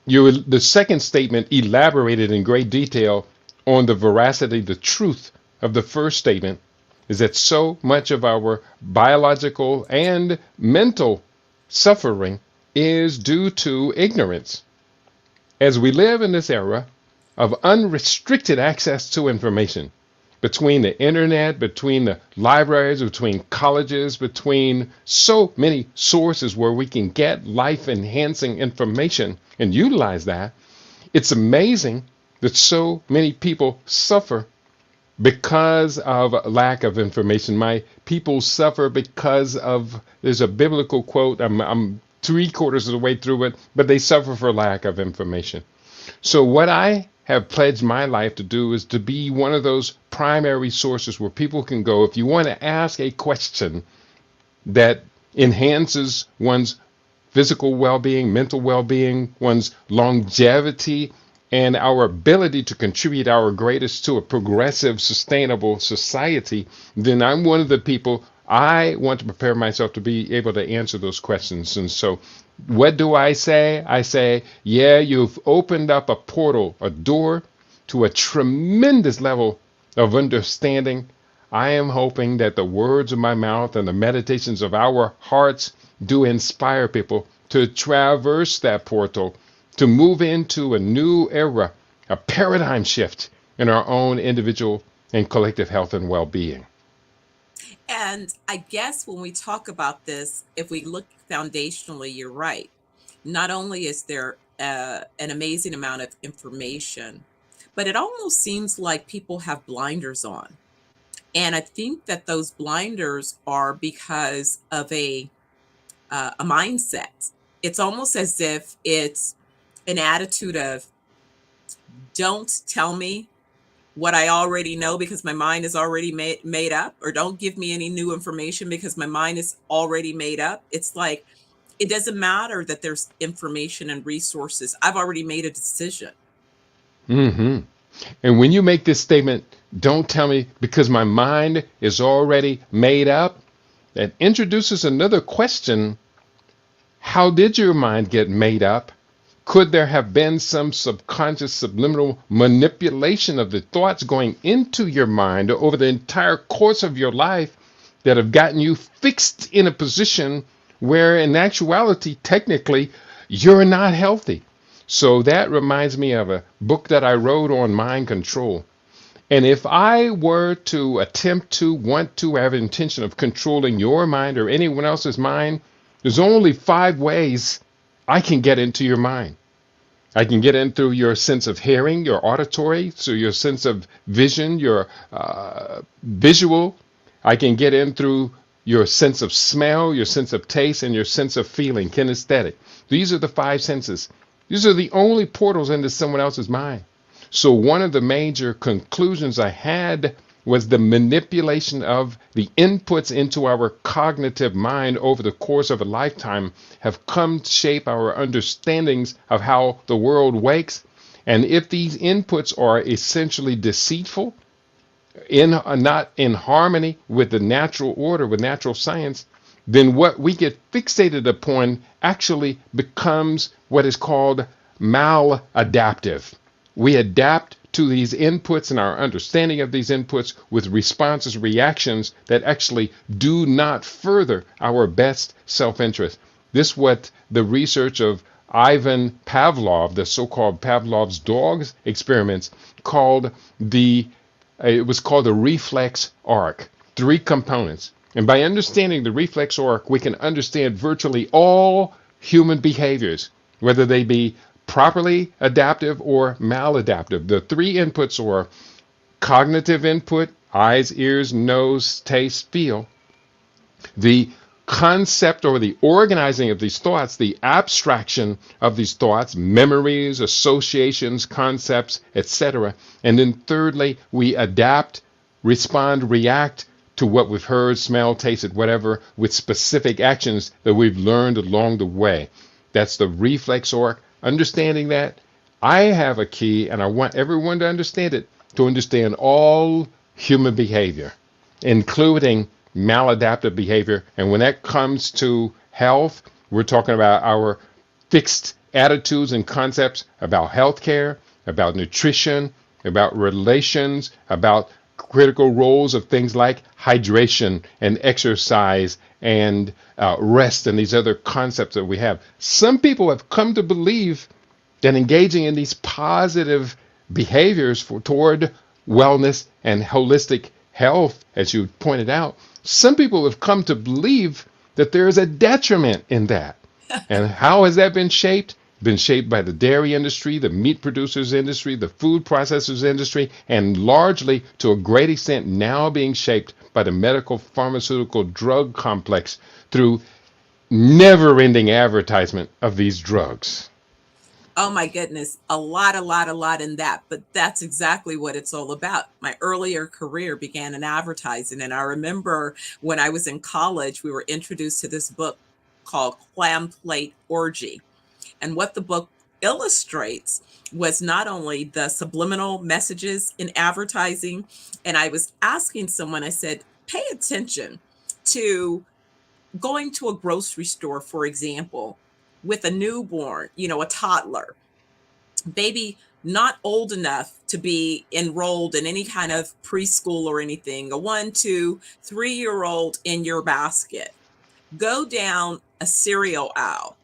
the second statement elaborated in great detail on the veracity, the truth of the first statement, is that so much of our biological and mental suffering is due to ignorance. As we live in this era of unrestricted access to information, between the internet, between the libraries, between colleges, between so many sources where we can get life-enhancing information and utilize that, it's amazing that so many people suffer because of lack of information. My people suffer because of, there's a biblical quote, I'm 3/4 of the way through it, but they suffer for lack of information. So what I have pledged my life to do is to be one of those primary sources where people can go, if you want to ask a question that enhances one's physical well-being, mental well-being, one's longevity, and our ability to contribute our greatest to a progressive, sustainable society, then I'm one of the people. I want to prepare myself to be able to answer those questions. And so what do I say? I say, yeah, you've opened up a portal, a door to a tremendous level of understanding. I am hoping that the words of my mouth and the meditations of our hearts do inspire people to traverse that portal, to move into a new era, a paradigm shift in our own individual and collective health and well-being. And I guess when we talk about this, if we look foundationally, you're right. Not only is there an amazing amount of information, but it almost seems like people have blinders on. And I think that those blinders are because of a mindset. It's almost as if it's an attitude of, don't tell me what I already know because my mind is already made up, or don't give me any new information because my mind is already made up. It's like, it doesn't matter that there's information and resources. I've already made a decision. Mm-hmm. And when you make this statement, don't tell me because my mind is already made up, that introduces another question. How did your mind get made up? Could there have been some subconscious, subliminal manipulation of the thoughts going into your mind over the entire course of your life that have gotten you fixed in a position where in actuality, technically, you're not healthy? So that reminds me of a book that I wrote on mind control. And if I were to attempt to want to have intention of controlling your mind or anyone else's mind, there's only 5 ways I can get into your mind. I can get in through your sense of hearing, your auditory, so your sense of vision, your visual. I can get in through your sense of smell, your sense of taste, and your sense of feeling, kinesthetic. These are the 5 senses. These are the only portals into someone else's mind. So one of the major conclusions I had was the manipulation of the inputs into our cognitive mind over the course of a lifetime have come to shape our understandings of how the world works. And if these inputs are essentially deceitful, not in harmony with the natural order, with natural science, then what we get fixated upon actually becomes what is called maladaptive. We adapt to these inputs and our understanding of these inputs with responses, reactions that actually do not further our best self-interest. This is what the research of Ivan Pavlov, the so-called Pavlov's dogs experiments, it was called the reflex arc. 3 components. And by understanding the reflex arc, we can understand virtually all human behaviors, whether they be properly adaptive or maladaptive. The 3 inputs are cognitive input, eyes, ears, nose, taste, feel. The concept or the organizing of these thoughts, the abstraction of these thoughts, memories, associations, concepts, etc. And then thirdly, we adapt, respond, react to what we've heard, smelled, tasted, whatever, with specific actions that we've learned along the way. That's the reflex arc. Understanding that, I have a key, and I want everyone to understand it, to understand all human behavior, including maladaptive behavior. And when that comes to health, we're talking about our fixed attitudes and concepts about healthcare, about nutrition, about relations, about critical roles of things like hydration and exercise and rest and these other concepts that we have. Some people have come to believe that engaging in these positive behaviors toward wellness and holistic health, as you pointed out, some people have come to believe that there is a detriment in that. And how has that been shaped? Been shaped by the dairy industry, the meat producers industry, the food processors industry, and largely to a great extent now being shaped by the medical pharmaceutical drug complex through never-ending advertisement of these drugs. Oh my goodness, a lot in that, but that's exactly what it's all about. My earlier career began in advertising, and I remember when I was in college, we were introduced to this book called Clam Plate Orgy. And what the book illustrates was not only the subliminal messages in advertising, and I was asking someone, I said, pay attention to going to a grocery store, for example, with a newborn, a toddler, baby not old enough to be enrolled in any kind of preschool or anything, a 1, 2, 3-year-old in your basket. Go down a cereal aisle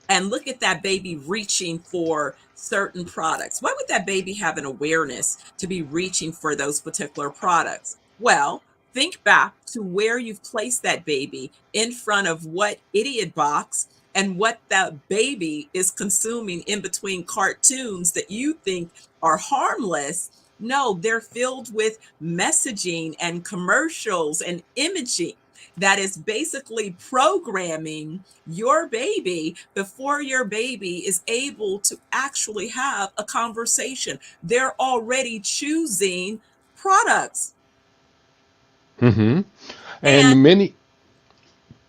and look at that baby reaching for certain products. Why would that baby have an awareness to be reaching for those particular products? Well, think back to where you've placed that baby in front of what idiot box and what that baby is consuming in between cartoons that you think are harmless. No, they're filled with messaging and commercials and imaging that is basically programming your baby before your baby is able to actually have a conversation. They're already choosing products. Mm-hmm. And many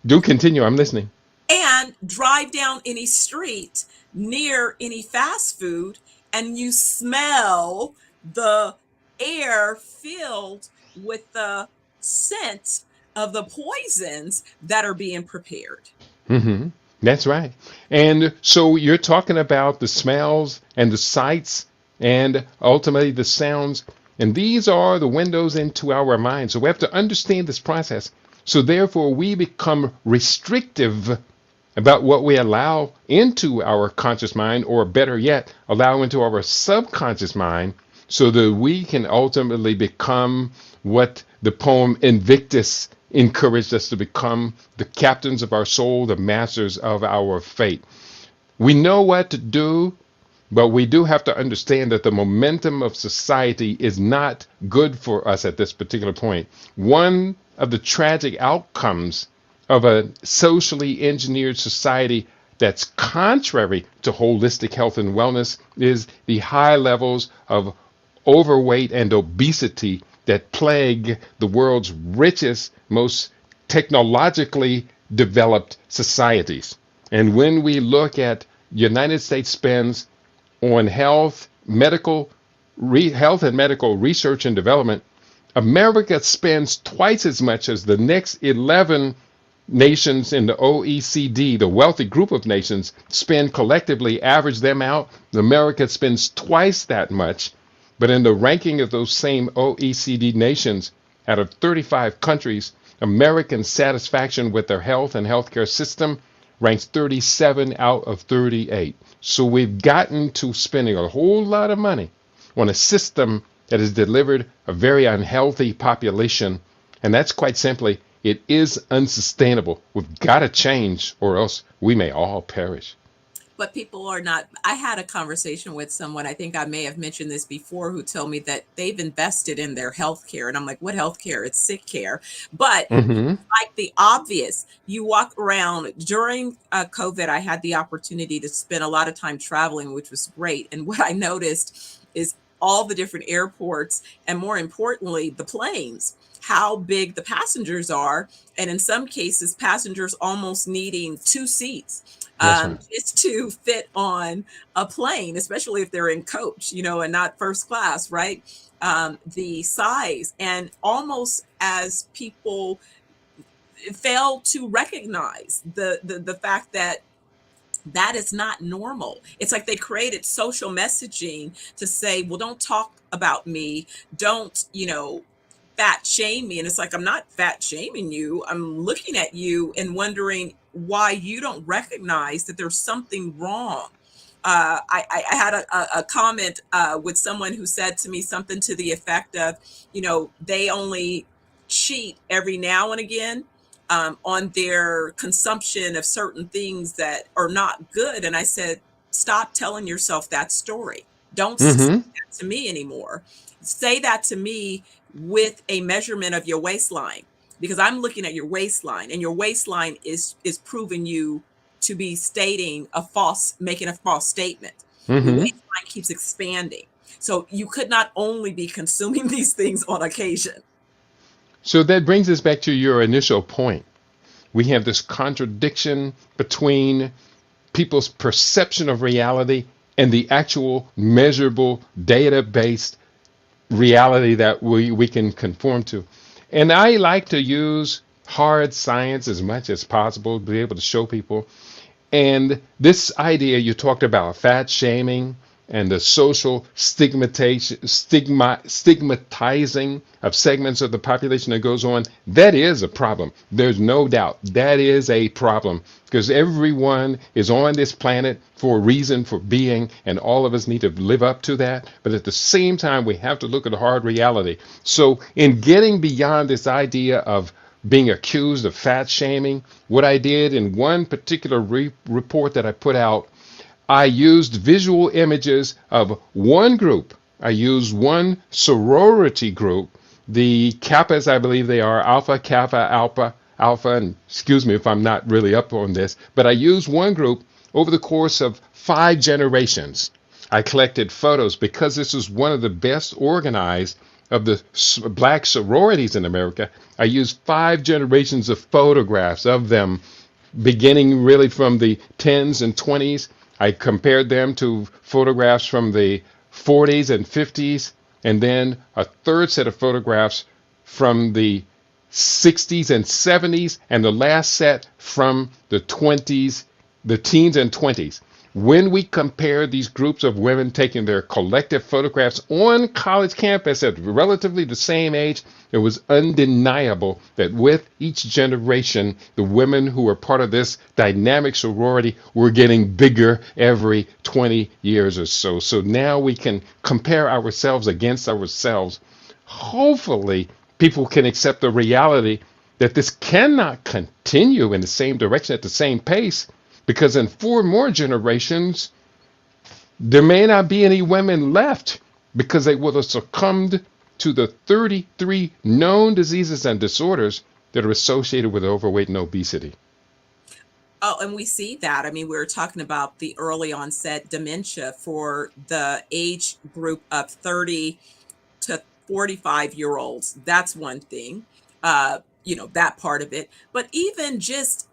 do continue. I'm listening. And drive down any street near any fast food, and you smell the air filled with the scent of the poisons that are being prepared. Mm-hmm. That's right. And so you're talking about the smells and the sights and ultimately the sounds. And these are the windows into our minds. So we have to understand this process. So therefore, we become restrictive about what we allow into our conscious mind, or better yet, allow into our subconscious mind, so that we can ultimately become what the poem Invictus encouraged us to become, the captains of our soul, the masters of our fate. We know what to do, but we do have to understand that the momentum of society is not good for us at this particular point. One of the tragic outcomes of a socially engineered society that's contrary to holistic health and wellness is the high levels of overweight and obesity that plague the world's richest, most technologically developed societies. And when we look at United States spends on health and medical research and development, America spends twice as much as the next 11 nations in the OECD, the wealthy group of nations, spend collectively, average them out, America spends twice that much. But in the ranking of those same OECD nations, out of 35 countries, American satisfaction with their health and healthcare system ranks 37 out of 38. So we've gotten to spending a whole lot of money on a system that has delivered a very unhealthy population. And that's quite simply, it is unsustainable. We've got to change or else we may all perish. But people are not. I had a conversation with someone, I think I may have mentioned this before, who told me that they've invested in their health care. And I'm like, what health care? It's sick care. But like the obvious, you walk around during COVID, I had the opportunity to spend a lot of time traveling, which was great. And what I noticed is all the different airports, and more importantly, the planes, how big the passengers are. And in some cases, passengers almost needing 2 seats. Just to fit on a plane, especially if they're in coach, and not first class, right? The size, and almost as people fail to recognize the fact that that is not normal. It's like they created social messaging to say, well, don't talk about me. Don't, fat shame me. And it's like, I'm not fat shaming you. I'm looking at you and wondering why you don't recognize that there's something wrong. I had a comment with someone who said to me something to the effect of, they only cheat every now and again on their consumption of certain things that are not good. And I said, stop telling yourself that story. Don't say that to me anymore. Say that to me with a measurement of your waistline, because I'm looking at your waistline, and your waistline is proving you to be making a false statement. The waistline keeps expanding. So you could not only be consuming these things on occasion. So that brings us back to your initial point. We have this contradiction between people's perception of reality and the actual measurable data-based reality that we can conform to. And I like to use hard science as much as possible to be able to show people. And this idea you talked about, fat shaming and the social stigmatizing of segments of the population that goes on, that is a problem. There's no doubt that is a problem, because everyone is on this planet for a reason, for being, and all of us need to live up to that. But at the same time, we have to look at the hard reality. So in getting beyond this idea of being accused of fat shaming, what I did in one particular report that I put out, I used visual images of one group. I used one sorority group, the Kappas, I believe they are, Alpha, Kappa, Alpha, and excuse me if I'm not really up on this, but I used one group over the course of 5 generations. I collected photos because this was one of the best organized of the black sororities in America. I used 5 generations of photographs of them, beginning really from the 10s and 20s. I compared them to photographs from the 40s and 50s, and then a third set of photographs from the 60s and 70s, and the last set from the 20s, the teens and 20s. When we compared these groups of women taking their collective photographs on college campus at relatively the same age, it was undeniable that with each generation, the women who were part of this dynamic sorority were getting bigger every 20 years or so. So now we can compare ourselves against ourselves. Hopefully, people can accept the reality that this cannot continue in the same direction at the same pace, because in 4 more generations, there may not be any women left, because they will have succumbed to the 33 known diseases and disorders that are associated with overweight and obesity. Oh, and we see that. I mean, we were talking about the early onset dementia for the age group of 30 to 45-year-olds. That's one thing, that part of it. But even just,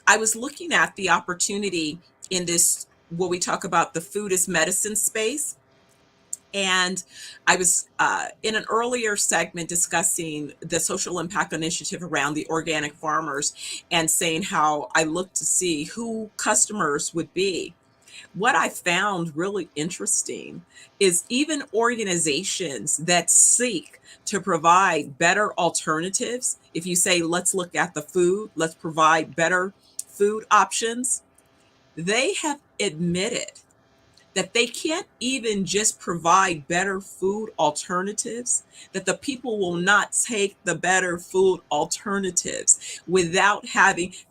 I was looking at the opportunity in this, what we talk about, the food as medicine space. And I was in an earlier segment discussing the social impact initiative around the organic farmers and saying how I looked to see who customers would be. What I found really interesting is even organizations that seek to provide better alternatives. If you say, let's look at the food, let's provide better food options, they have admitted that they can't even just provide better food alternatives, that the people will not take the better food alternatives without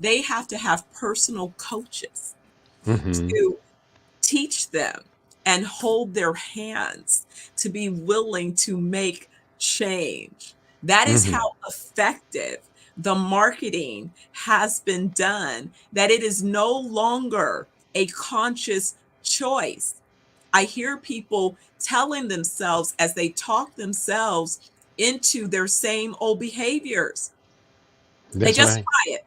they have to have personal coaches to teach them and hold their hands to be willing to make change. That is how effective the marketing has been done, that it is no longer a conscious choice. I hear people telling themselves as they talk themselves into their same old behaviors. They That's just right. try it.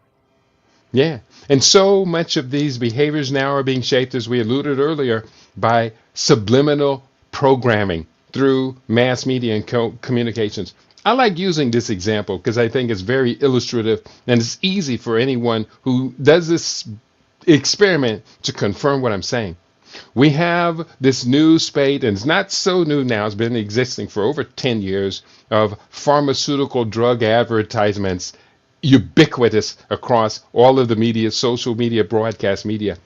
Yeah. And so much of these behaviors now are being shaped, as we alluded earlier, by subliminal programming through mass media and communications. I like using this example because I think it's very illustrative and it's easy for anyone who does this experiment to confirm what I'm saying. We have this new spate, and it's not so new now, it's been existing for over 10 years, of pharmaceutical drug advertisements ubiquitous across all of the media, social media, broadcast media.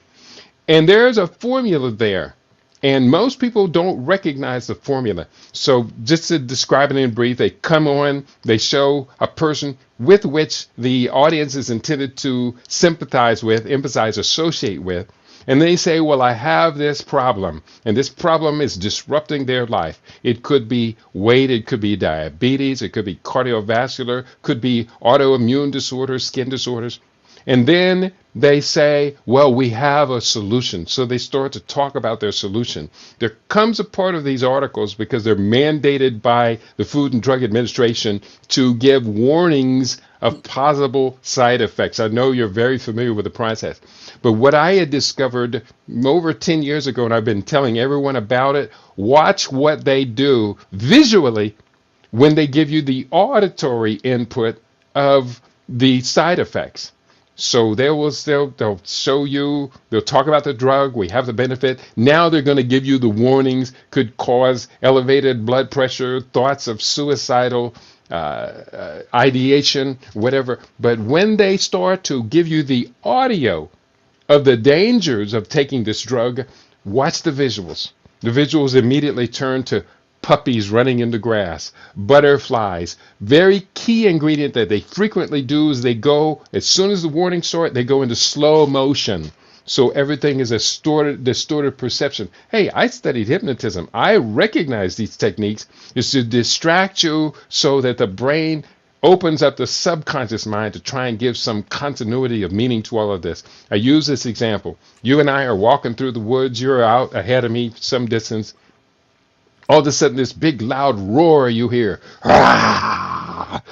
And there's a formula there. And most people don't recognize the formula. So just to describe it in brief, they come on, they show a person with which the audience is intended to sympathize with, empathize, associate with. And they say, well, I have this problem, and this problem is disrupting their life. It could be weight, it could be diabetes, it could be cardiovascular, could be autoimmune disorders, skin disorders. And then they say, well, we have a solution. So they start to talk about their solution. There comes a part of these articles, because they're mandated by the Food and Drug Administration to give warnings of possible side effects. I know you're very familiar with the process. But what I had discovered over 10 years ago, and I've been telling everyone about it, watch what they do visually when they give you the auditory input of the side effects. So they'll show you, they'll talk about the drug, we have the benefit. Now they're going to give you the warnings, could cause elevated blood pressure, thoughts of suicidal ideation, whatever. But when they start to give you the audio of the dangers of taking this drug, watch the visuals. The visuals immediately turn to puppies running in the grass, butterflies. Very key ingredient that they frequently do is they go, as soon as the warnings start, they go into slow motion. So everything is a distorted perception. Hey, I studied hypnotism. I recognize these techniques is to distract you so that the brain opens up the subconscious mind to try and give some continuity of meaning to all of this. I use this example. You and I are walking through the woods. You're out ahead of me some distance. All of a sudden, this big loud roar you hear. Ah!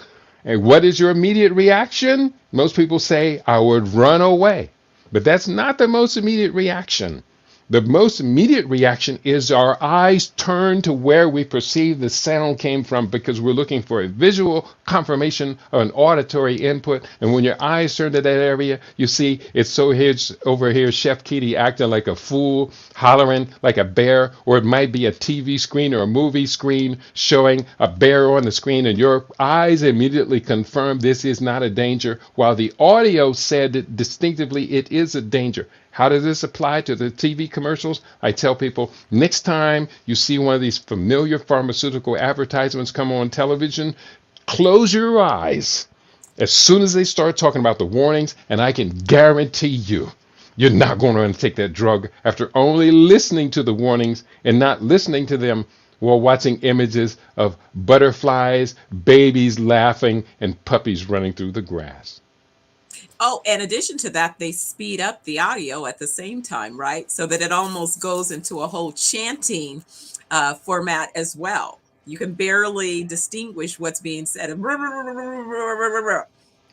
And what is your immediate reaction? Most people say, I would run away. But that's not the most immediate reaction. The most immediate reaction is our eyes turn to where we perceive the sound came from, because we're looking for a visual confirmation of an auditory input. And when your eyes turn to that area, you see it's so here's over here Chef Kitty acting like a fool, hollering like a bear, or it might be a TV screen or a movie screen showing a bear on the screen, and your eyes immediately confirm this is not a danger, while the audio said distinctively it is a danger. How does this apply to the TV commercials? I tell people, next time you see one of these familiar pharmaceutical advertisements come on television, close your eyes as soon as they start talking about the warnings, and I can guarantee you're not going to take that drug after only listening to the warnings and not listening to them while watching images of butterflies, babies laughing, and puppies running through the grass. Oh, in addition to that, they speed up the audio at the same time, right? So that it almost goes into a whole chanting format as well. You can barely distinguish what's being said.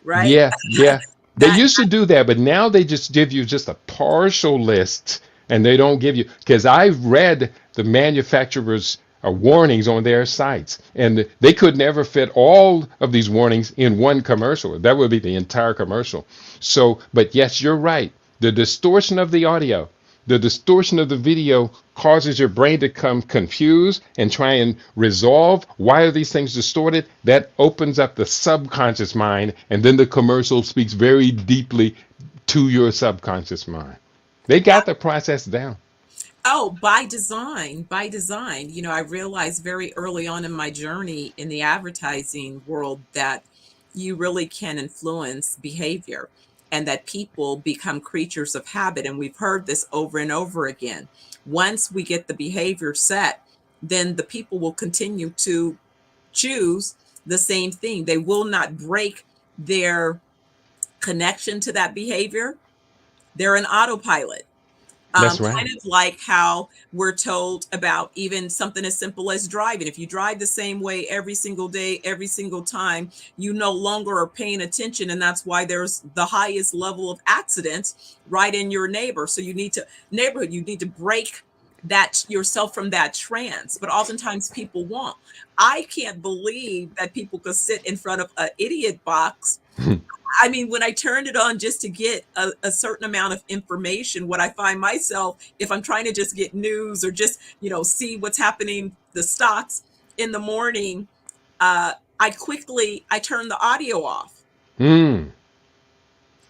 Right? Yeah. They used to do that, but now they just give you just a partial list, and they don't give you, because I've read the manufacturer's warnings on their sites. And they could never fit all of these warnings in one commercial. That would be the entire commercial. So, but yes, you're right. The distortion of the audio, the distortion of the video causes your brain to come confused and try and resolve why are these things distorted. That opens up the subconscious mind, and then the commercial speaks very deeply to your subconscious mind. They got the process down. Oh, by design, by design. You know, I realized very early on in my journey in the advertising world that you really can influence behavior and that people become creatures of habit. And we've heard this over and over again. Once we get the behavior set, then the people will continue to choose the same thing. They will not break their connection to that behavior. They're an autopilot. That's right. Kind of like how we're told about even something as simple as driving. If you drive the same way every single day, every single time, you no longer are paying attention. And that's why there's the highest level of accidents right in your neighborhood. You need to break that yourself from that trance. But oftentimes people won't. I can't believe that people could sit in front of an idiot box. I mean, when I turned it on just to get a certain amount of information, what I find myself, if I'm trying to just get news or just, see what's happening, the stocks in the morning, I turn the audio off. I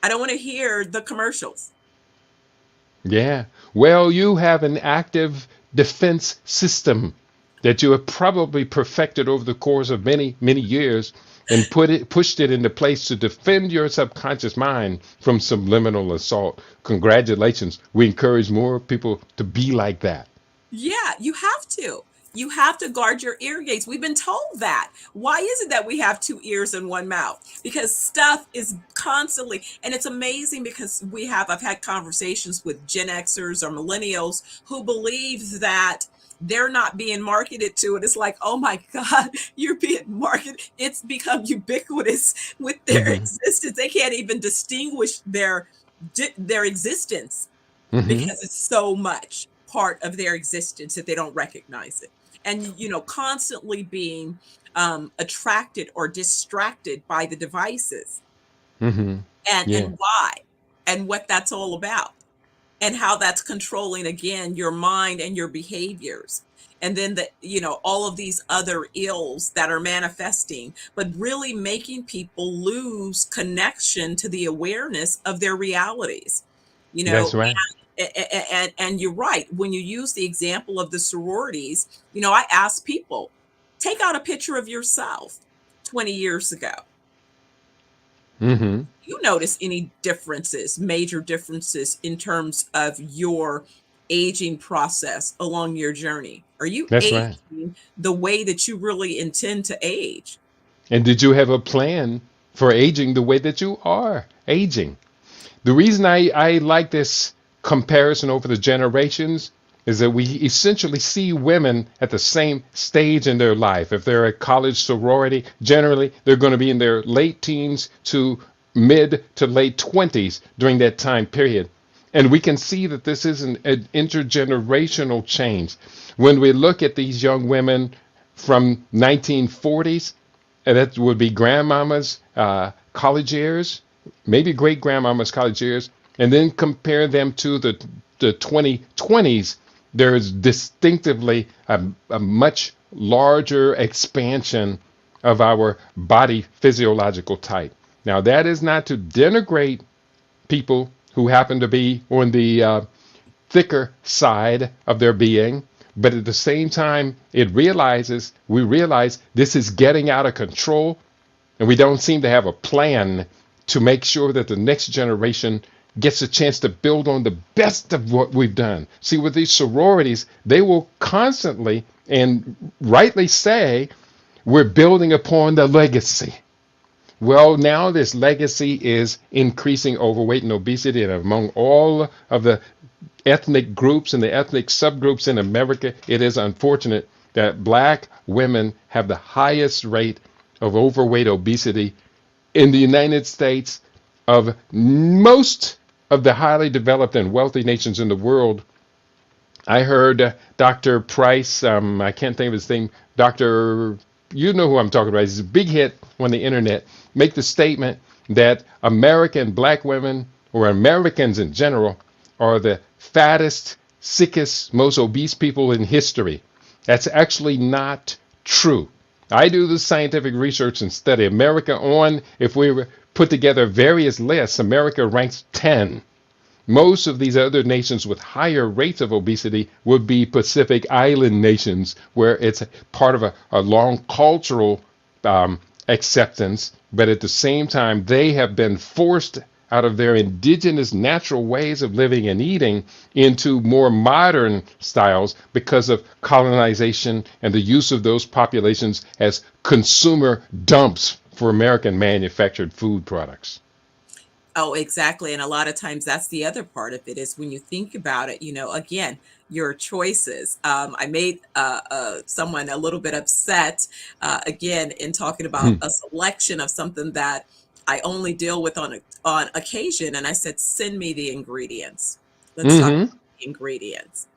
don't want to hear the commercials. Yeah. Well, you have an active defense system that you have probably perfected over the course of many, many years and pushed it into place to defend your subconscious mind from subliminal assault. Congratulations. We encourage more people to be like that. Yeah, you have to. You have to guard your ear gates. We've been told that. Why is it that we have two ears and one mouth? Because stuff is constantly, and it's amazing because I've had conversations with Gen Xers or millennials who believe that they're not being marketed to. And it's like, oh my God, you're being marketed. It's become ubiquitous with their existence. They can't even distinguish their existence because it's so much part of their existence that they don't recognize it. And, constantly being attracted or distracted by the devices and why and what that's all about. And how that's controlling, again, your mind and your behaviors. And then all of these other ills that are manifesting, but really making people lose connection to the awareness of their realities. That's right. And you're right. When you use the example of the sororities, I ask people, take out a picture of yourself 20 years ago. You notice any major differences in terms of your aging process along your journey? Are you aging the way that you really intend to age? And did you have a plan for aging the way that you are aging? The reason I like this comparison over the generations is that we essentially see women at the same stage in their life. If they're a college sorority, generally they're going to be in their late teens to mid to late 20s during that time period. And we can see that this is an intergenerational change. When we look at these young women from 1940s, and that would be grandmama's college years, maybe great grandmama's college years, and then compare them to the 2020s, there's distinctively a much larger expansion of our body physiological type. Now, that is not to denigrate people who happen to be on the thicker side of their being, but at the same time, we realize this is getting out of control, and we don't seem to have a plan to make sure that the next generation gets a chance to build on the best of what we've done. See, with these sororities, they will constantly and rightly say, we're building upon the legacy. Well, now this legacy is increasing overweight and obesity, and among all of the ethnic groups and the ethnic subgroups in America, it is unfortunate that Black women have the highest rate of overweight obesity in the United States of most of the highly developed and wealthy nations in the world. I heard Dr. Price, I can't think of his name, Dr. You know who I'm talking about. He's a big hit on the internet. Make the statement that American black women, or Americans in general, are the fattest, sickest, most obese people in history. That's actually not true. I do the scientific research and study. America if we put together various lists, America ranks 10. Most of these other nations with higher rates of obesity would be Pacific Island nations, where it's part of a long cultural acceptance, but at the same time, they have been forced out of their indigenous natural ways of living and eating into more modern styles because of colonization and the use of those populations as consumer dumps for American manufactured food products. Oh, exactly. And a lot of times that's the other part of it is when you think about it, again, your choices. I made someone a little bit upset, again, in talking about a selection of something that I only deal with on occasion. And I said, send me the ingredients. Let's talk about the ingredients.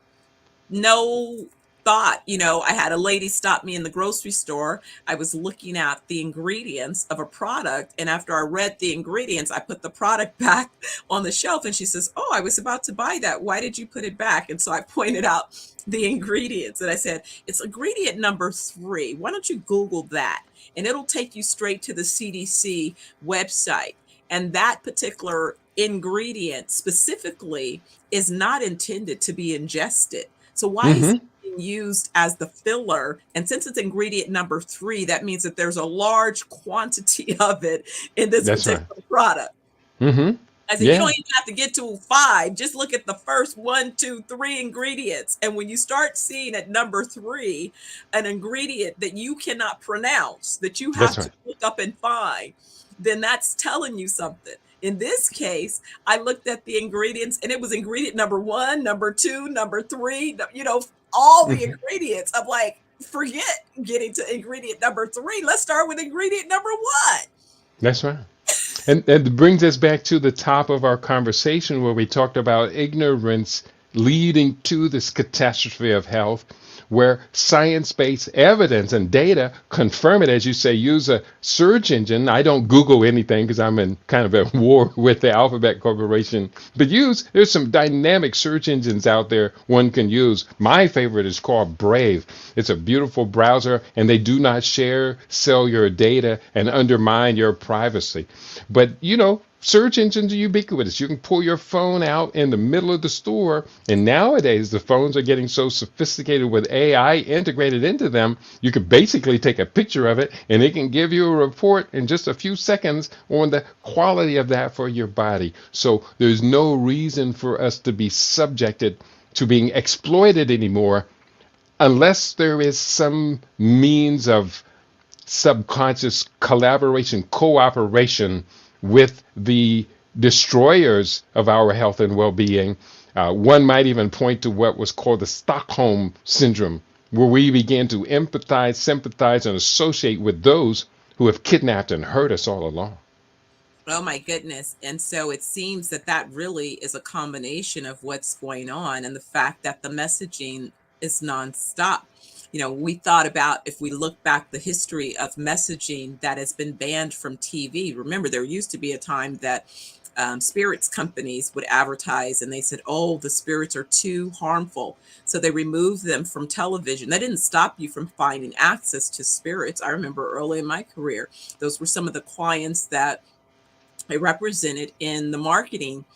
No thought, I had a lady stop me in the grocery store. I was looking at the ingredients of a product, and after I read the ingredients, I put the product back on the shelf, and she says, "Oh, I was about to buy that. Why did you put it back?" And so I pointed out the ingredients, and I said, "It's ingredient number 3. Why don't you Google that?" And it'll take you straight to the CDC website. And that particular ingredient specifically is not intended to be ingested. So why is it being used as the filler? And since it's ingredient number 3, that means that there's a large quantity of it in this particular product. I said, you don't even have to get to 5. Just look at the first 1, 2, 3 ingredients. And when you start seeing at number 3, an ingredient that you cannot pronounce, that you have to look up and find, then that's telling you something. In this case, I looked at the ingredients and it was ingredient number 1, number 2, number 3, all the ingredients. I'm like, forget getting to ingredient number 3. Let's start with ingredient number 1. That's right. And it brings us back to the top of our conversation where we talked about ignorance leading to this catastrophe of health, where science-based evidence and data confirm it. As you say, use a search engine. I don't Google anything because I'm in kind of a war with the Alphabet Corporation. But there's some dynamic search engines out there one can use. My favorite is called Brave. It's a beautiful browser, and they do not sell your data and undermine your privacy. But, search engines are ubiquitous. You can pull your phone out in the middle of the store, and nowadays the phones are getting so sophisticated with AI integrated into them, you can basically take a picture of it and it can give you a report in just a few seconds on the quality of that for your body. So there's no reason for us to be subjected to being exploited anymore unless there is some means of subconscious collaboration, cooperation with the destroyers of our health and well-being. One might even point to what was called the Stockholm Syndrome, where we begin to empathize, sympathize, and associate with those who have kidnapped and hurt us all along. Oh my goodness. And so it seems that really is a combination of what's going on and the fact that the messaging is nonstop. We thought about, if we look back the history of messaging that has been banned from TV. Remember, there used to be a time that spirits companies would advertise and they said, oh, the spirits are too harmful. So they removed them from television. That didn't stop you from finding access to spirits. I remember early in my career, those were some of the clients that I represented in the marketing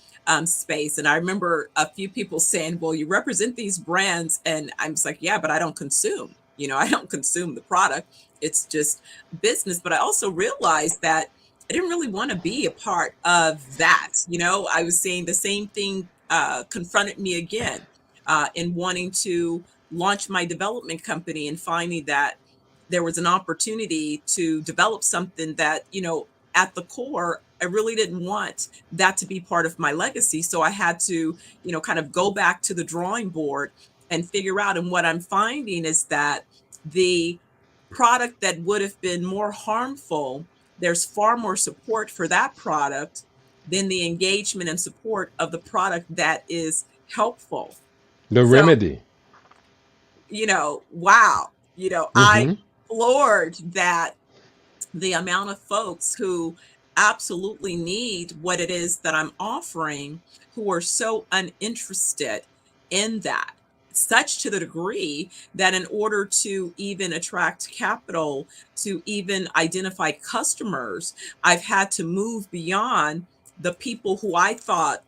space. And I remember a few people saying, well, you represent these brands. And I'm just like, yeah, but I don't consume. I don't consume the product. It's just business. But I also realized that I didn't really want to be a part of that. I was saying the same thing confronted me again in wanting to launch my development company and finding that there was an opportunity to develop something that, at the core, I really didn't want that to be part of my legacy. So I had to, kind of go back to the drawing board and figure out. And what I'm finding is that the product that would have been more harmful, there's far more support for that product than the engagement and support of the product that is helpful. The remedy. Wow. I Mm-hmm. floored that the amount of folks who absolutely need what it is that I'm offering, who are so uninterested in that, such to the degree that in order to even attract capital, to even identify customers, I've had to move beyond the people who I thought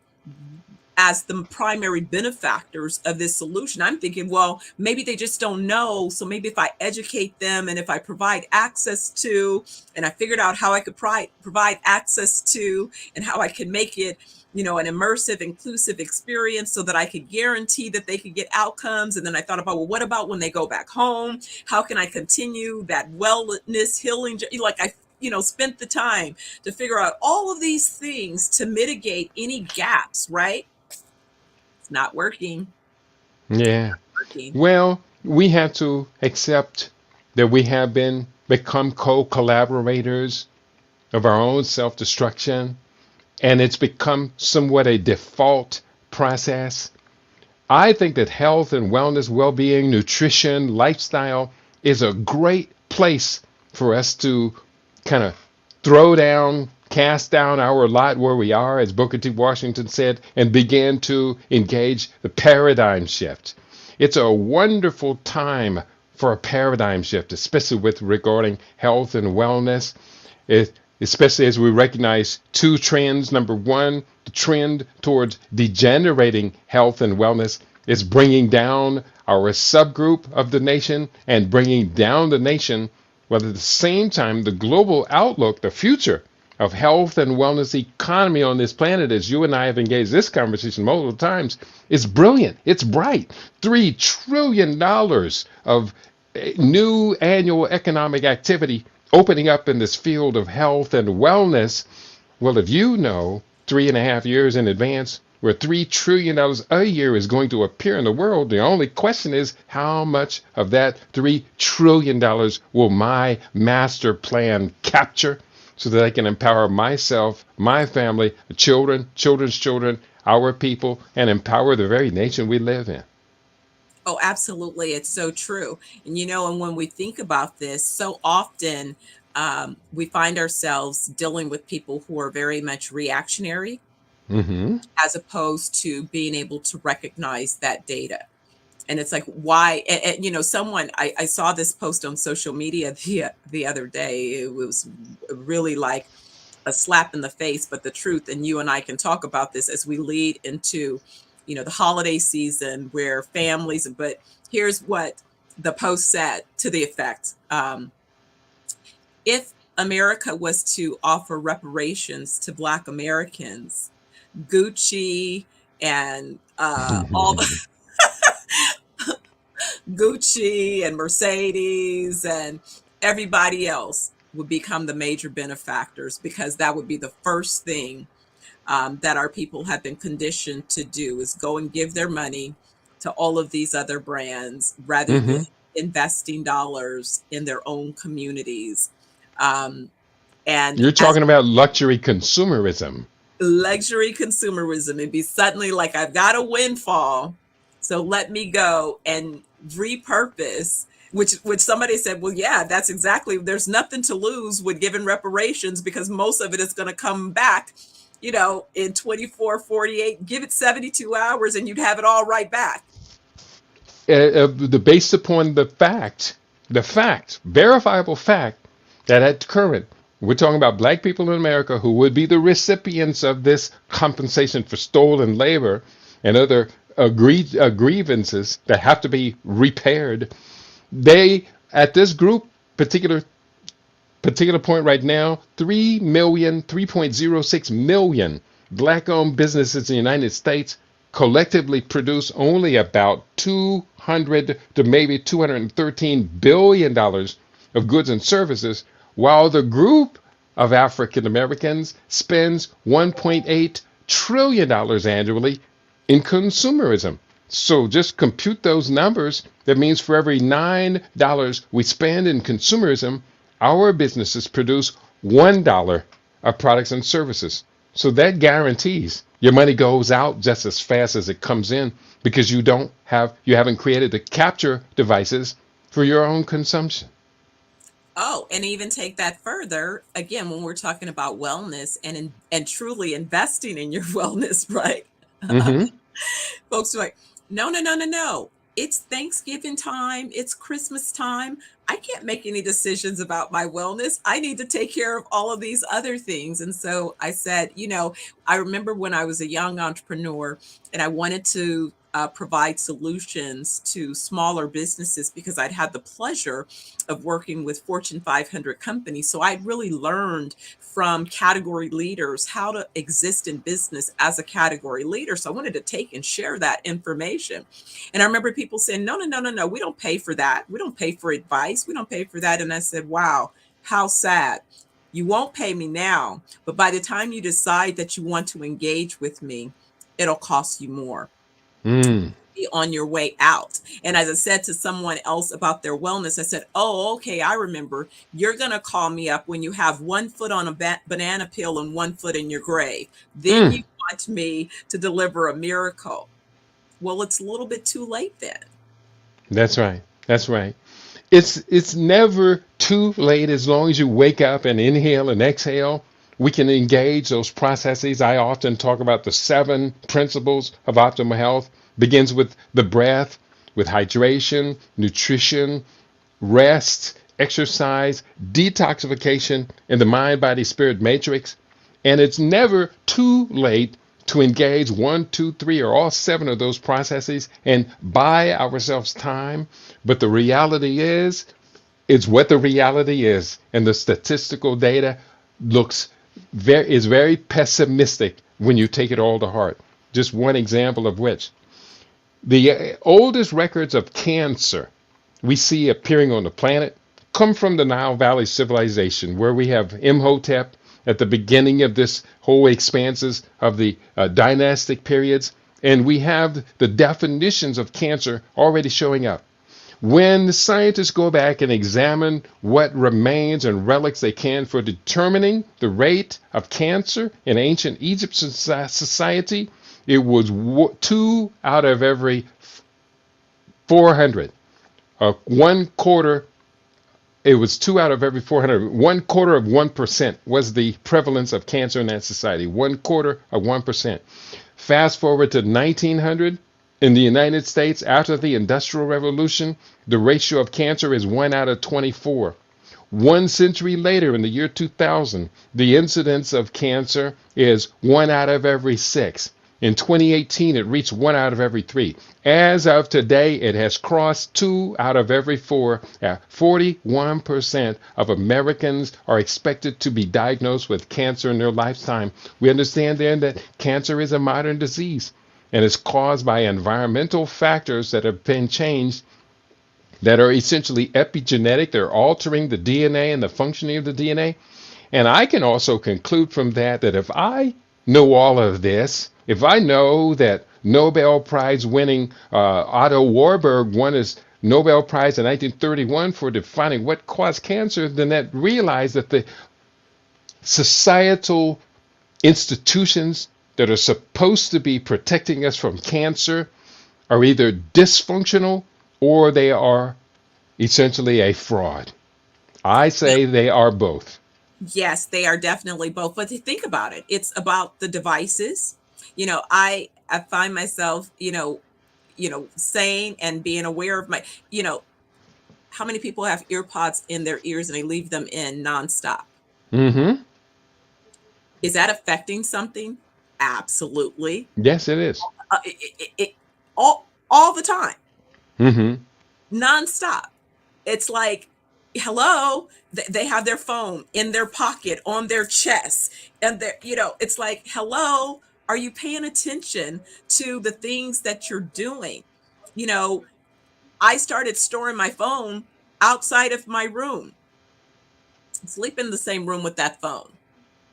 as the primary benefactors of this solution. I'm thinking, well, maybe they just don't know. So maybe if I educate them and if I provide access to, and I figured out how I could provide access to and how I could make it, an immersive, inclusive experience so that I could guarantee that they could get outcomes. And then I thought about, well, what about when they go back home? How can I continue that wellness healing? Like I spent the time to figure out all of these things to mitigate any gaps, right? It's not working. Yeah. Well, we have to accept that we have become co-collaborators of our own self-destruction, and it's become somewhat a default process. I think that health and wellness, well-being, nutrition, lifestyle is a great place for us to kind of cast down our lot where we are, as Booker T. Washington said, and begin to engage the paradigm shift. It's a wonderful time for a paradigm shift, especially with regarding health and wellness, especially as we recognize two trends. Number one, the trend towards degenerating health and wellness is bringing down our subgroup of the nation and bringing down the nation, while at the same time, the global outlook, the future of health and wellness economy on this planet, as you and I have engaged this conversation multiple times, is brilliant. It's bright. $3 trillion of new annual economic activity opening up in this field of health and wellness. Well, if you know 3.5 years in advance where $3 trillion a year is going to appear in the world, the only question is how much of that $3 trillion will my master plan capture, so that I can empower myself, my family, the children, children's children, our people, and empower the very nation we live in. Oh, absolutely. It's so true. And when we think about this, so often we find ourselves dealing with people who are very much reactionary, as opposed to being able to recognize that data. And it's like, why? Someone, I saw this post on social media the other day. It was really like a slap in the face, but the truth. And you and I can talk about this as we lead into, the holiday season where families, but here's what the post said to the effect. If America was to offer reparations to Black Americans, Gucci and all the Gucci and Mercedes and everybody else would become the major benefactors, because that would be the first thing that our people have been conditioned to do, is go and give their money to all of these other brands rather than investing dollars in their own communities. And you're talking about luxury consumerism. Luxury consumerism. It'd be suddenly like, I've got a windfall, so let me go and repurpose, which somebody said, well, yeah, that's exactly, there's nothing to lose with giving reparations, because most of it is going to come back, in 24, 48, give it 72 hours and you'd have it all right back. Based upon the verifiable fact that at current, we're talking about Black people in America who would be the recipients of this compensation for stolen labor and other grievances that have to be repaired. They, at this group, particular point right now, 3.06 million Black-owned businesses in the United States collectively produce only about $200 to maybe $213 billion of goods and services, while the group of African Americans spends $1.8 trillion annually in consumerism. So just compute those numbers. That means for every $9 we spend in consumerism, our businesses produce $1 of products and services. So that guarantees your money goes out just as fast as it comes in because you haven't created the capture devices for your own consumption. Oh, and even take that further, again, when we're talking about wellness and truly investing in your wellness, right? Mm-hmm. Folks are like, no, no, no, no, no. It's Thanksgiving time. It's Christmas time. I can't make any decisions about my wellness. I need to take care of all of these other things. And so I said, I remember when I was a young entrepreneur and I wanted to provide solutions to smaller businesses because I'd had the pleasure of working with Fortune 500 companies. So I'd really learned from category leaders how to exist in business as a category leader. So I wanted to take and share that information. And I remember people saying, no, no, no, no, no, we don't pay for that. We don't pay for advice. We don't pay for that. And I said, wow, how sad. You won't pay me now, but by the time you decide that you want to engage with me, it'll cost you more. Be on your way out. And as I said to someone else about their wellness, I said, oh, okay, I remember. You're going to call me up when you have 1 foot on a banana peel and 1 foot in your grave. Then you want me to deliver a miracle. Well, it's a little bit too late then. That's right. That's right. It's never too late as long as you wake up and inhale and exhale. We can engage those processes. I often talk about the 7 principles of optimal health. Begins with the breath, with hydration, nutrition, rest, exercise, detoxification, and the mind-body-spirit matrix. And it's never too late to engage 1, 2, 3, or all 7 of those processes and buy ourselves time. But the reality is, it's what the reality is. And the statistical data is very pessimistic when you take it all to heart. Just one example of which. The oldest records of cancer we see appearing on the planet come from the Nile Valley civilization, where we have Imhotep at the beginning of this whole expanses of the dynastic periods, and we have the definitions of cancer already showing up. When the scientists go back and examine what remains and relics they can for determining the rate of cancer in ancient Egypt society, it was 2 out of every 400. 1/4. It was 2 out of every 400. 1/4 of 1% was the prevalence of cancer in that society. 1/4 of 1%. Fast forward to 1900 in the United States, after the Industrial Revolution, the ratio of cancer is 1 out of 24. 1 century later, in the year 2000, the incidence of cancer is 1 out of every 6. In 2018, it reached 1 out of every 3. As of today, it has crossed 2 out of every 4. 41% of Americans are expected to be diagnosed with cancer in their lifetime. We understand then that cancer is a modern disease and is caused by environmental factors that have been changed that are essentially epigenetic. They're altering the DNA and the functioning of the DNA. And I can also conclude from that if I know all of this, if I know that Nobel Prize winning Otto Warburg won his Nobel Prize in 1931 for defining what caused cancer, then that realize that the societal institutions that are supposed to be protecting us from cancer are either dysfunctional or they are essentially a fraud. I say they are both. Yes, they are definitely both. But think about it. It's about the devices. I find myself, saying and being aware of my, how many people have ear pods in their ears and they leave them in nonstop? Mm-hmm. Is that affecting something? Absolutely. Yes, it is. All the time. Mm-hmm. Nonstop. It's like, hello, they have their phone in their pocket, on their chest. And it's like, hello, are you paying attention to the things that you're doing? I started storing my phone outside of my room. Sleep in the same room with that phone.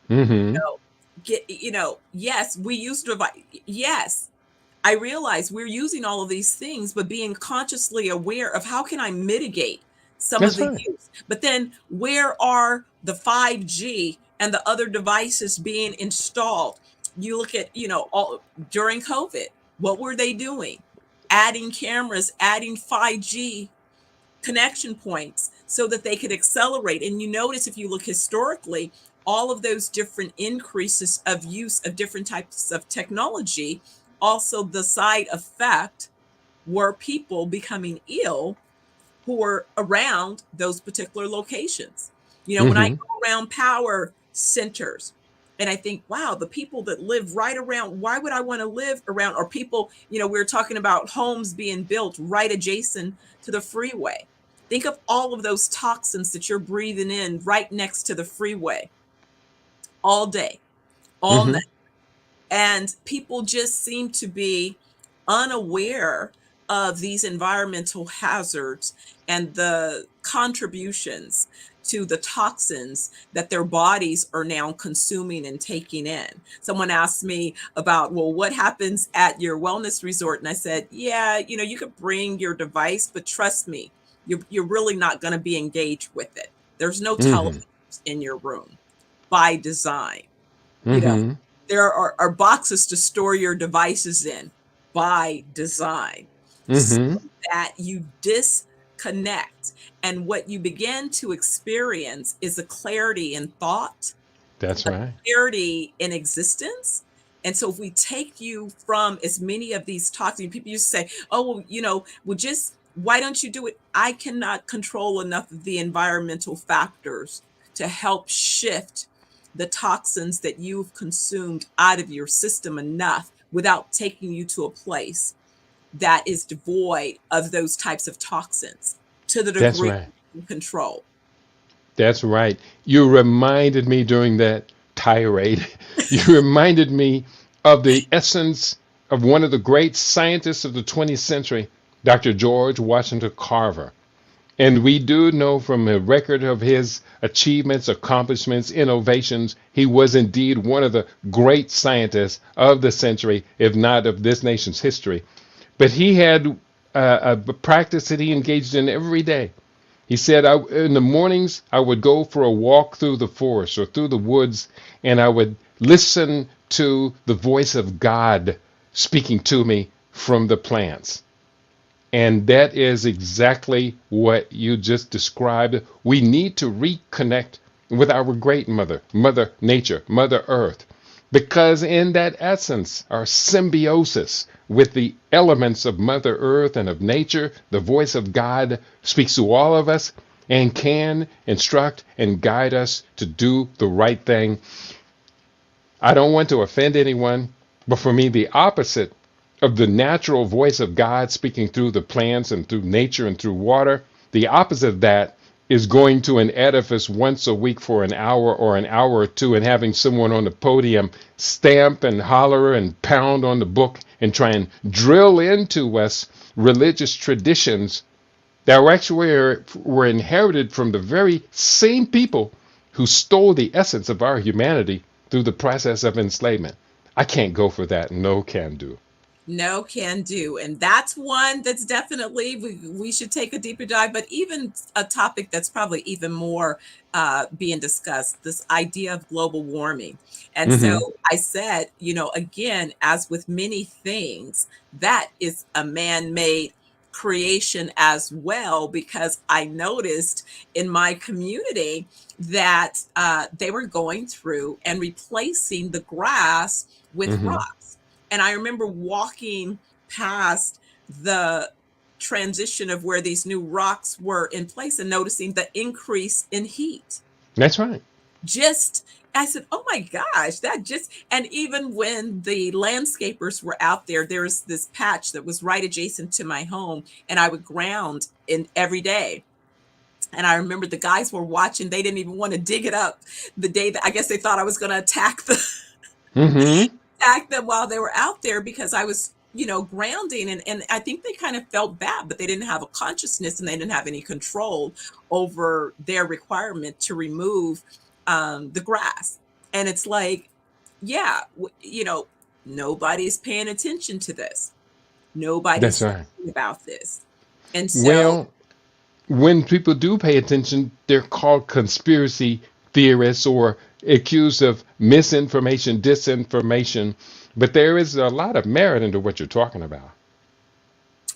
Mm-hmm. Yes, we use device. Yes, I realize we're using all of these things, but being consciously aware of how can I mitigate some of the use. But then where are the 5G and the other devices being installed. You look at, all during COVID, what were they doing? Adding cameras, adding 5G connection points so that they could accelerate. And you notice, if you look historically, all of those different increases of use of different types of technology, also the side effect were people becoming ill who were around those particular locations. When I go around power centers and I think, wow, the people that live right around, why would I want to live around? Or people, we were talking about homes being built right adjacent to the freeway. Think of all of those toxins that you're breathing in right next to the freeway all day, all night. And people just seem to be unaware of these environmental hazards and the contributions to the toxins that their bodies are now consuming and taking in. Someone asked me about, well, what happens at your wellness resort? And I said, yeah, you could bring your device, but trust me, you're really not going to be engaged with it. There's no televisions in your room by design. There are boxes to store your devices in by design, so that you disconnect. And what you begin to experience is a clarity in thought. That's right. Clarity in existence. And so if we take you from as many of these toxins, people used to say, oh, well, just why don't you do it? I cannot control enough of the environmental factors to help shift the toxins that you've consumed out of your system enough without taking you to a place that is devoid of those types of toxins to the degree you control. That's right. You reminded me during that tirade, you reminded me of the essence of one of the great scientists of the 20th century, Dr. George Washington Carver. And we do know from a record of his achievements, accomplishments, innovations, he was indeed one of the great scientists of the century, if not of this nation's history. But he had a practice that he engaged in every day. He said, in the mornings, I would go for a walk through the forest or through the woods, and I would listen to the voice of God speaking to me from the plants. And that is exactly what you just described. We need to reconnect with our great mother, Mother Nature, Mother Earth, because in that essence, our symbiosis with the elements of Mother Earth and of nature, the voice of God speaks to all of us and can instruct and guide us to do the right thing. I don't want to offend anyone, but for me, the opposite of the natural voice of God speaking through the plants and through nature and through water, the opposite of that is going to an edifice once a week for an hour or an hour or two and having someone on the podium stamp and holler and pound on the book and try and drill into us religious traditions that were inherited from the very same people who stole the essence of our humanity through the process of enslavement. I can't go for that. No can do. No can do. And that's one that's definitely, we should take a deeper dive, but even a topic that's probably even more being discussed, this idea of global warming. And so I said, again, as with many things, that is a man-made creation as well, because I noticed in my community that they were going through and replacing the grass with rocks. And I remember walking past the transition of where these new rocks were in place and noticing the increase in heat. That's right. I said, oh my gosh, and even when the landscapers were out there, there was this patch that was right adjacent to my home, and I would ground in every day. And I remember the guys were watching. They didn't even want to dig it up the day that, I guess they thought I was going to attack them while they were out there, because I was, grounding. And I think they kind of felt bad, but they didn't have a consciousness and they didn't have any control over their requirement to remove the grass. And it's like, nobody's paying attention to this. Nobody's talking about this. And so, well, when people do pay attention, they're called conspiracy theorists or accused of misinformation, disinformation, but there is a lot of merit into what you're talking about.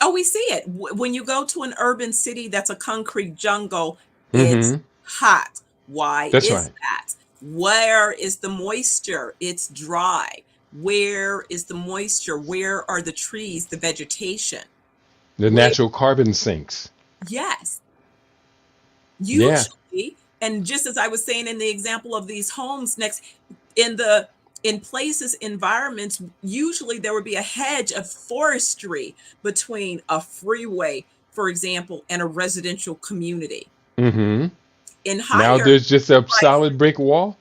Oh, we see it. When you go to an urban city that's a concrete jungle, it's hot. Why That's is right. that? Where is the moisture? It's dry. Where is the moisture? Where are the trees, the vegetation? The natural carbon sinks. Yes. Yeah. Usually, and just as I was saying in the example of these homes in places, environments, usually there would be a hedge of forestry between a freeway, for example, and a residential community. Mm-hmm. In Now there's just a solid brick wall.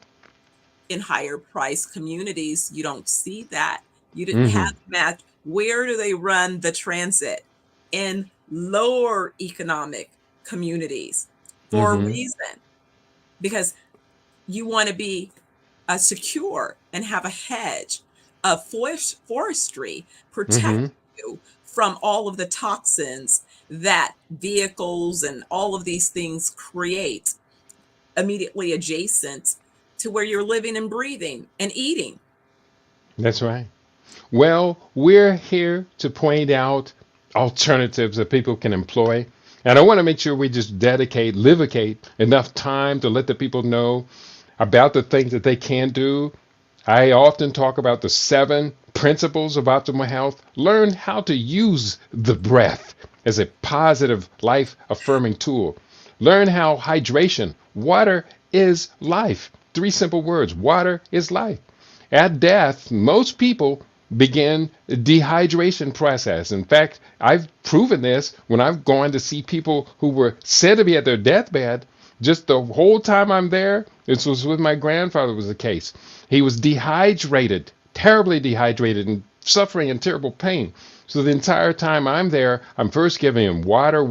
In higher price communities, you don't see that. You didn't have that. Where do they run the transit? In lower economic communities for a reason, because you want to be secure and have a hedge of forestry protect you from all of the toxins that vehicles and all of these things create immediately adjacent to where you're living and breathing and eating. That's right. Well, we're here to point out alternatives that people can employ. And I want to make sure we just livicate enough time to let the people know about the things that they can do. I often talk about the 7 principles of optimal health. Learn how to use the breath as a positive, life-affirming tool. Learn how hydration, water is life. 3 simple words, water is life. At death, most people begin a dehydration process. In fact, I've proven this when I've gone to see people who were said to be at their deathbed. Just the whole time I'm there, this was with my grandfather was the case. He was dehydrated, terribly dehydrated and suffering in terrible pain. So the entire time I'm there, I'm first giving him water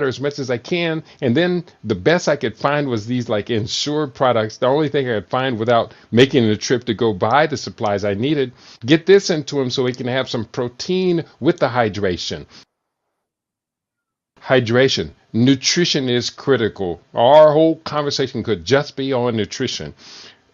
as much as I can. And then the best I could find was these like insured products. The only thing I could find without making a trip to go buy the supplies I needed. Get this into him so he can have some protein with the hydration. Hydration. Nutrition is critical. Our whole conversation could just be on nutrition.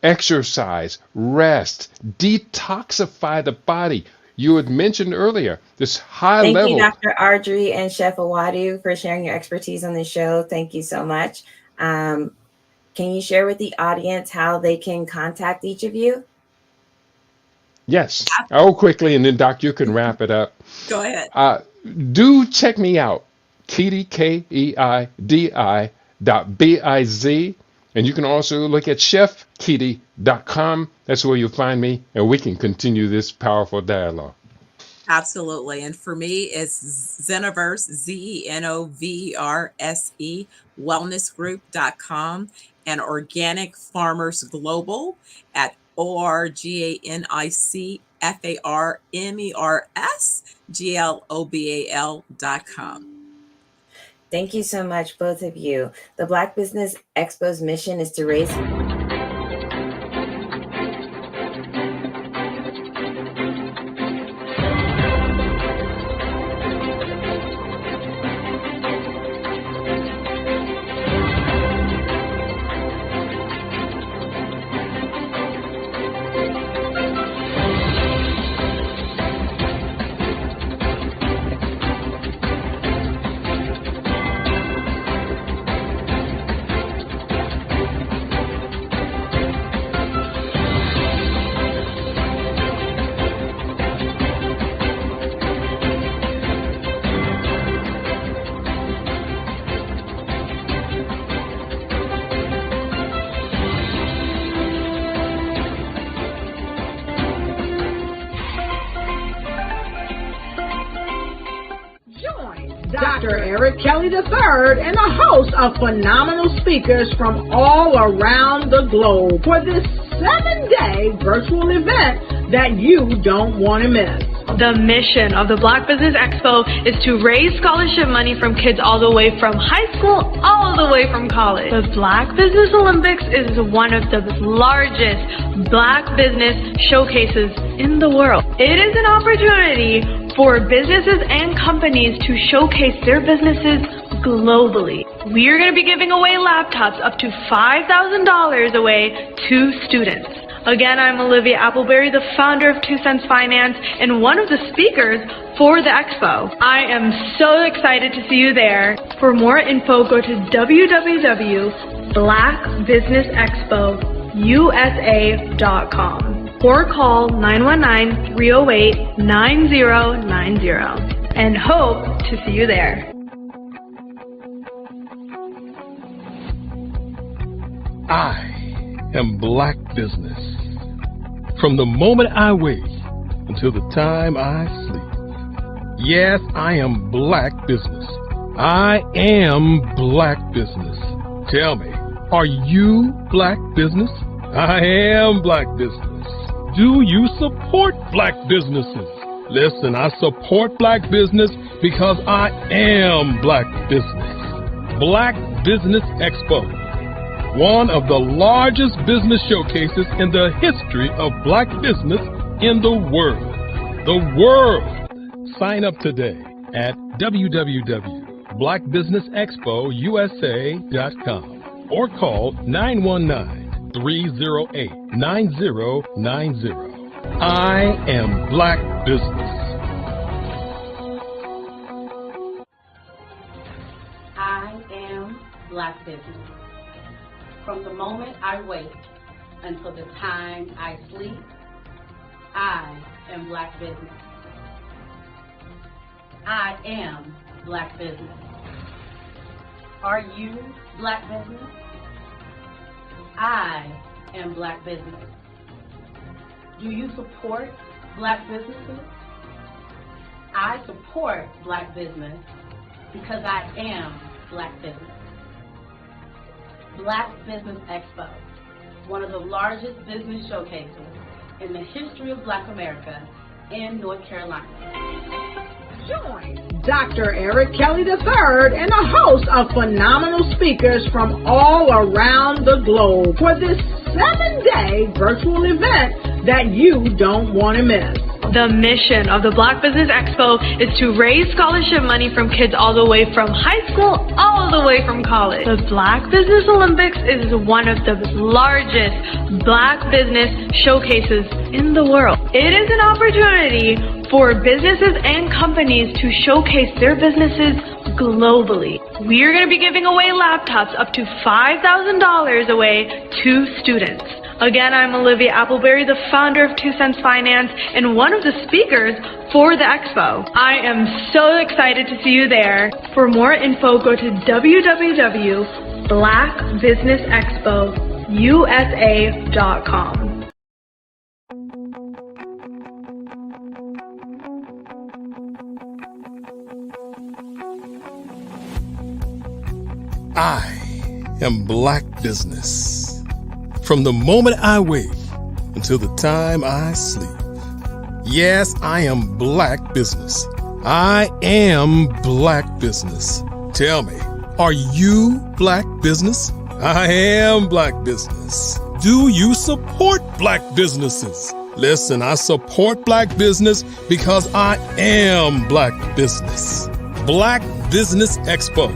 Exercise, rest, detoxify the body. You had mentioned earlier this high level. Thank you, Dr. Ardrey and Chef Awadu, for sharing your expertise on the show. Thank you so much. Can you share with the audience how they can contact each of you? Yes. Oh, quickly, and then Doc, you can wrap it up. Go ahead. Do check me out, Keidi, KEIDI.biz. And you can also look at chefkeidi.com. That's where you'll find me, and we can continue this powerful dialogue. Absolutely. And for me, it's Zenoverse, ZENOVRSE, wellnessgroup.com, and Organic Farmers Global at ORGANICFARMERSGLOBAL.com. Thank you so much, both of you. The Black Business Expo's mission is to raise Dr. Eric Kelly III and a host of phenomenal speakers from all around the globe for this 7-day virtual event that you don't want to miss. The mission of the Black Business Expo is to raise scholarship money from kids all the way from high school, all the way from college. The Black Business Olympics is one of the largest Black business showcases in the world. It is an opportunity for businesses and companies to showcase their businesses globally. We are going to be giving away laptops up to $5,000 away to students. Again, I'm Olivia Appleberry, the founder of 2 Cents Finance and one of the speakers for the expo. I am so excited to see you there. For more info, go to www.blackbusinessexpousa.com or call 919-308-9090 and hope to see you there. I am Black Business. From the moment I wake until the time I sleep. Yes, I am Black Business. I am Black Business. Tell me, are you Black Business? I am Black Business. Do you support Black businesses? Listen, I support Black business because I am Black Business. Black Business Expo, one of the largest business showcases in the history of Black business in the world. The world! Sign up today at www.blackbusinessexpousa.com or call 919-308-9090. I am Black Business. I am Black Business. From the moment I wake until the time I sleep, I am Black Business. I am Black Business. Are you Black Business? I am Black Business. Do you support Black businesses? I support Black business because I am Black Business. Black Business Expo, one of the largest business showcases in the history of Black America in North Carolina. Join Dr. Eric Kelly III and a host of phenomenal speakers from all around the globe for this 7-day virtual event that you don't want to miss. The mission of the Black Business Expo is to raise scholarship money from kids all the way from high school, all the way from college. The Black Business Olympics is one of the largest Black business showcases in the world. It is an opportunity for businesses and companies to showcase their businesses globally. We are going to be giving away laptops up to $5,000 away to students. Again, I'm Olivia Appleberry, the founder of 2 Cents Finance and one of the speakers for the expo. I am so excited to see you there. For more info, go to www.blackbusinessexpousa.com. I am Black Business. From the moment I wake until the time I sleep. Yes, I am Black Business. I am Black Business. Tell me, are you Black Business? I am Black Business. Do you support Black businesses? Listen, I support Black business because I am Black Business. Black Business Expo,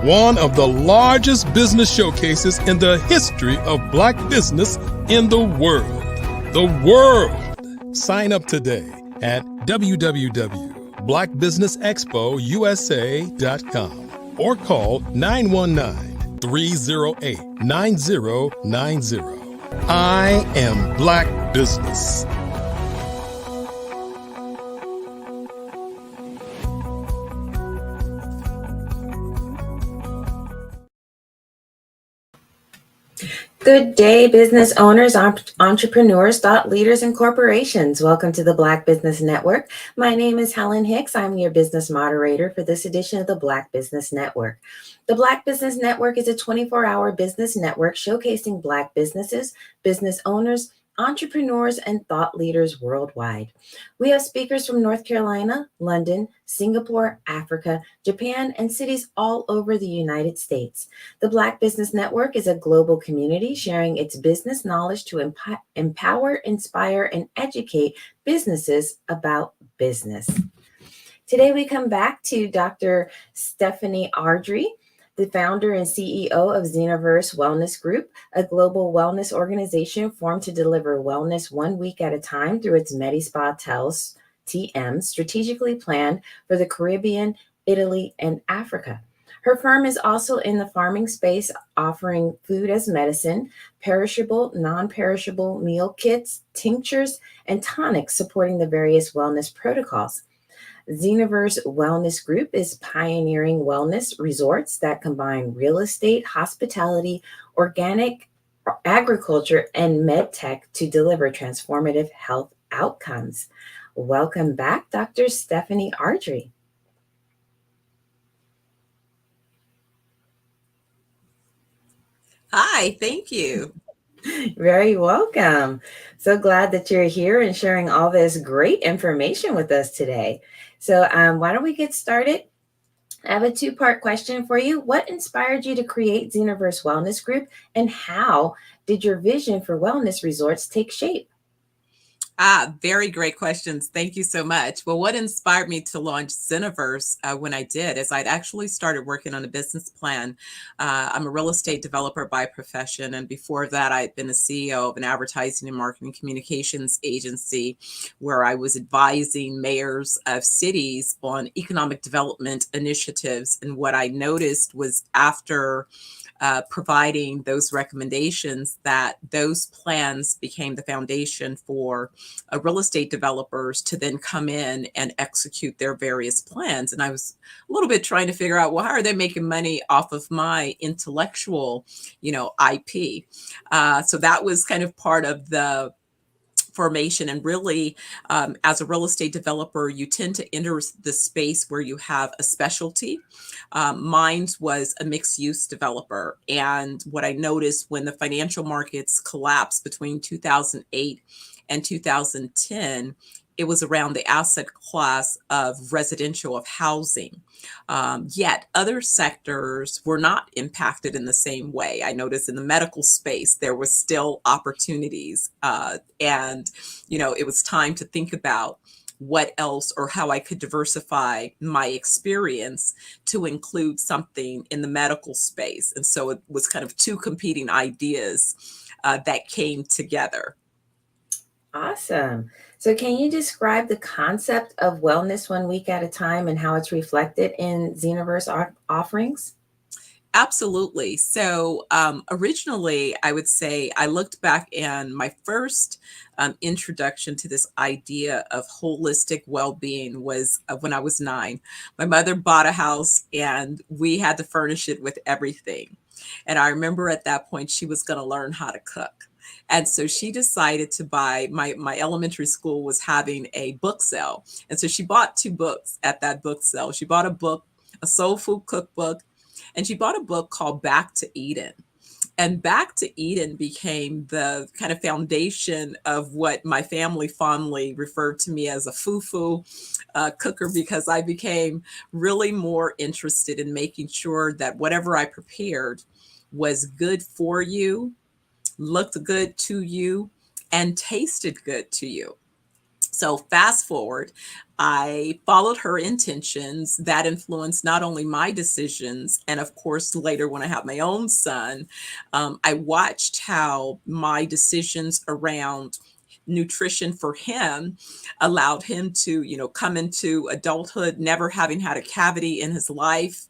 one of the largest business showcases in the history of Black business in the world. The world! Sign up today at www.blackbusinessexpousa.com or call 919-308-9090. I am Black Business. Good day, business owners, entrepreneurs, thought leaders, and corporations. Welcome to the Black Business Network. My name is Helen Hicks. I'm your business moderator for this edition of the Black Business Network. The Black Business Network is a 24-hour business network showcasing Black businesses, business owners, entrepreneurs, and thought leaders worldwide. We have speakers from North Carolina, London, Singapore, Africa, Japan, and cities all over the United States. The Black Business Network is a global community sharing its business knowledge to empower, inspire, and educate businesses about business. Today we come back to Dr. Stephanie Ardrey, the founder and CEO of Xenoverse Wellness Group, a global wellness organization formed to deliver wellness 1 week at a time through its MediSpa Tels TM, strategically planned for the Caribbean, Italy, and Africa. Her firm is also in the farming space, offering food as medicine, perishable, non-perishable meal kits, tinctures, and tonics supporting the various wellness protocols. Xenoverse Wellness Group is pioneering wellness resorts that combine real estate, hospitality, organic agriculture, and med tech to deliver transformative health outcomes. Welcome back, Dr. Stephanie Ardrey. Hi, thank you. Very welcome. So glad that you're here and sharing all this great information with us today. So why don't we get started? I have a two-part question for you. What inspired you to create Xenoverse Wellness Group, and how did your vision for wellness resorts take shape? Very great questions. Thank you so much. Well, what inspired me to launch Xenoverse when I did is I'd actually started working on a business plan. I'm a real estate developer by profession. And before that, I'd been the CEO of an advertising and marketing communications agency where I was advising mayors of cities on economic development initiatives. And what I noticed was after providing those recommendations, that those plans became the foundation for real estate developers to then come in and execute their various plans. And I was a little bit trying to figure out, well, how are they making money off of my intellectual, IP? So that was kind of part of the formation. And really, as a real estate developer, you tend to enter the space where you have a specialty. Mine was a mixed use developer. And what I noticed when the financial markets collapsed between 2008 and 2010, it was around the asset class of residential, of housing. Yet other sectors were not impacted in the same way. I noticed in the medical space, there was still opportunities. And it was time to think about what else or how I could diversify my experience to include something in the medical space. And so it was kind of two competing ideas that came together. Awesome. So can you describe the concept of wellness 1 week at a time and how it's reflected in Xenoverse offerings? Absolutely. So originally, I would say I looked back, and my first introduction to this idea of holistic well-being was when I was 9. My mother bought a house and we had to furnish it with everything. And I remember at that point, she was going to learn how to cook. And so she decided to buy, my elementary school was having a book sale. And so she bought 2 books at that book sale. She bought a book, a soul food cookbook, and she bought a book called Back to Eden. And Back to Eden became the kind of foundation of what my family fondly referred to me as a foo-foo cooker, because I became really more interested in making sure that whatever I prepared was good for you, looked good to you, and tasted good to you. So fast forward, I followed her intentions that influenced not only my decisions, and of course, later when I had my own son, I watched how my decisions around nutrition for him allowed him to, come into adulthood, never having had a cavity in his life,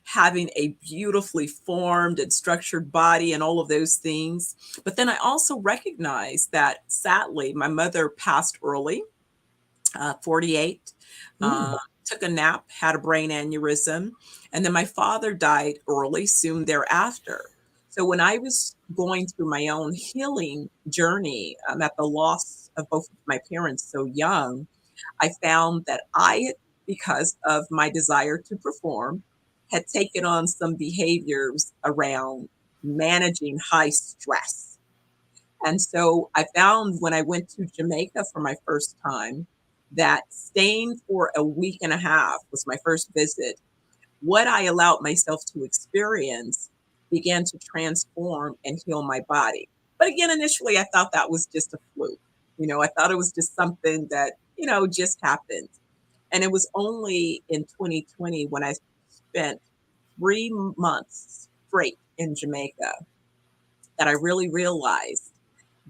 having a beautifully formed and structured body and all of those things. But then I also recognized that sadly, my mother passed early, 48, took a nap, had a brain aneurysm, and then my father died early soon thereafter. So when I was going through my own healing journey at the loss of both of my parents so young, I found that because of my desire to perform, had taken on some behaviors around managing high stress. And so I found when I went to Jamaica for my first time that staying for a week and a half was my first visit. What I allowed myself to experience began to transform and heal my body. But again, initially, I thought that was just a fluke. I thought it was just something that, just happened. And it was only in 2020 when I spent 3 months straight in Jamaica that I really realized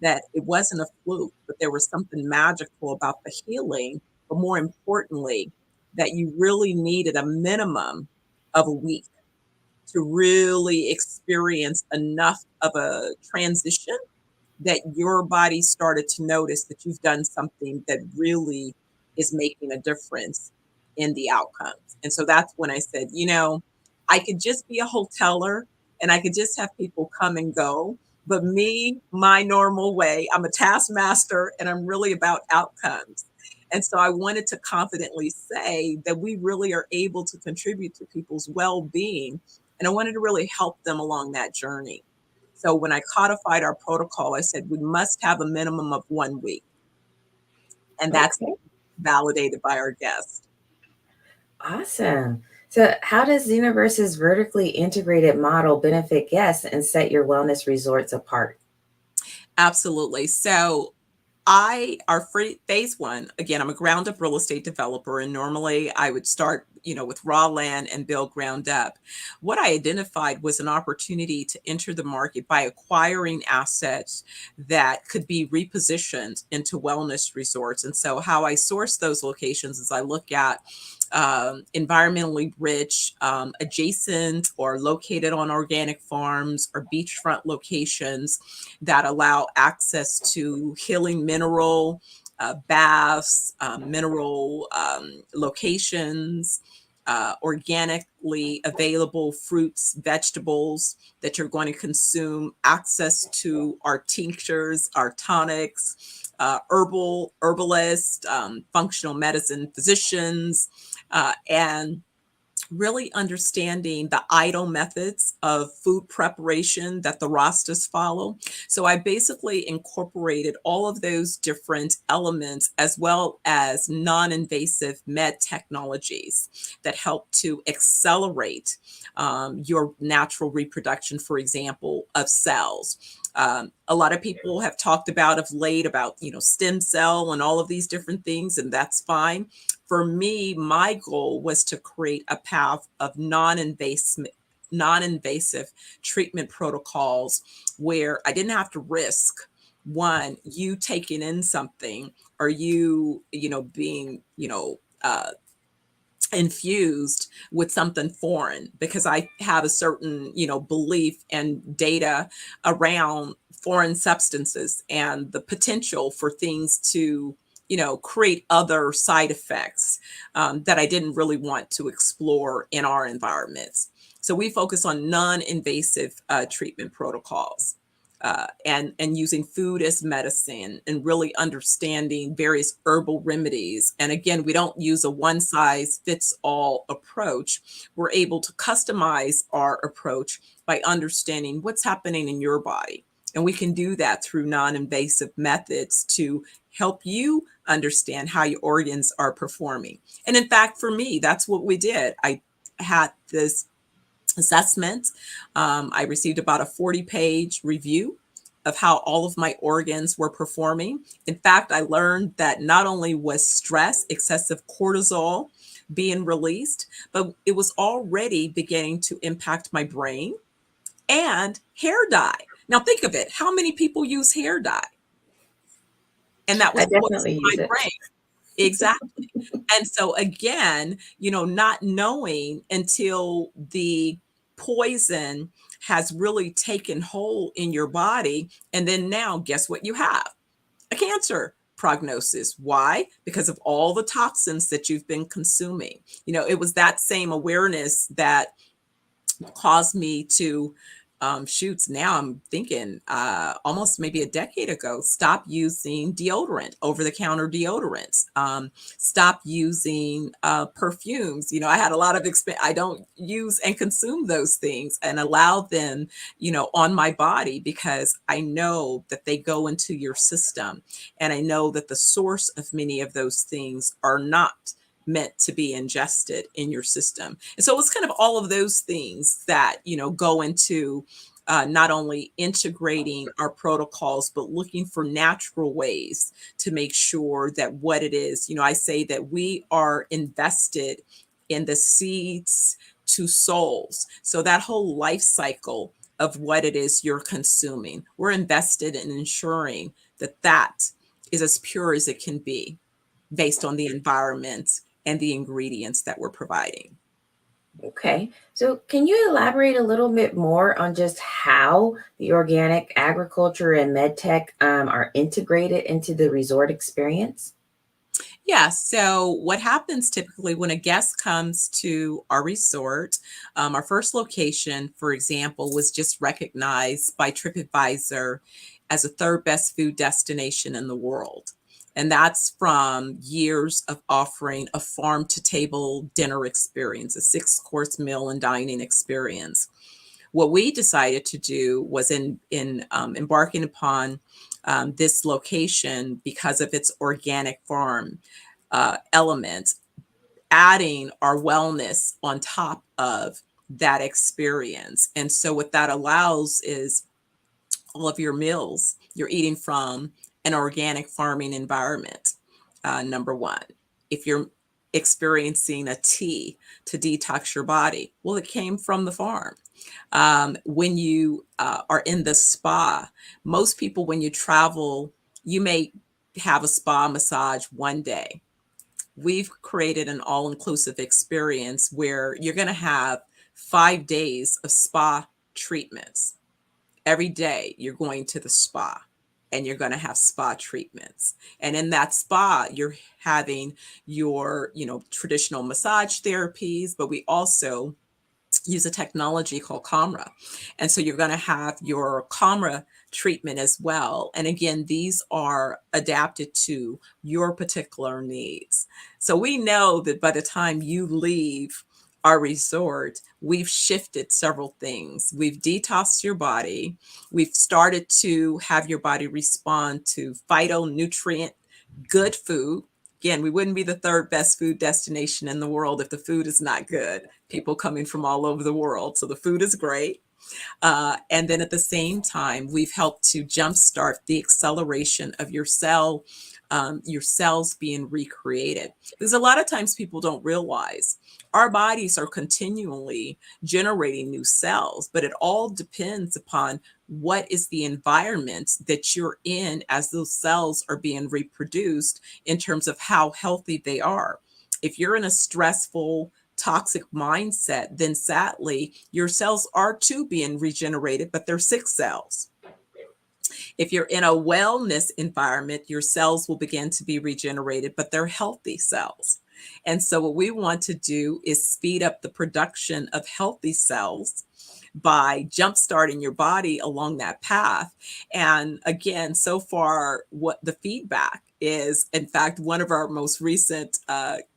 that it wasn't a fluke, but there was something magical about the healing, but more importantly, that you really needed a minimum of a week to really experience enough of a transition that your body started to notice that you've done something that really is making a difference in the outcomes. And so that's when I said, I could just be a hoteler and I could just have people come and go. But me, my normal way, I'm a taskmaster and I'm really about outcomes. And so I wanted to confidently say that we really are able to contribute to people's well being. And I wanted to really help them along that journey. So when I codified our protocol, I said we must have a minimum of 1 week. And that's Okay. validated by our guests. Awesome. So, how does Universe's vertically integrated model benefit guests and set your wellness resorts apart? Absolutely. So our free phase one, again, I'm a ground up real estate developer, and normally I would start, with raw land and build ground up. What I identified was an opportunity to enter the market by acquiring assets that could be repositioned into wellness resorts. And so how I source those locations is I look at environmentally rich, adjacent or located on organic farms or beachfront locations that allow access to healing mineral baths, mineral locations, organically available fruits, vegetables that you're going to consume, access to our tinctures, our tonics, herbalists, functional medicine physicians, and really understanding the idle methods of food preparation that the Rastas follow. So I basically incorporated all of those different elements as well as non-invasive med technologies that help to accelerate your natural reproduction, for example, of cells. A lot of people have talked about of late about, stem cell and all of these different things, and that's fine. For me, my goal was to create a path of non-invasive treatment protocols where I didn't have to risk you taking in something or being, infused with something foreign, because I have a certain, belief and data around foreign substances and the potential for things to, create other side effects that I didn't really want to explore in our environments. So we focus on non-invasive treatment protocols. And using food as medicine and really understanding various herbal remedies. And again, we don't use a one size fits all approach. We're able to customize our approach by understanding what's happening in your body. And we can do that through non-invasive methods to help you understand how your organs are performing. And in fact, for me, that's what we did. I had this assessment. I received about a 40-page review of how all of my organs were performing. In fact, I learned that not only was stress, excessive cortisol being released, but it was already beginning to impact my brain and hair dye. Now think of it, how many people use hair dye? And that was I definitely use my it. brain. Exactly. And so again, not knowing until the poison has really taken hold in your body. And then now guess what you have? A cancer prognosis. Why? Because of all the toxins that you've been consuming. It was that same awareness that caused me to now I'm thinking almost maybe a decade ago, stop using deodorant, over-the-counter deodorants, stop using perfumes. I had a lot of I don't use and consume those things and allow them, on my body, because I know that they go into your system. And I know that the source of many of those things are not meant to be ingested in your system. And so it's kind of all of those things that, go into not only integrating our protocols, but looking for natural ways to make sure that what it is, I say that we are invested in the seeds to souls. So that whole life cycle of what it is you're consuming, we're invested in ensuring that that is as pure as it can be based on the environment and the ingredients that we're providing. Okay. So can you elaborate a little bit more on just how the organic agriculture and medtech are integrated into the resort experience? Yeah, so what happens typically when a guest comes to our resort, our first location, for example, was just recognized by TripAdvisor as the third best food destination in the world. And that's from years of offering a farm to table dinner experience, a 6-course meal and dining experience. What we decided to do was in embarking upon this location because of its organic farm element, adding our wellness on top of that experience. And so what that allows is all of your meals, you're eating from an organic farming environment, number one. If you're experiencing a tea to detox your body, well, it came from the farm. When you are in the spa, most people, when you travel, you may have a spa massage one day. We've created an all-inclusive experience where you're going to have 5 days of spa treatments. Every day you're going to the spa and you're going to have spa treatments. And in that spa, you're having your, traditional massage therapies, but we also use a technology called Camera. And so you're going to have your Camera treatment as well. And again, these are adapted to your particular needs. So we know that by the time you leave our resort, we've shifted several things. We've detoxed your body. We've started to have your body respond to phytonutrient good food. Again, we wouldn't be the third best food destination in the world if the food is not good. People coming from all over the world. So the food is great. And then at the same time, we've helped to jumpstart the acceleration of your cells being recreated. Because a lot of times people don't realize our bodies are continually generating new cells, but it all depends upon what is the environment that you're in as those cells are being reproduced in terms of how healthy they are. If you're in a stressful, toxic mindset, then sadly, your cells are too being regenerated, but they're sick cells. If you're in a wellness environment, your cells will begin to be regenerated, but they're healthy cells. And so what we want to do is speed up the production of healthy cells by jumpstarting your body along that path. And again, so far, what the feedback is, in fact, one of our most recent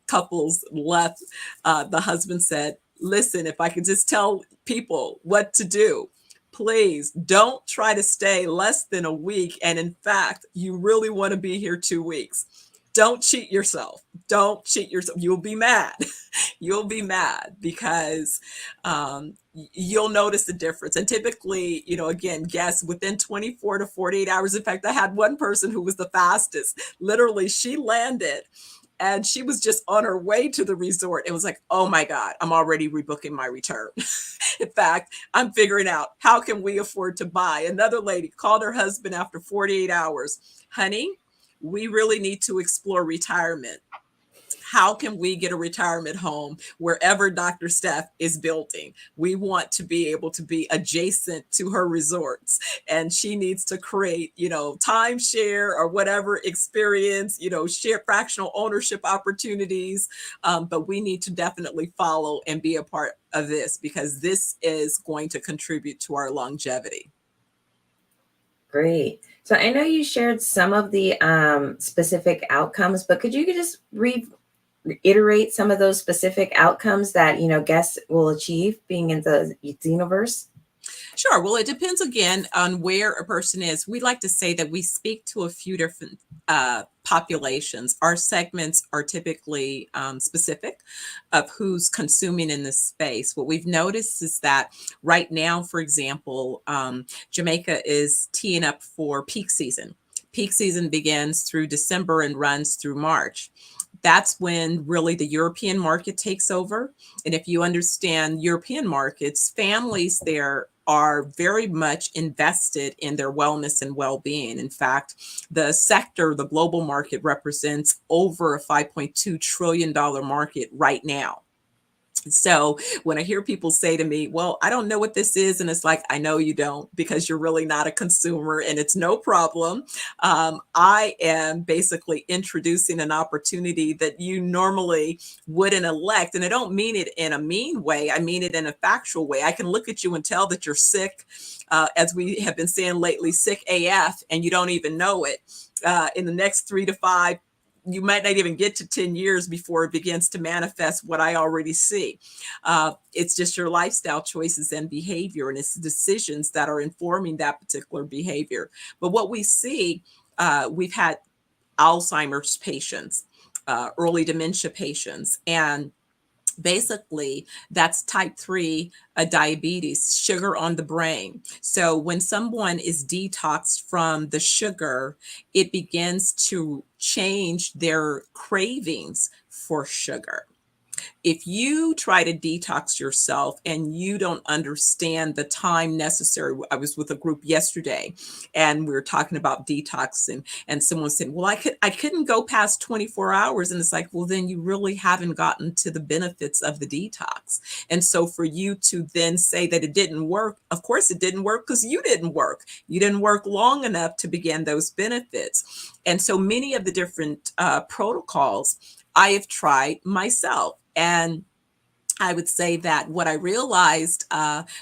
couples left, the husband said, listen, if I could just tell people what to do, please don't try to stay less than a week. And in fact, you really want to be here 2 weeks. Don't cheat yourself. Don't cheat yourself. You'll be mad. You'll be mad because you'll notice the difference. And typically, again, guests within 24 to 48 hours. In fact, I had one person who was the fastest. Literally, she landed and she was just on her way to the resort. It was like, oh my God, I'm already rebooking my return. In fact, I'm figuring out how can we afford to buy. Another lady called her husband after 48 hours. Honey, we really need to explore retirement. How can we get a retirement home wherever Dr. Steph is building? We want to be able to be adjacent to her resorts, and she needs to create, timeshare or whatever experience, share fractional ownership opportunities. But we need to definitely follow and be a part of this because this is going to contribute to our longevity. Great. So I know you shared some of the specific outcomes, but could you just reiterate some of those specific outcomes that guests will achieve being in the Xenoverse? Sure. Well, it depends again on where a person is. We like to say that we speak to a few different populations. Our segments are typically specific of who's consuming in this space. What we've noticed is that right now, for example, Jamaica is teeing up for peak season. Peak season begins through December and runs through March. That's when really the European market takes over. And if you understand European markets, families there are very much invested in their wellness and well-being. In fact, the sector, the global market, represents over a $5.2 trillion market right now. So when I hear people say to me, well, I don't know what this is, and it's like, I know you don't, because you're really not a consumer, and it's no problem. I am basically introducing an opportunity that you normally wouldn't elect. And I don't mean it in a mean way. I mean it in a factual way. I can look at you and tell that you're sick, as we have been saying lately, sick AF, and you don't even know it. In the next 3 to 5, you might not even get to 10 years before it begins to manifest what I already see. It's just your lifestyle choices and behavior, and it's decisions that are informing that particular behavior. But what we see, we've had Alzheimer's patients, early dementia patients, and basically that's type 3 diabetes, sugar on the brain. So when someone is detoxed from the sugar, it begins to change their cravings for sugar. If you try to detox yourself and you don't understand the time necessary, I was with a group yesterday and we were talking about detox, and someone said, well, I couldn't go past 24 hours. And it's like, well, then you really haven't gotten to the benefits of the detox. And so for you to then say that it didn't work, of course it didn't work, because you didn't work. You didn't work long enough to begin those benefits. And so many of the different protocols I have tried myself. And I would say that what I realized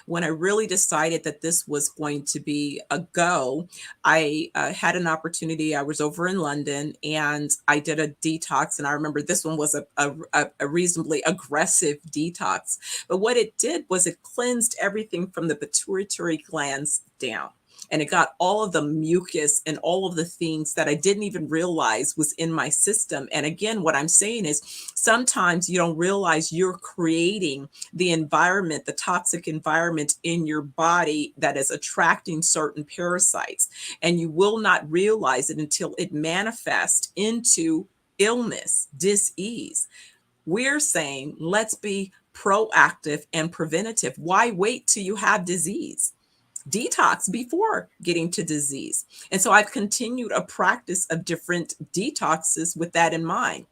when I really decided that this was going to be a go, I had an opportunity. I was over in London and I did a detox. And I remember this one was a reasonably aggressive detox. But what it did was it cleansed everything from the pituitary glands down. And it got all of the mucus and all of the things that I didn't even realize was in my system. And again, what I'm saying is sometimes you don't realize you're creating the environment, the toxic environment in your body that is attracting certain parasites. And you will not realize it until it manifests into illness, dis-ease. We're saying, let's be proactive and preventative. Why wait till you have disease? Detox before getting to disease. And so I've continued a practice of different detoxes with that in mind.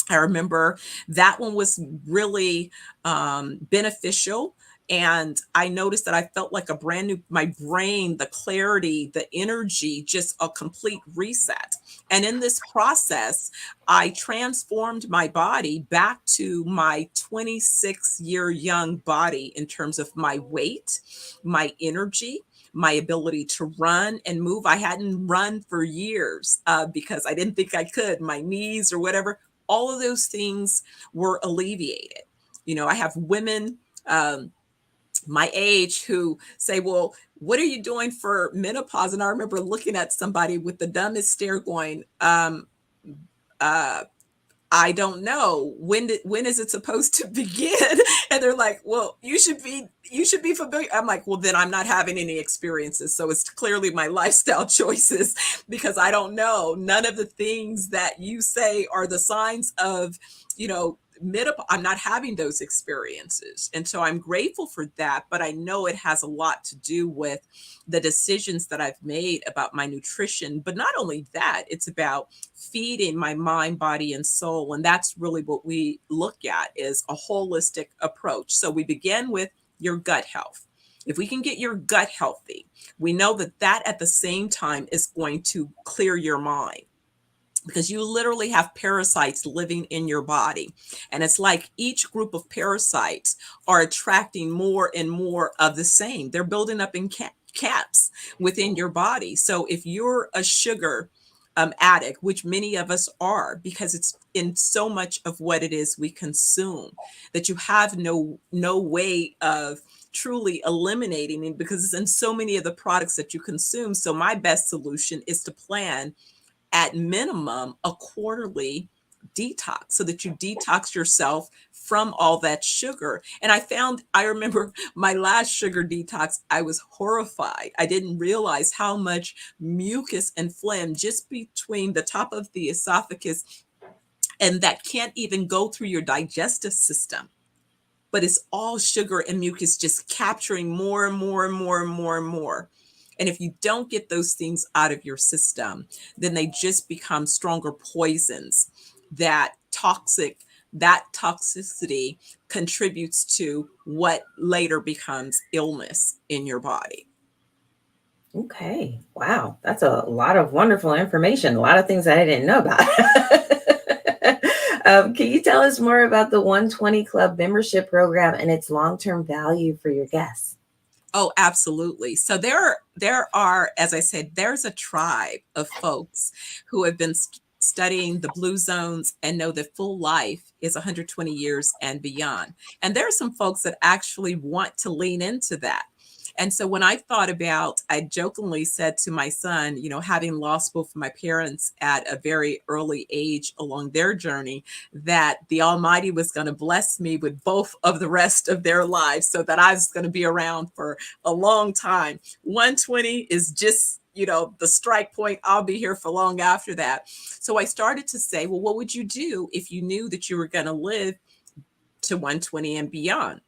I remember that one was really beneficial. And I noticed that I felt like a brand new, my brain, the clarity, the energy, just a complete reset. And in this process, I transformed my body back to my 26-year young body in terms of my weight, my energy, my ability to run and move. I hadn't run for years because I didn't think I could, my knees or whatever. All of those things were alleviated. You know, I have women my age who say, well, what are you doing for menopause? And I remember looking at somebody with the dumbest stare going, I don't know. When is it supposed to begin? And they're like, well, you should be familiar. I'm like, well, then I'm not having any experiences. So it's clearly my lifestyle choices, because I don't know. None of the things that you say are the signs of, you know, I'm not having those experiences. And so I'm grateful for that, but I know it has a lot to do with the decisions that I've made about my nutrition. But not only that, it's about feeding my mind, body, and soul. And that's really what we look at, is a holistic approach. So we begin with your gut health. If we can get your gut healthy, we know that at the same time is going to clear your mind, because you literally have parasites living in your body. And it's like each group of parasites are attracting more and more of the same. They're building up in caps within your body. So if you're a sugar addict, which many of us are, because it's in so much of what it is we consume, that you have no way of truly eliminating it, because it's in so many of the products that you consume. So my best solution is to plan at minimum a quarterly detox, so that you detox yourself from all that sugar. And I remember my last sugar detox, I was horrified. I didn't realize how much mucus and phlegm just between the top of the esophagus and that can't even go through your digestive system. But it's all sugar and mucus just capturing more and more and more and more and more. And if you don't get those things out of your system, then they just become stronger poisons. That toxicity contributes to what later becomes illness in your body. Okay. Wow. That's a lot of wonderful information. A lot of things I didn't know about. Can you tell us more about the 120 Club membership program and its long-term value for your guests? Oh, absolutely. So there are, as I said, there's a tribe of folks who have been studying the blue zones and know that full life is 120 years and beyond. And there are some folks that actually want to lean into that. And so when I thought about, I jokingly said to my son, you know, having lost both of my parents at a very early age along their journey, that the Almighty was going to bless me with both of the rest of their lives so that I was going to be around for a long time. 120 is just, you know, the strike point. I'll be here for long after that. So I started to say, well, what would you do if you knew that you were going to live to 120 and beyond?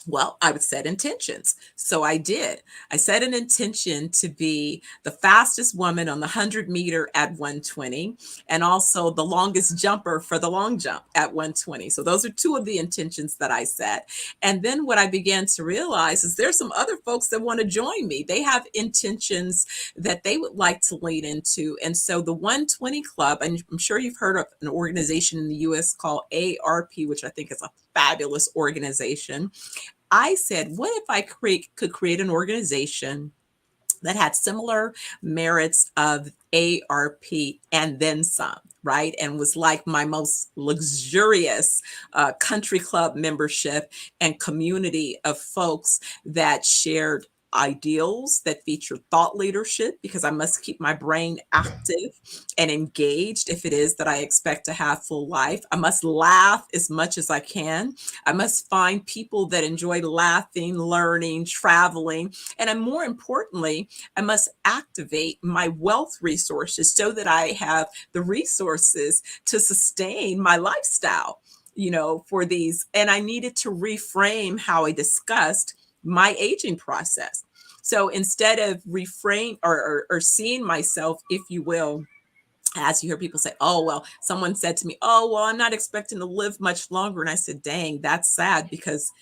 Well, I would set intentions. So I did. I set an intention to be the fastest woman on the 100-meter at 120, and also the longest jumper for the long jump at 120. So those are two of the intentions that I set. And then what I began to realize is there's some other folks that want to join me. They have intentions that they would like to lean into. And so the 120 Club, and I'm sure you've heard of an organization in the US called ARP, which I think is a fabulous organization. I said, what if I could create an organization that had similar merits of ARP and then some, right? And was like my most luxurious country club membership and community of folks that shared ideals, that feature thought leadership, because I must keep my brain active and engaged if it is that I expect to have full life. I must laugh as much as I can. I must find people that enjoy laughing, learning, traveling. And more importantly, I must activate my wealth resources so that I have the resources to sustain my lifestyle, you know, for these. And I needed to reframe how I discussed my aging process. So instead of reframe or seeing myself, if you will, as you hear people say, oh, well, someone said to me, oh, well, I'm not expecting to live much longer. And I said, dang, that's sad, because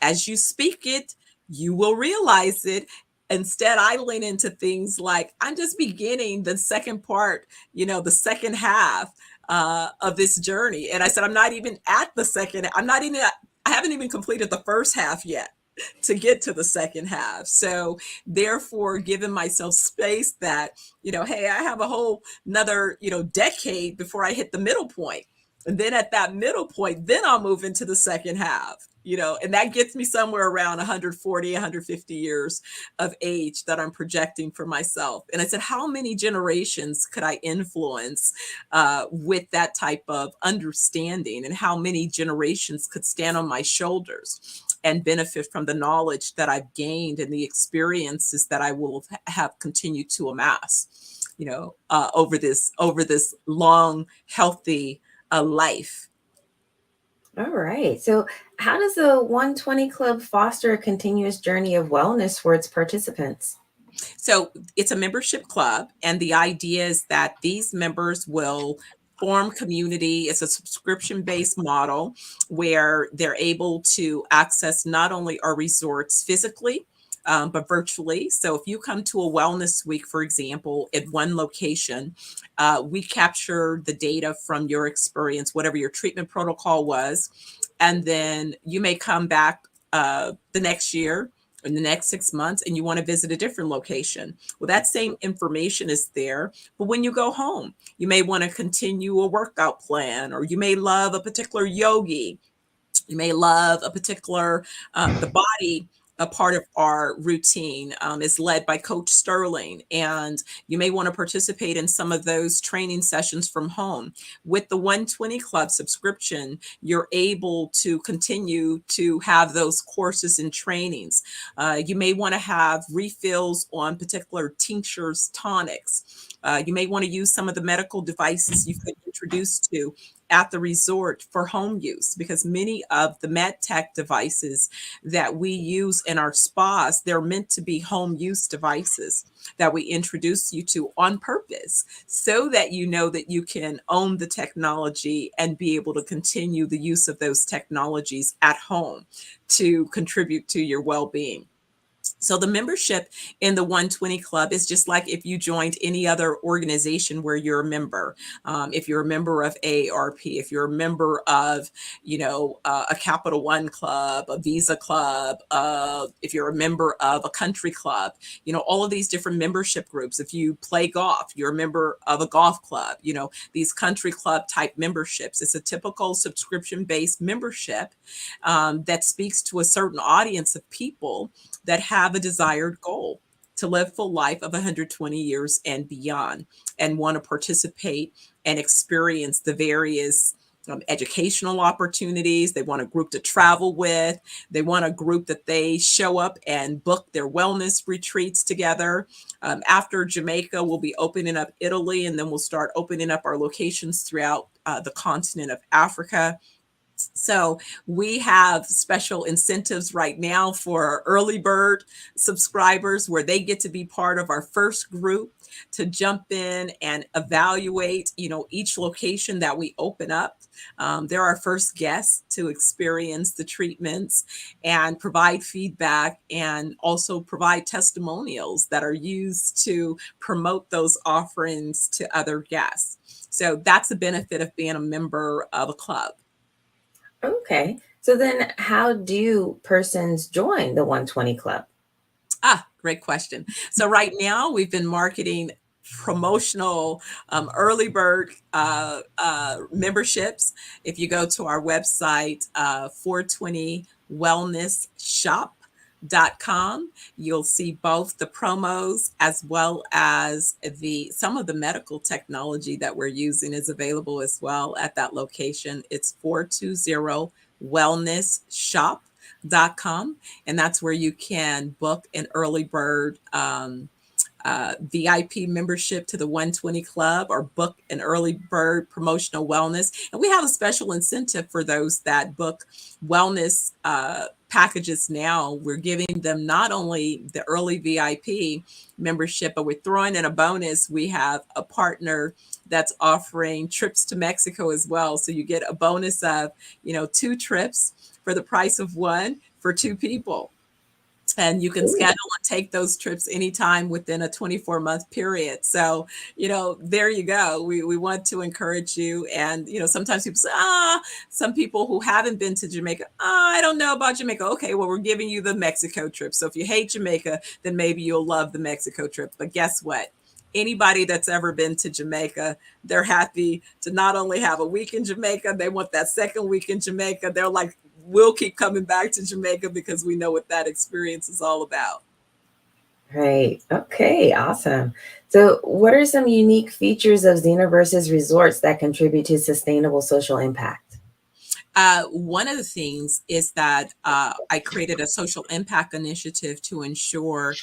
as you speak it, you will realize it. Instead, I lean into things like, I'm just beginning the second part, you know, the second half of this journey. And I said, I'm not even at the second. I haven't even completed the first half yet to get to the second half. So therefore, giving myself space that, you know, hey, I have a whole another, you know, decade before I hit the middle point. And then at that middle point, then I'll move into the second half, you know, and that gets me somewhere around 140, 150 years of age that I'm projecting for myself. And I said, how many generations could I influence with that type of understanding, and how many generations could stand on my shoulders and benefit from the knowledge that I've gained and the experiences that I will have continued to amass, you know, over this long, healthy life. All right. So how does the 120 Club foster a continuous journey of wellness for its participants? So it's a membership club, and the idea is that these members will form community. It's a subscription-based model where they're able to access not only our resorts physically, but virtually. So if you come to a wellness week, for example, at one location, we capture the data from your experience, whatever your treatment protocol was, and then you may come back the next year, in the next 6 months, and you want to visit a different location. Well, that same information is there, but when you go home, you may want to continue a workout plan, or you may love a particular yogi. You may love a particular, the body, a part of our routine is led by Coach Sterling, and you may want to participate in some of those training sessions from home. With the 120 Club subscription, you're able to continue to have those courses and trainings. You may want to have refills on particular tinctures, tonics. You may want to use some of the medical devices you've been introduced to at the resort for home use, because many of the med tech devices that we use in our spas, they're meant to be home use devices that we introduce you to on purpose, so that you know that you can own the technology and be able to continue the use of those technologies at home to contribute to your well-being. So the membership in the 120 Club is just like if you joined any other organization where you're a member. If you're a member of AARP, if you're a member of, a Capital One club, a Visa club, if you're a member of a country club, all of these different membership groups. If you play golf, you're a member of a golf club, these country club type memberships. It's a typical subscription-based membership that speaks to a certain audience of people that have a desired goal to live full life of 120 years and beyond, and want to participate and experience the various educational opportunities. They want a group to travel with. They want a group that they show up and book their wellness retreats together. After Jamaica, we'll be opening up Italy, and then we'll start opening up our locations throughout the continent of Africa. So we have special incentives right now for our early bird subscribers, where they get to be part of our first group to jump in and evaluate, each location that we open up. They're our first guests to experience the treatments and provide feedback, and also provide testimonials that are used to promote those offerings to other guests. So that's the benefit of being a member of a club. Okay. So then how do persons join the 120 Club? Great question. So right now we've been marketing promotional early bird memberships. If you go to our website, 420wellnessshop.com, you'll see both the promos as well as some of the medical technology that we're using is available as well at that location. It's 420wellnessshop.com, and that's where you can book an early bird VIP membership to the 120 Club, or book an early bird promotional wellness. And we have a special incentive for those that book wellness packages now. We're giving them not only the early VIP membership, but we're throwing in a bonus. We have a partner that's offering trips to Mexico as well. So you get a bonus of, 2 trips for the price of 1 for 2 people. And you can schedule and take those trips anytime within a 24-month period. So, there you go. We want to encourage you. And, sometimes people say, some people who haven't been to Jamaica, I don't know about Jamaica. Okay, well, we're giving you the Mexico trip. So if you hate Jamaica, then maybe you'll love the Mexico trip. But guess what? Anybody that's ever been to Jamaica, they're happy to not only have a week in Jamaica, they want that second week in Jamaica. They're like, we'll keep coming back to Jamaica because we know what that experience is all about. Right. Okay. Awesome. So what are some unique features of Xenoverse's resorts that contribute to sustainable social impact? One of the things is that I created a social impact initiative to ensure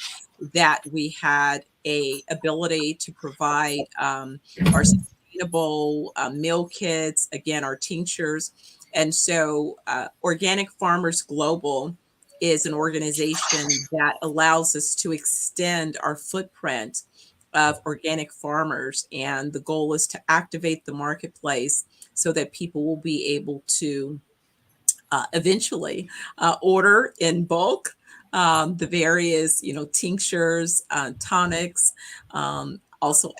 that we had a ability to provide our sustainable meal kits, again, our tinctures. And so Organic Farmers Global is an organization that allows us to extend our footprint of organic farmers. And the goal is to activate the marketplace so that people will be able to eventually order in bulk the various, tinctures, tonics, also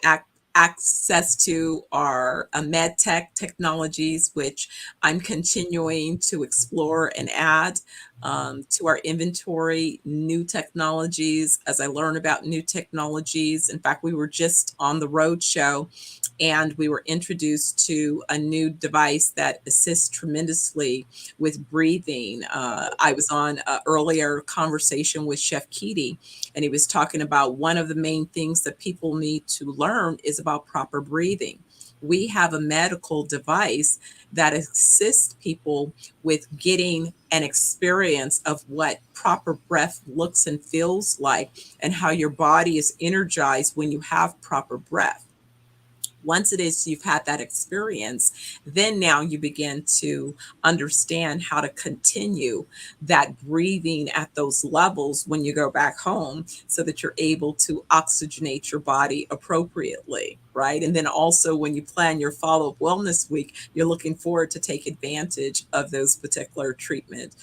access to our med tech technologies, which I'm continuing to explore and add to our inventory, new technologies as I learn about new technologies. In fact, we were just on the road show and we were introduced to a new device that assists tremendously with breathing. I was on an earlier conversation with Chef Keaty, and he was talking about one of the main things that people need to learn is about proper breathing. We have a medical device that assists people with getting an experience of what proper breath looks and feels like, and how your body is energized when you have proper breath. Once it is you've had that experience, then now you begin to understand how to continue that breathing at those levels when you go back home so that you're able to oxygenate your body appropriately, right? And then also when you plan your follow-up wellness week, you're looking forward to take advantage of those particular treatment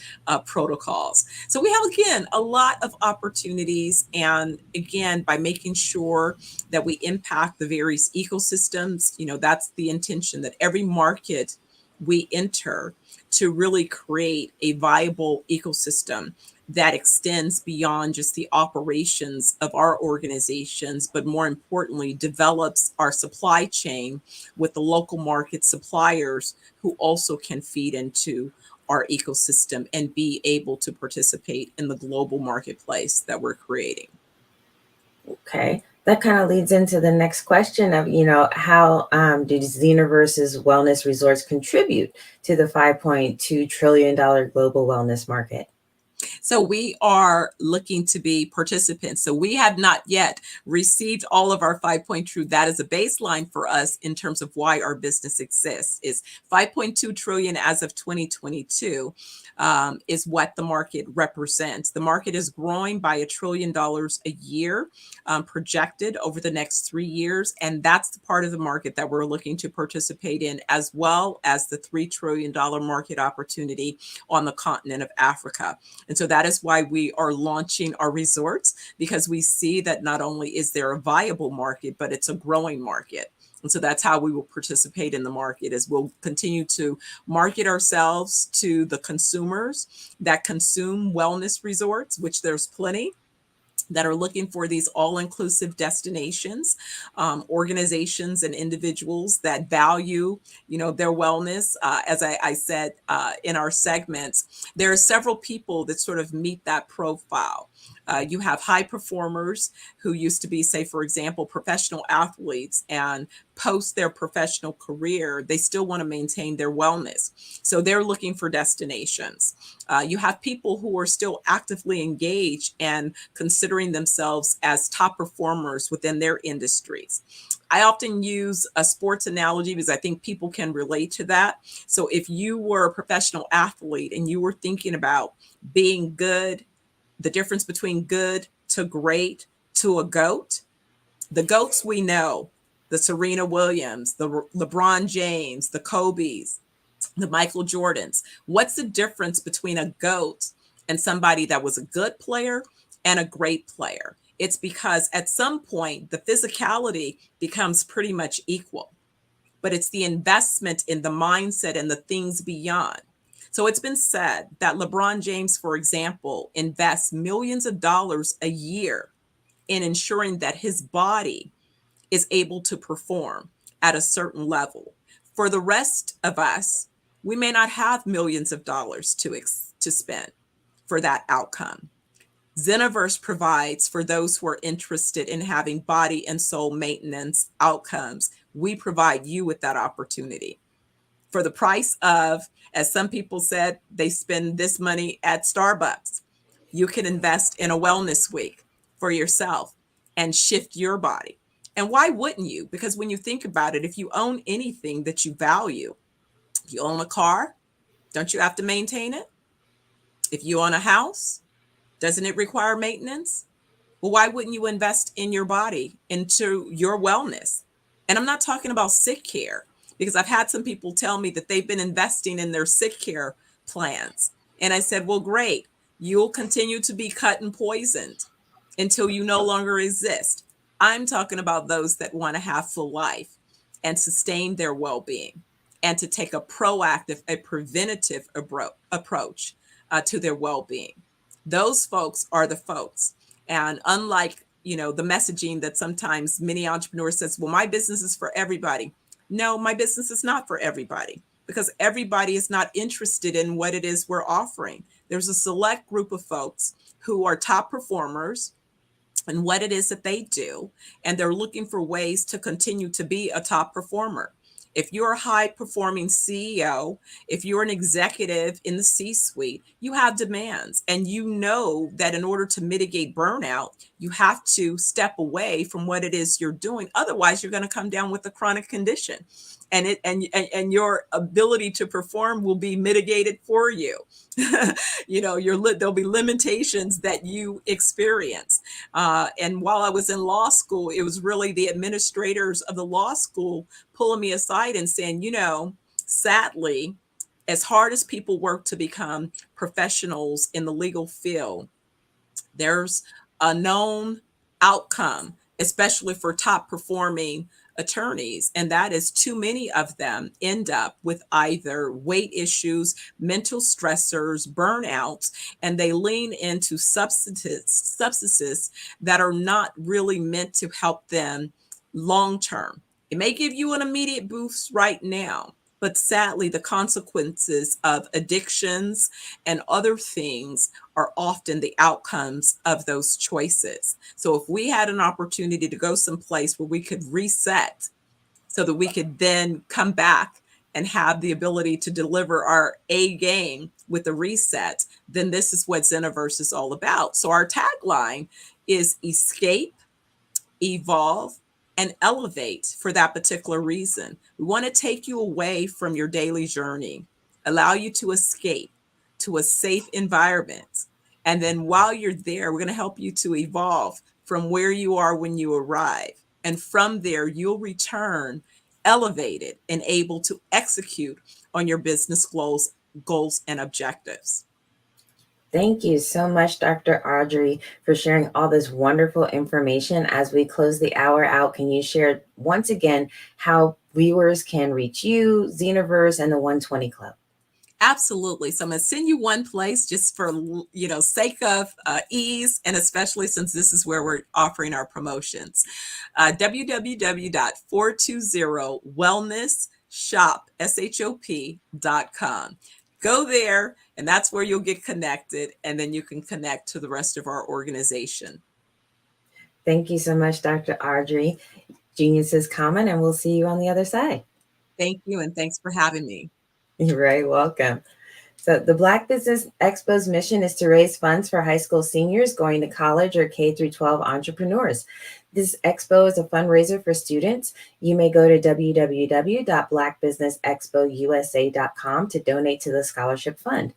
protocols. So we have, again, a lot of opportunities. And again, by making sure that we impact the various ecosystems, that's the intention, that every market we enter to really create a viable ecosystem that extends beyond just the operations of our organizations, but more importantly, develops our supply chain with the local market suppliers who also can feed into our ecosystem and be able to participate in the global marketplace that we're creating. Okay. That kind of leads into the next question of, how do Xenoverse's wellness resorts contribute to the $5.2 trillion global wellness market? So we are looking to be participants. So we have not yet received all of our 5.2. That is a baseline for us in terms of why our business exists. Is 5.2 trillion as of 2022 is what the market represents. The market is growing by $1 trillion a year, projected over the next 3 years. And that's the part of the market that we're looking to participate in, as well as the $3 trillion market opportunity on the continent of Africa. And so that is why we are launching our resorts, because we see that not only is there a viable market, but it's a growing market. And so that's how we will participate in the market, is we'll continue to market ourselves to the consumers that consume wellness resorts, which there's plenty, that are looking for these all-inclusive destinations, organizations and individuals that value, their wellness. As I said in our segments, there are several people that sort of meet that profile. You have high performers who used to be, say, for example, professional athletes, and post their professional career, they still want to maintain their wellness. So they're looking for destinations. You have people who are still actively engaged and considering themselves as top performers within their industries. I often use a sports analogy because I think people can relate to that. So if you were a professional athlete and you were thinking about being good, the difference between good to great to a GOAT, the GOATs we know, the Serena Williams, the LeBron James, the Kobe's, the Michael Jordans. What's the difference between a GOAT and somebody that was a good player and a great player? It's because at some point, the physicality becomes pretty much equal, but it's the investment in the mindset and the things beyond. So it's been said that LeBron James, for example, invests millions of dollars a year in ensuring that his body is able to perform at a certain level. For the rest of us, we may not have millions of dollars to spend for that outcome. Xenoverse provides for those who are interested in having body and soul maintenance outcomes. We provide you with that opportunity. For the price of, as some people said, they spend this money at Starbucks, you can invest in a wellness week for yourself and shift your body. And why wouldn't you? Because when you think about it, if you own anything that you value, if you own a car, don't you have to maintain it? If you own a house, doesn't it require maintenance? Well, why wouldn't you invest in your body, into your wellness? And I'm not talking about sick care, because I've had some people tell me that they've been investing in their sick care plans. And I said, well, great. You'll continue to be cut and poisoned until you no longer exist. I'm talking about those that want to have full life and sustain their well-being, and to take a proactive, a preventative approach to their well-being. Those folks are the folks. And unlike, the messaging that sometimes many entrepreneurs says, well, my business is for everybody. No, my business is not for everybody, because everybody is not interested in what it is we're offering. There's a select group of folks who are top performers and what it is that they do, and they're looking for ways to continue to be a top performer. If you're a high performing CEO, if you're an executive in the C-suite, you have demands, and you know that in order to mitigate burnout, you have to step away from what it is you're doing. Otherwise, you're going to come down with a chronic condition, and your ability to perform will be mitigated for you. There'll be limitations that you experience. And while I was in law school, it was really the administrators of the law school pulling me aside and saying, sadly, as hard as people work to become professionals in the legal field, there's a known outcome, especially for top performing attorneys, and that is too many of them end up with either weight issues, mental stressors, burnouts, and they lean into substances that are not really meant to help them long term. It may give you an immediate boost right now, but sadly, the consequences of addictions and other things are often the outcomes of those choices. So if we had an opportunity to go someplace where we could reset so that we could then come back and have the ability to deliver our A game with a reset, then this is what Zeniverse is all about. So our tagline is escape, evolve, and elevate for that particular reason. We want to take you away from your daily journey, allow you to escape to a safe environment. And then while you're there, we're going to help you to evolve from where you are when you arrive. And from there, you'll return elevated and able to execute on your business goals and objectives. Thank you so much, Dr. Audrey, for sharing all this wonderful information. As we close the hour out, can you share once again how viewers can reach you, Zeniverse, and the 120 Club? Absolutely. So I'm going to send you one place just for, sake of ease, and especially since this is where we're offering our promotions. www.420wellnessshop.com. Go there, and that's where you'll get connected, and then you can connect to the rest of our organization. Thank you so much, Dr. Audrey. Genius is common, and we'll see you on the other side. Thank you, and thanks for having me. You're very welcome. So the Black Business Expo's mission is to raise funds for high school seniors going to college or K-12 entrepreneurs. This expo is a fundraiser for students. You may go to www.blackbusinessexpousa.com to donate to the scholarship fund.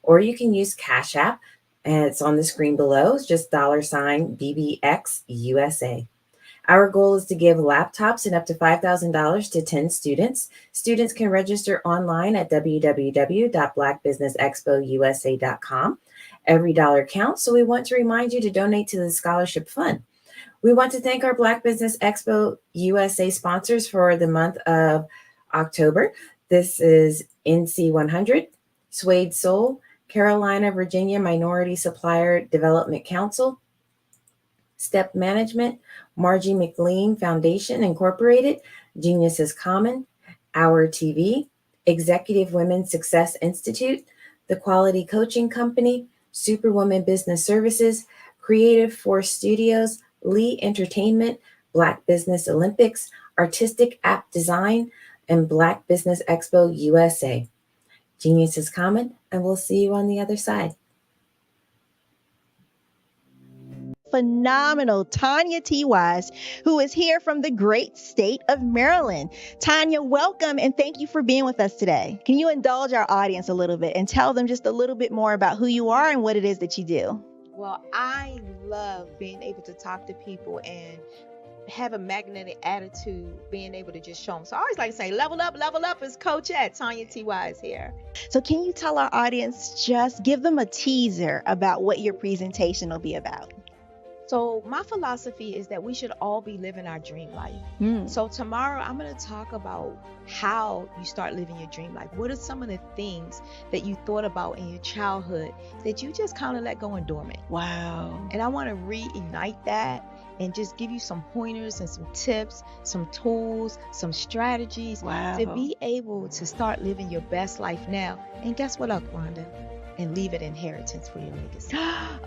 Or you can use Cash App, and it's on the screen below. It's just $BBXUSA. Our goal is to give laptops and up to $5,000 to 10 students. Students can register online at www.blackbusinessexpousa.com. Every dollar counts, so we want to remind you to donate to the scholarship fund. We want to thank our Black Business Expo USA sponsors for the month of October. This is NC100, Suede Soul, Carolina, Virginia Minority Supplier Development Council, Step Management, Margie McLean Foundation Incorporated, Genius is Common, Our TV, Executive Women's Success Institute, The Quality Coaching Company, Superwoman Business Services, Creative Force Studios, Lee Entertainment, Black Business Olympics, Artistic App Design, and Black Business Expo USA. Genius is common, and we'll see you on the other side. Phenomenal Tanya T. Wise, who is here from the great state of Maryland. Tanya, welcome, and thank you for being with us today. Can you indulge our audience a little bit and tell them just a little bit more about who you are and what it is that you do? Well, I love being able to talk to people and have a magnetic attitude, being able to just show them. So I always like to say, level up, is Coach at Tanya T. Wise here. So can you tell our audience, just give them a teaser about what your presentation will be about? So my philosophy is that we should all be living our dream life. So tomorrow I'm going to talk about how you start living your dream life. What are some of the things that you thought about in your childhood that you just kind of let go and dormant? Wow. And I want to reignite that and just give you some pointers and some tips, some tools, some strategies to be able to start living your best life now. And guess what, Rhonda? and leave an inheritance for your legacy.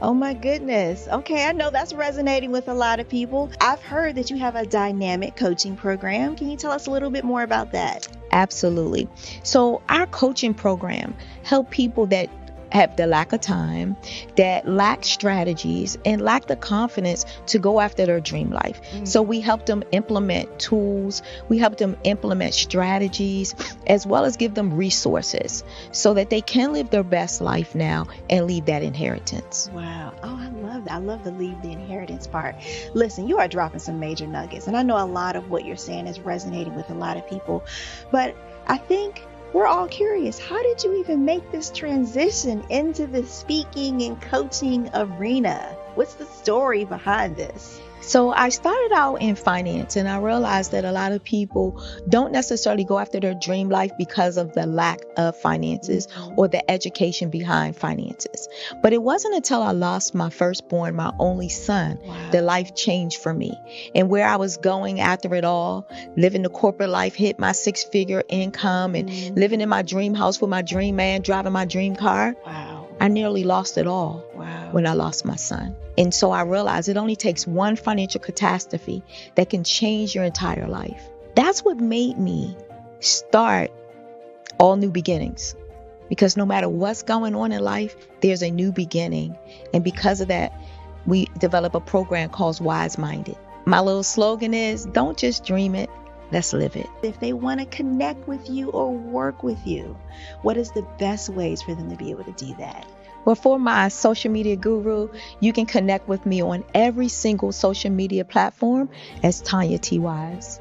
Oh my goodness. Okay, I know that's resonating with a lot of people. I've heard that you have a dynamic coaching program. Can you tell us a little bit more about that? Absolutely. So our coaching program help people that have the lack of time, that lack strategies, and lack the confidence to go after their dream life. So we help them implement tools, we help them implement strategies, as well as give them resources so that they can live their best life now and leave that inheritance. Wow. Oh, I love that. I love the leave the inheritance part. Listen, you are dropping some major nuggets, and I know a lot of what you're saying is resonating with a lot of people, but I think we're all curious. How did you even make this transition into the speaking and coaching arena? What's the story behind this? So I started out in finance, and I realized that a lot of people don't necessarily go after their dream life because of the lack of finances or the education behind finances. But it wasn't until I lost my firstborn, my only son, that life changed for me. And where I was going after it all, living the corporate life, hit my 6-figure income and living in my dream house with my dream man, driving my dream car. I nearly lost it all when I lost my son. And so I realized it only takes one financial catastrophe that can change your entire life. That's what made me start All New Beginnings. Because no matter what's going on in life, there's a new beginning. And because of that, we develop a program called Wise Minded. My little slogan is, don't just dream it, let's live it. If they want to connect with you or work with you, what is the best ways for them to be able to do that? Well, for my social media guru, you can connect with me on every single social media platform as Tanya T. Wise.